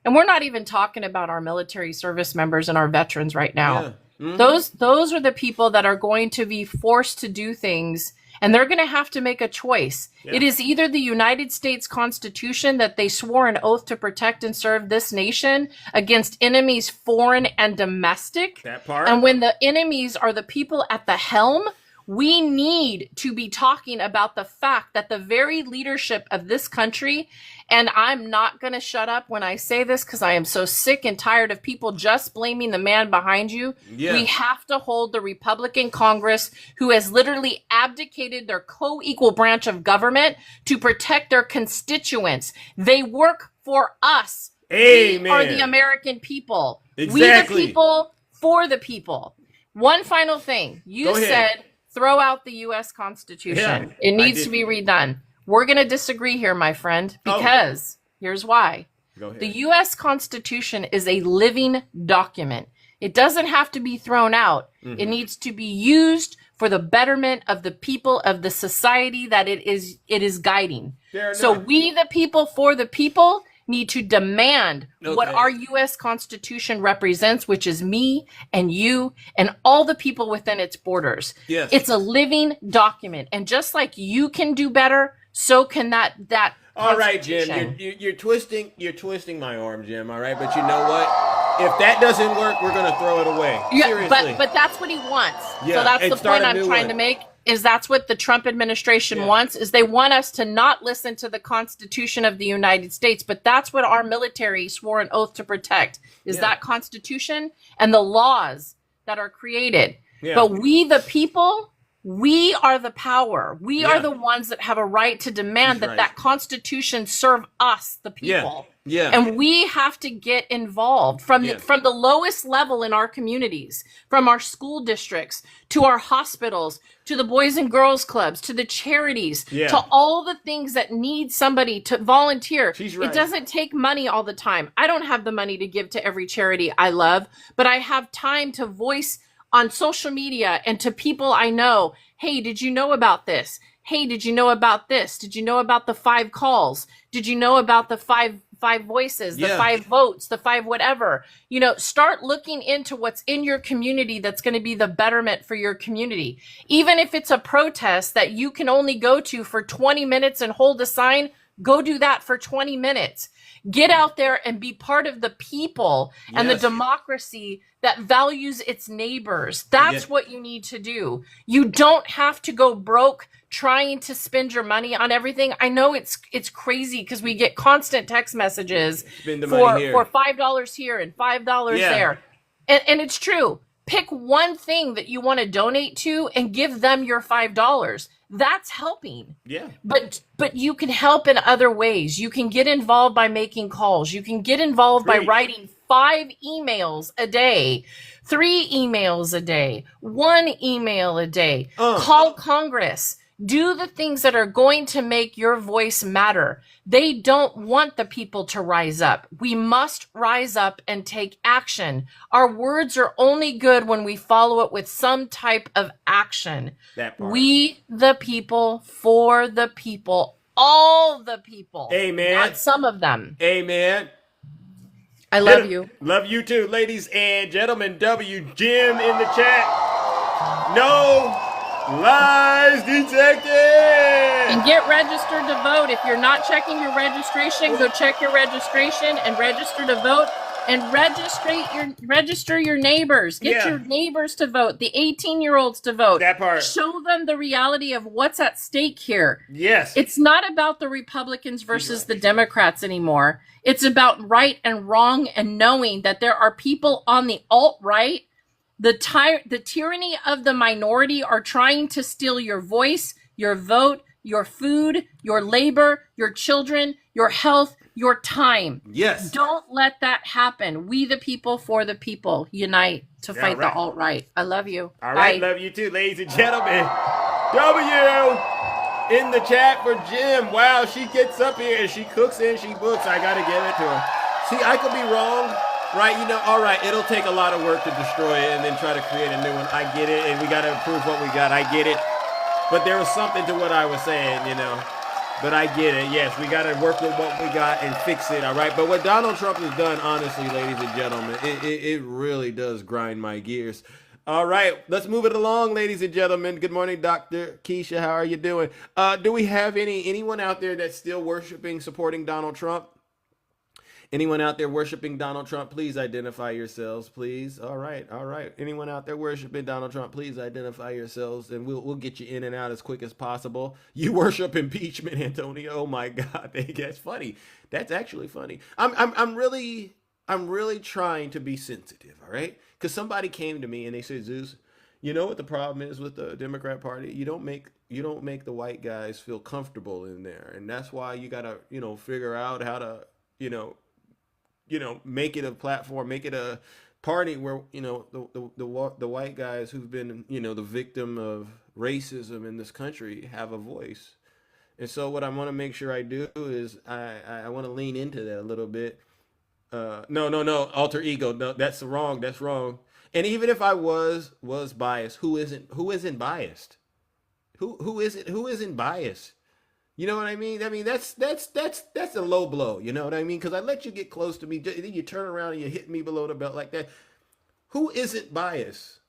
and we're not even talking about our military service members and our veterans right now. Yeah. Mm-hmm. Those are the people that are going to be forced to do things, and they're going to have to make a choice. Yeah. It is either the United States Constitution that they swore an oath to protect and serve this nation against enemies foreign and domestic. That part. And when the enemies are the people at the helm, we need to be talking about the fact that the very leadership of this country, and I'm not going to shut up when I say this because I am so sick and tired of people just blaming the man behind you. Yeah. We have to hold the Republican Congress, who has literally abdicated their co-equal branch of government, to protect their constituents. They work for us. Amen. We are the American people. Exactly. We the people for the people. One final thing. You said throw out the U.S. Constitution. Yeah, it needs to be redone. We're going to disagree here, my friend, because here's why. Go ahead. The U.S. Constitution is a living document. It doesn't have to be thrown out. Mm-hmm. It needs to be used for the betterment of the people, of the society that it is guiding. So we, the people for the people, need to demand what our U.S. Constitution represents, which is me and you and all the people within its borders. Yes. It's a living document. And just like you can do better, so can that All right, Jim, you're twisting my arm, Jim, all right? But you know what? If that doesn't work, we're going to throw it away. Seriously. But that's what he wants. Yeah, so that's and the start point a I'm new trying one. to make. Is that's what the Trump administration wants, is they want us to not listen to the Constitution of the United States, but that's what our military swore an oath to protect, is that Constitution and the laws that are created. Yeah. But we, the people, we are the power. We are the ones that have a right to demand that Constitution serve us, the people. Yeah. And we have to get involved from the lowest level in our communities, from our school districts to our hospitals, to the Boys and Girls Clubs, to the charities, to all the things that need somebody to volunteer. She's right. It doesn't take money all the time. I don't have the money to give to every charity I love, but I have time to voice on social media and to people I know. Hey, did you know about this? Hey, did you know about this? Did you know about the 5 calls? Did you know about the five voices, the 5 votes, the 5 whatever? Start looking into what's in your community that's going to be the betterment for your community. Even if it's a protest that you can only go to for 20 minutes and hold a sign, go do that for 20 minutes. Get out there and be part of the people and the democracy that values its neighbors. That's what you need to do. You don't have to go broke trying to spend your money on everything. I know it's crazy because we get constant text messages for $5 here and $5 there. And it's true. Pick one thing that you want to donate to and give them your $5. That's helping. Yeah. But you can help in other ways. You can get involved by making calls. You can get involved by writing 5 emails a day, 3 emails a day, 1 email a day. Call Congress. Do the things that are going to make your voice matter. They don't want the people to rise up. We must rise up and take action. Our words are only good when we follow it with some type of action. That part. We, the people, for the people, all the people. Amen. Not some of them. Amen. I love you. Love you too, ladies and gentlemen. W. Jim in the chat. No lies detected. And get registered to vote. If you're not checking your registration, go check your registration and register to vote. And register your neighbors. Get your neighbors to vote, the 18-year-olds to vote. That part. Show them the reality of what's at stake here. Yes. It's not about the Republicans versus the Democrats anymore. It's about right and wrong and knowing that there are people on the alt-right. The tyranny of the minority are trying to steal your voice, your vote, your food, your labor, your children, your health, your time. Yes. Don't let that happen. We the people for the people unite to fight the alt-right. I love you. All right, Bye. love you too, ladies and gentlemen. W in the chat for Jim. Wow, she gets up here and she cooks and she books. I gotta give it to her. See, I could be wrong, right? You know, all right, it'll take a lot of work to destroy it and then try to create a new one. I get it, and we gotta improve what we got. I get it. But there was something to what I was saying, you know. But I get it. Yes, we got to work with what we got and fix it, all right? But what Donald Trump has done, honestly, ladies and gentlemen, it really does grind my gears. All right, let's move it along, ladies and gentlemen. Good morning, Dr. Keisha. How are you doing? Do we have anyone out there that's still worshiping, supporting Donald Trump? Anyone out there worshiping Donald Trump, please identify yourselves, please. All right, all right. Anyone out there worshiping Donald Trump, please identify yourselves, and we'll get you in and out as quick as possible. You worship impeachment, Antonio. Oh my God, that's funny. That's actually funny. I'm really trying to be sensitive, all right? Because somebody came to me and they said, Zeus, you know what the problem is with the Democrat Party? You don't make the white guys feel comfortable in there, and that's why you gotta figure out how to make it a platform, make it a party where, the white guys who've been, the victim of racism in this country have a voice. And so what I want to make sure I do is I want to lean into that a little bit. No, alter ego. No, that's wrong. That's wrong. And even if I was biased, who isn't biased? Who isn't biased? You know what I mean? I mean, that's a low blow. You know what I mean? Because I let you get close to me, then you turn around and you hit me below the belt like that. Who isn't biased?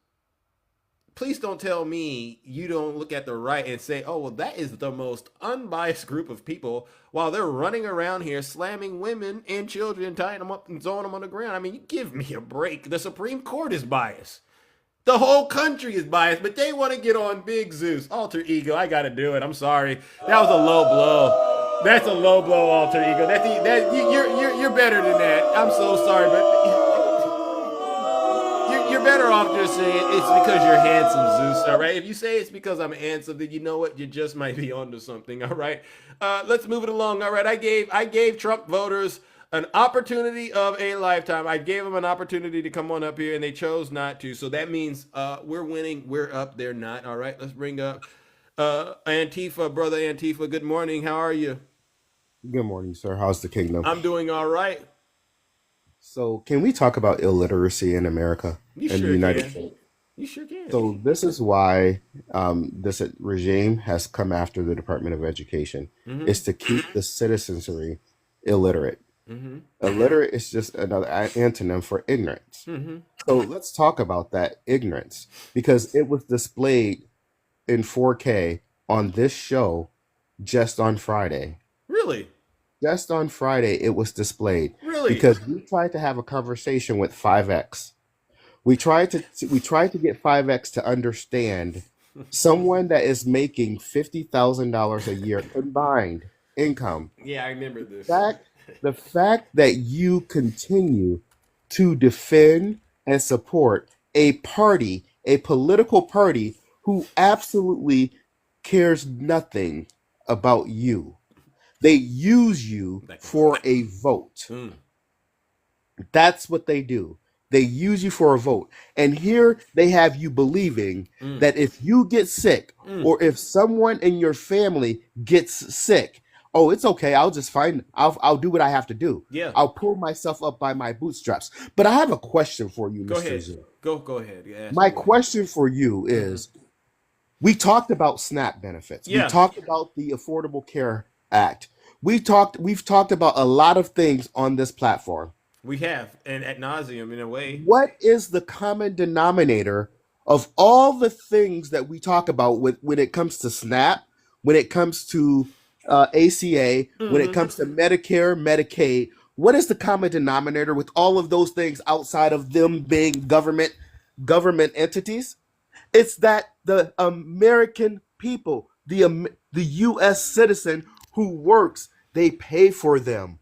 Please don't tell me you don't look at the right and say, oh, well, that is the most unbiased group of people while they're running around here slamming women and children, tying them up and throwing them on the ground. I mean, you give me a break. The Supreme Court is biased. The whole country is biased, but they want to get on Big Zeus. Alter ego, I got to do it. I'm sorry. That was a low blow. That's a low blow, alter ego. You're better than that. I'm so sorry, but you're better off just saying it's because you're handsome, Zeus, all right? If you say it's because I'm handsome, then you know what? You just might be onto something, all right? Let's move it along, all right? I gave Trump voters an opportunity of a lifetime. I gave them an opportunity to come on up here, and they chose not to. So that means we're winning. We're up. They're not. All right, let's bring up Antifa, brother Antifa. Good morning. How are you? Good morning, sir. How's the kingdom? I'm doing all right. So can we talk about illiteracy in America You and the sure United can. States? You sure can. So this is why this regime has come after the Department of Education, is to keep the citizenry illiterate. Illiterate is just another antonym for ignorance. So let's talk about that ignorance, because it was displayed in 4K on this show just on Friday. Really? Just on Friday, it was displayed. Really? Because we tried to have a conversation with 5X. We tried to get 5X to understand someone that is making $50,000 a year combined income. Yeah, I remember this. The fact that you continue to defend and support a party, a political party who absolutely cares nothing about you. They use you for a vote. That's what they do. They use you for a vote. And here they have you believing that if you get sick or if someone in your family gets sick, oh, it's okay. I'll do what I have to do. Yeah. I'll pull myself up by my bootstraps. But I have a question for you, Go Mr. ahead. Zoo. Go ahead. Yeah. My question for you is, we talked about SNAP benefits. Yeah. We talked about the Affordable Care Act. We've talked about a lot of things on this platform. We have, and ad nauseum in a way. What is the common denominator of all the things that we talk about when it comes to SNAP, when it comes to ACA, when it comes to Medicare, Medicaid? What is the common denominator with all of those things outside of them being government entities? It's that the American people, the U.S. citizen who works, they pay for them.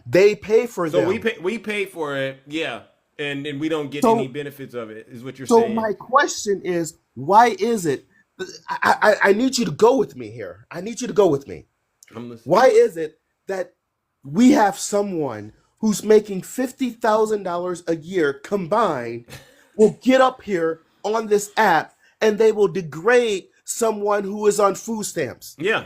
They pay for them. So we pay for it, yeah, and we don't get So- any benefits of it, is what you're So saying. my question is, why is it? I need you to go with me here. I need you to go with me. Why is it that we have someone who's making $50,000 a year combined will get up here on this app and they will degrade someone who is on food stamps? Yeah.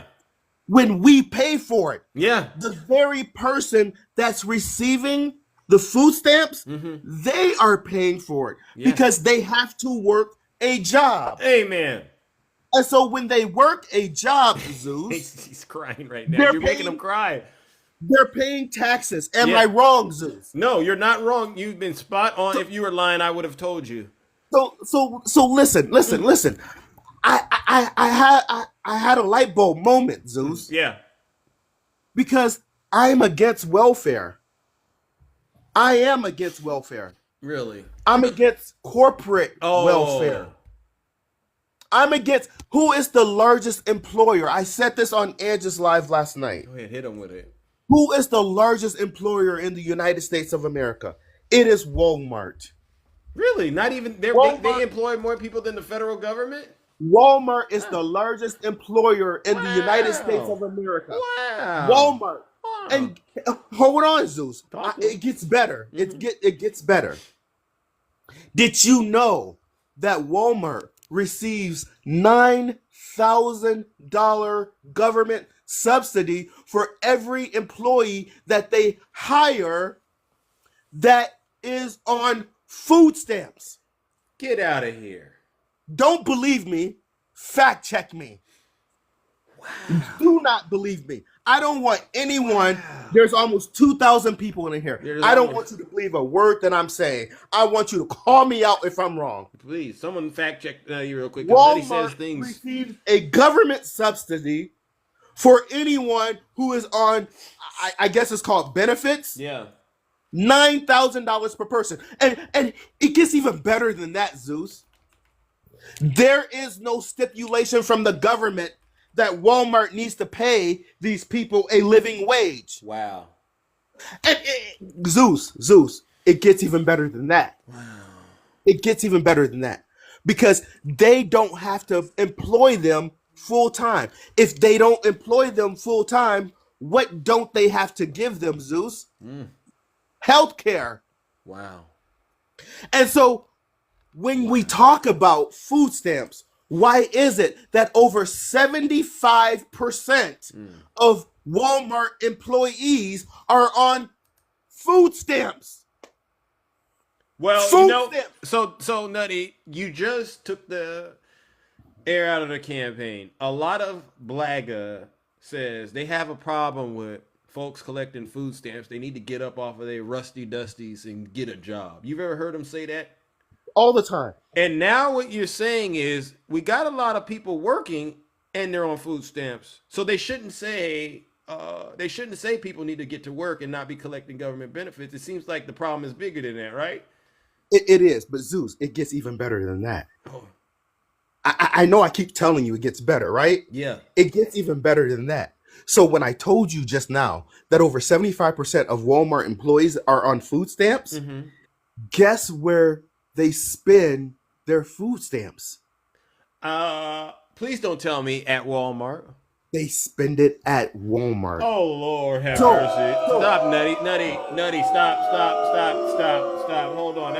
When we pay for it. Yeah. The very person that's receiving the food stamps, they are paying for it because they have to work a job. Amen. And so when they work a job, Zeus, he's crying right now. You're making him cry. They're paying taxes. Am I wrong, Zeus? No, you're not wrong. You've been spot on. If you were lying, I would have told you. So listen. I had a light bulb moment, Zeus. Yeah. Because I'm against welfare. I am against welfare. Really? I'm against corporate welfare. I'm against who is the largest employer. I said this on Edge's Live last night. Go ahead, hit him with it. Who is the largest employer in the United States of America? It is Walmart. Really? Not even they employ more people than the federal government? Walmart is the largest employer in the United States of America. Wow. Walmart. And hold on, Zeus. It gets better. It gets better. Did you know that Walmart receives $9,000 government subsidy for every employee that they hire that is on food stamps? Get out of here. Don't believe me. Fact check me. Wow. Do not believe me. I don't want anyone. There's almost 2,000 people in here. I don't want you to believe a word that I'm saying. I want you to call me out if I'm wrong. Please, someone fact check you real quick. Walmart receives a government subsidy for anyone who is on, I guess it's called benefits. Yeah. $9,000 per person. And it gets even better than that, Zeus. There is no stipulation from the government that Walmart needs to pay these people a living wage. Wow. And Zeus, it gets even better than that. Wow. It gets even better than that because they don't have to employ them full time. If they don't employ them full time, what don't they have to give them, Zeus? Healthcare. Wow. And so when we talk about food stamps, why is it that over 75% of Walmart employees are on food stamps? Well, so Nutty, you just took the air out of the campaign. A lot of Blagga says they have a problem with folks collecting food stamps. They need to get up off of their rusty dusties and get a job. You've ever heard them say that? All the time. And now what you're saying is we got a lot of people working and they're on food stamps. So they shouldn't say people need to get to work and not be collecting government benefits. It seems like the problem is bigger than that, right? It is, but Zeus, it gets even better than that. Oh. I know I keep telling you it gets better, right? Yeah. It gets even better than that. So when I told you just now that over 75% of Walmart employees are on food stamps, guess where they spend their food stamps? Please don't tell me at Walmart. They spend it at Walmart. Oh Lord, have mercy! Stop, Nutty, stop. Hold on,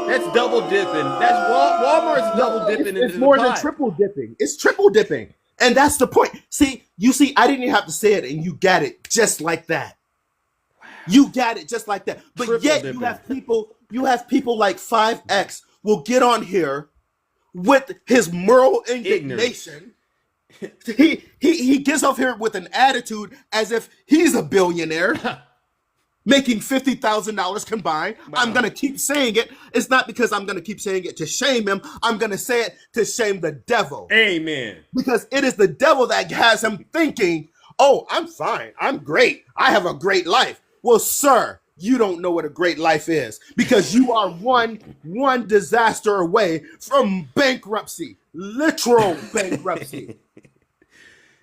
that's double dipping. Walmart's double dipping. It's more than triple dipping. It's triple dipping, and that's the point. See, I didn't even have to say it, and you got it just like that. You got it just like that. But triple yet dipping. You have people like 5X will get on here with his moral indignation. He gets off here with an attitude as if he's a billionaire making $50,000 combined. Wow. I'm going to keep saying it. It's not because I'm going to keep saying it to shame him. I'm going to say it to shame the devil. Amen. Because it is the devil that has him thinking, oh, I'm fine. I'm great. I have a great life. Well, sir, you don't know what a great life is because you are one disaster away from bankruptcy, literal bankruptcy.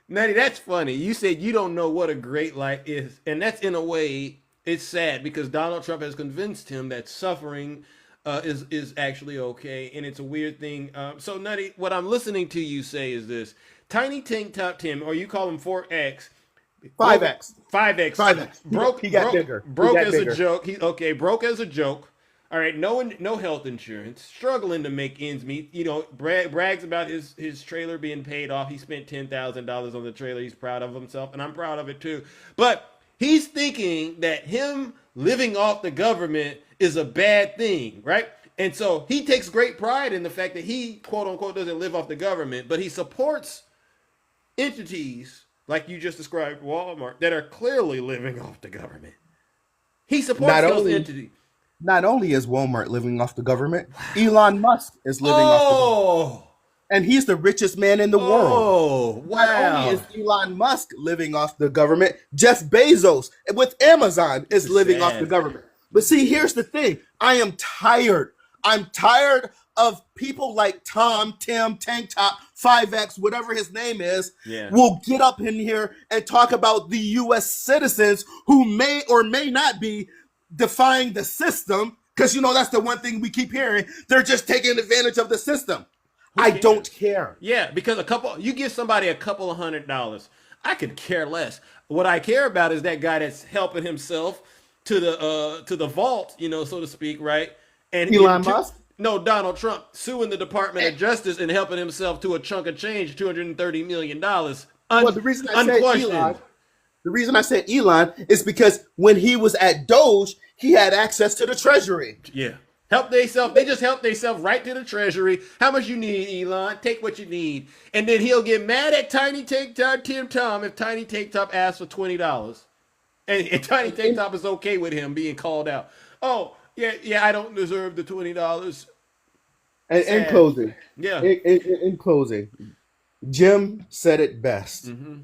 Nutty, that's funny. You said you don't know what a great life is. And that's in a way, it's sad because Donald Trump has convinced him that suffering is actually okay, and it's a weird thing. So Nutty, what I'm listening to you say is this: Tiny Tank Top Tim, or you call him 4X. 5X. 5X. Broke. He got bigger. Broke as a joke. Broke as a joke. All right. No health insurance. Struggling to make ends meet. You know, brags about his trailer being paid off. He spent $10,000 on the trailer. He's proud of himself, and I'm proud of it too. But he's thinking that him living off the government is a bad thing, right? And so he takes great pride in the fact that he, quote unquote, doesn't live off the government, but he supports entities like you just described, Walmart, that are clearly living off the government. He supports those entities. Not only is Walmart living off the government, Elon Musk is living off the government. And he's the richest man in the world. Oh, wow. Not only is Elon Musk living off the government, Jeff Bezos with Amazon is living off the government. But see, here's the thing. I am tired. I'm tired of people like Tom, Tim, Tank Top, 5X, whatever his name is, will get up in here and talk about the U.S. citizens who may or may not be defying the system. Because, you know, that's the one thing we keep hearing. They're just taking advantage of the system. I don't care. Yeah, because you give somebody a couple of $100. I could care less. What I care about is that guy that's helping himself to the vault, you know, so to speak, right? And Elon Musk? No, Donald Trump suing the Department of Justice and helping himself to a chunk of change, $230 million. Well, the reason I said Elon is because when he was at Doge, he had access to the Treasury. Yeah. They just help themselves right to the Treasury. How much you need, Elon? Take what you need. And then he'll get mad at Tiny Tank Top Tim Tom if Tiny Tank Top asks for $20. And Tiny Tank Top is okay with him being called out. Oh, yeah, I don't deserve the $20. And in closing, yeah. In closing, Jim said it best. Mm-hmm.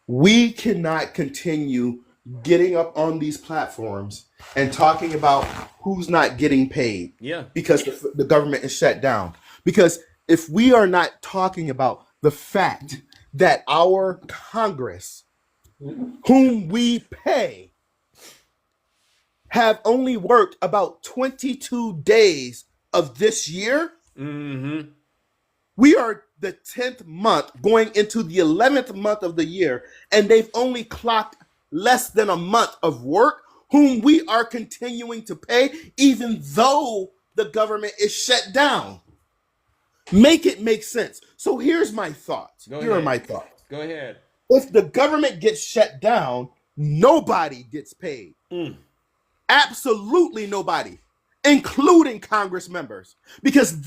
We cannot continue getting up on these platforms and talking about who's not getting paid. Yeah. Because the government is shut down. Because if we are not talking about the fact that our Congress, whom we pay, have only worked about 22 days of this year, we are the 10th month going into the 11th month of the year, and they've only clocked less than a month of work, whom we are continuing to pay, even though the government is shut down. Make it make sense. So here's my thoughts. Here are my thoughts. Go ahead. If the government gets shut down, nobody gets paid. Absolutely nobody, including Congress members. Because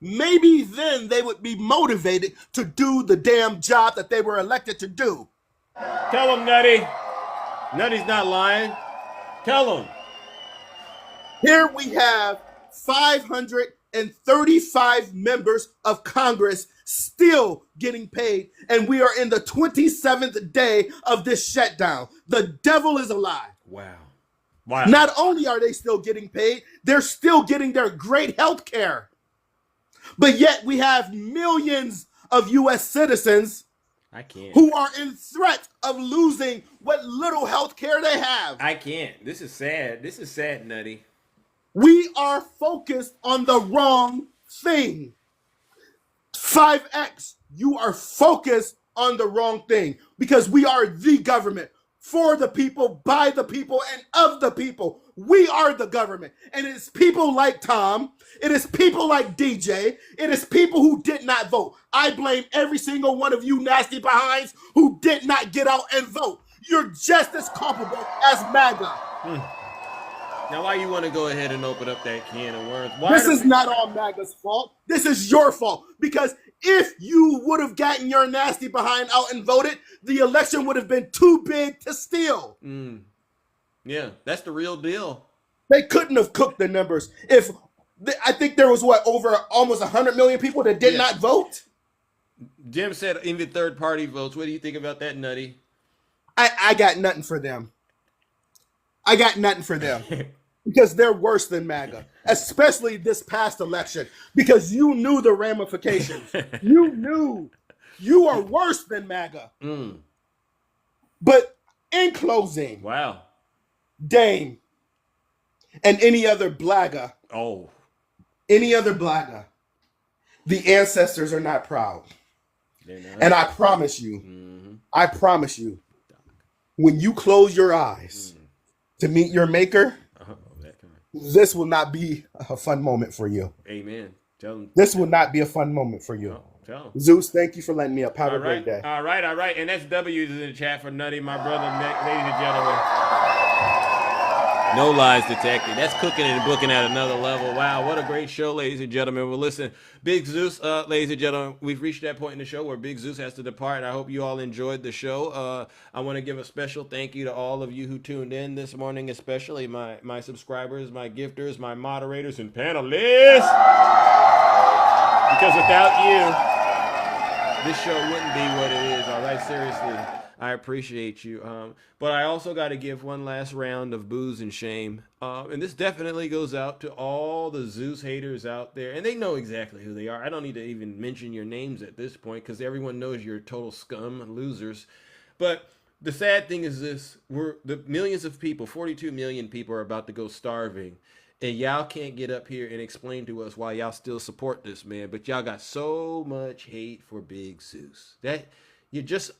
maybe then they would be motivated to do the damn job that they were elected to do. Tell him, Nutty. Nutty's not lying. Tell him. Here we have 535 members of Congress still getting paid, and we are in the 27th day of this shutdown. The devil is alive. Wow. Not only are they still getting paid, they're still getting their great health care. But yet we have millions of U.S. citizens who are in threat of losing what little health care they have. I can't. This is sad. This is sad, Nutty. We are focused on the wrong thing. 5X, you are focused on the wrong thing because we are the government. For the people, by the people, and of the people. We are the government. And it is people like Tom. It is people like DJ. It is people who did not vote. I blame every single one of you nasty behinds who did not get out and vote. You're just as culpable as MAGA. Now, why you want to go ahead and open up that can of worms? This is not all MAGA's fault. This is your fault. Because if you would have gotten your nasty behind out and voted, the election would have been too big to steal. Yeah, that's the real deal. They couldn't have cooked the numbers. I think there was over almost 100 million people that did not vote. Jim said even third party votes. What do you think about that, Nutty? I got nothing for them. I got nothing for them. Because they're worse than MAGA, especially this past election, because you knew the ramifications. You knew you are worse than MAGA. But in closing, wow, Dame and any other blagger any other blogger, the ancestors are not proud. And I promise you, when you close your eyes to meet your maker, this will not be a fun moment for you. Amen. Tell them. This will not be a fun moment for you. Tell them. Zeus, thank you for letting me up. Have a great day. All right. And that's W's in the chat for Nutty, my brother, ladies and gentlemen. No lies detected. That's cooking and booking at another level. Wow, what a great show, ladies and gentlemen. Well, listen, Big Zeus, ladies and gentlemen, we've reached that point in the show where Big Zeus has to depart. I hope you all enjoyed the show. I want to give a special thank you to all of you who tuned in this morning, especially my subscribers, my gifters, my moderators, and panelists. Because without you, this show wouldn't be what it is, all right? Seriously. I appreciate you. But I also got to give one last round of booze and shame. And this definitely goes out to all the Zeus haters out there. And they know exactly who they are. I don't need to even mention your names at this point because everyone knows you're total scum and losers. But the sad thing is this. The millions of people, 42 million people are about to go starving. And y'all can't get up here and explain to us why y'all still support this man. But y'all got so much hate for Big Zeus. You just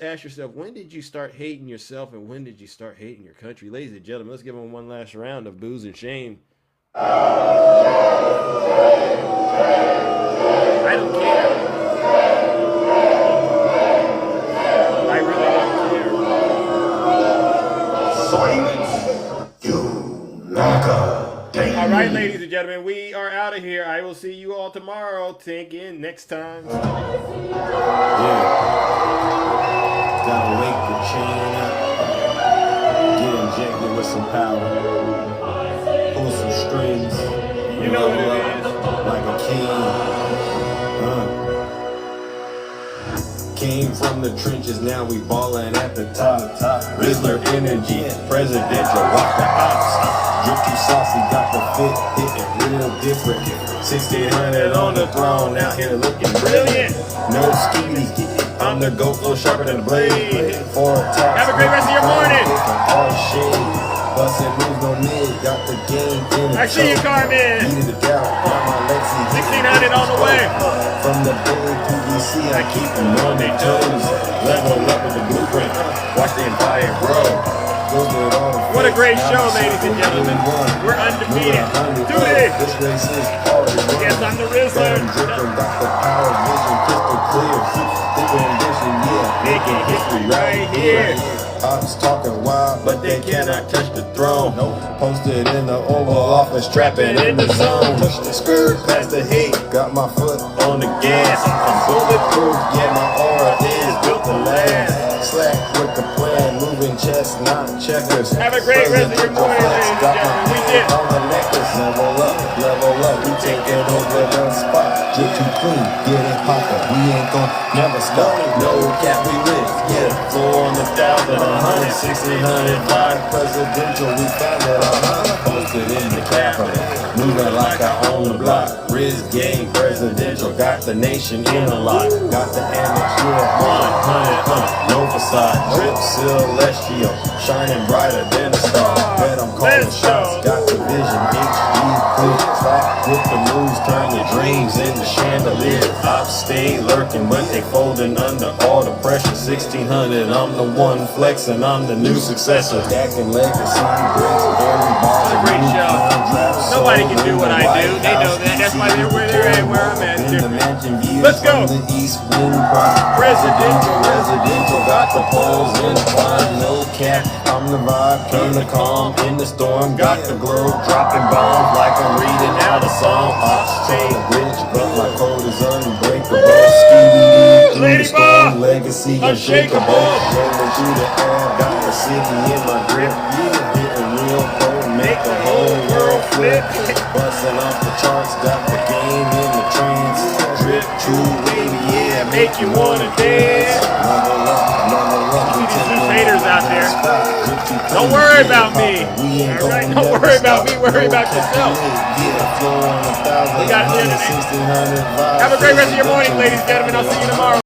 ask yourself, when did you start hating yourself and when did you start hating your country? Ladies and gentlemen, let's give them one last round of booze and shame. I don't care. I really don't care. All right, ladies and gentlemen, we are out of here. I will see you all tomorrow. Take in next time. Gotta wake the chain up, get injected with some power, pull some strings, you know what it is, like a king. Came from the trenches, now we ballin' at the top. Rizzler energy, presidential, walk the ops. Drip too saucy, got the fit, hitting real different. 1600 on the throne, out here looking brilliant. No skitty, I'm the GOAT, flow sharper than a blade. Have a great rest of your morning. All shade, bustin' moves, no mid, got the game in it. I see you, Carmen. 1600 on the way. From the bully PVC, I keep them on their toes. Level up with the blueprint, watch the empire grow. What a great show, ladies and gentlemen. We're undefeated. Do it. Yes, I'm the Rizzler. Making history right here. Ops talking wild, but they cannot touch the throne. Posted in the Oval Office, trapping in the zone. Push the skirt past the hate, got my foot on the gas. I'm bulletproof, yeah, my aura is built to last. Slack with the plan, moving chess, not checkers. Have a great rest of your morning, ladies and gentlemen. We did. On the necklace, level up, we taking over the spot. Get too clean, get it poppin', we ain't gon' never stop. No cap, we live, yeah. 4 on the 1,000, 100, 1600, live presidential, we found it. Posted in the Capitol, moving like I own the block. Riz game presidential, got the nation in a lock. Got the Amex, yeah, 100, no facade. Drip celestial, shining brighter than a star. Bet I'm calling shots, got the vision, HD clear. Slack with the moves, turn the dreams into chandelier. Ops stay lurking, but they folding under all the pressure. 1600, I'm the one flexing, I'm the new successor. Stacking legacy, bricks, every ball. What a great show. Nobody can do what I do. They know that. That's why they're where they're at, where I'm at. Let's go. Residential, got the poles in fine, no cap. I'm the vibe, turn the calm in the storm. Got the glow, dropping bombs like I'm reading out a song. Ops chain rich, but my code is unbreakable. Ladybug, legacy unshakable. Rolling through the air, got the city in my grip. Hitting real cold, make the whole world flip. Busting off the charts, got the game in the trance. Drip too wavy, yeah, make you wanna dance. These haters out there. Don't worry about me. All right? Don't worry about me. Worry about yourself. We got it here today. Have a great rest of your morning, ladies and gentlemen. I'll see you tomorrow.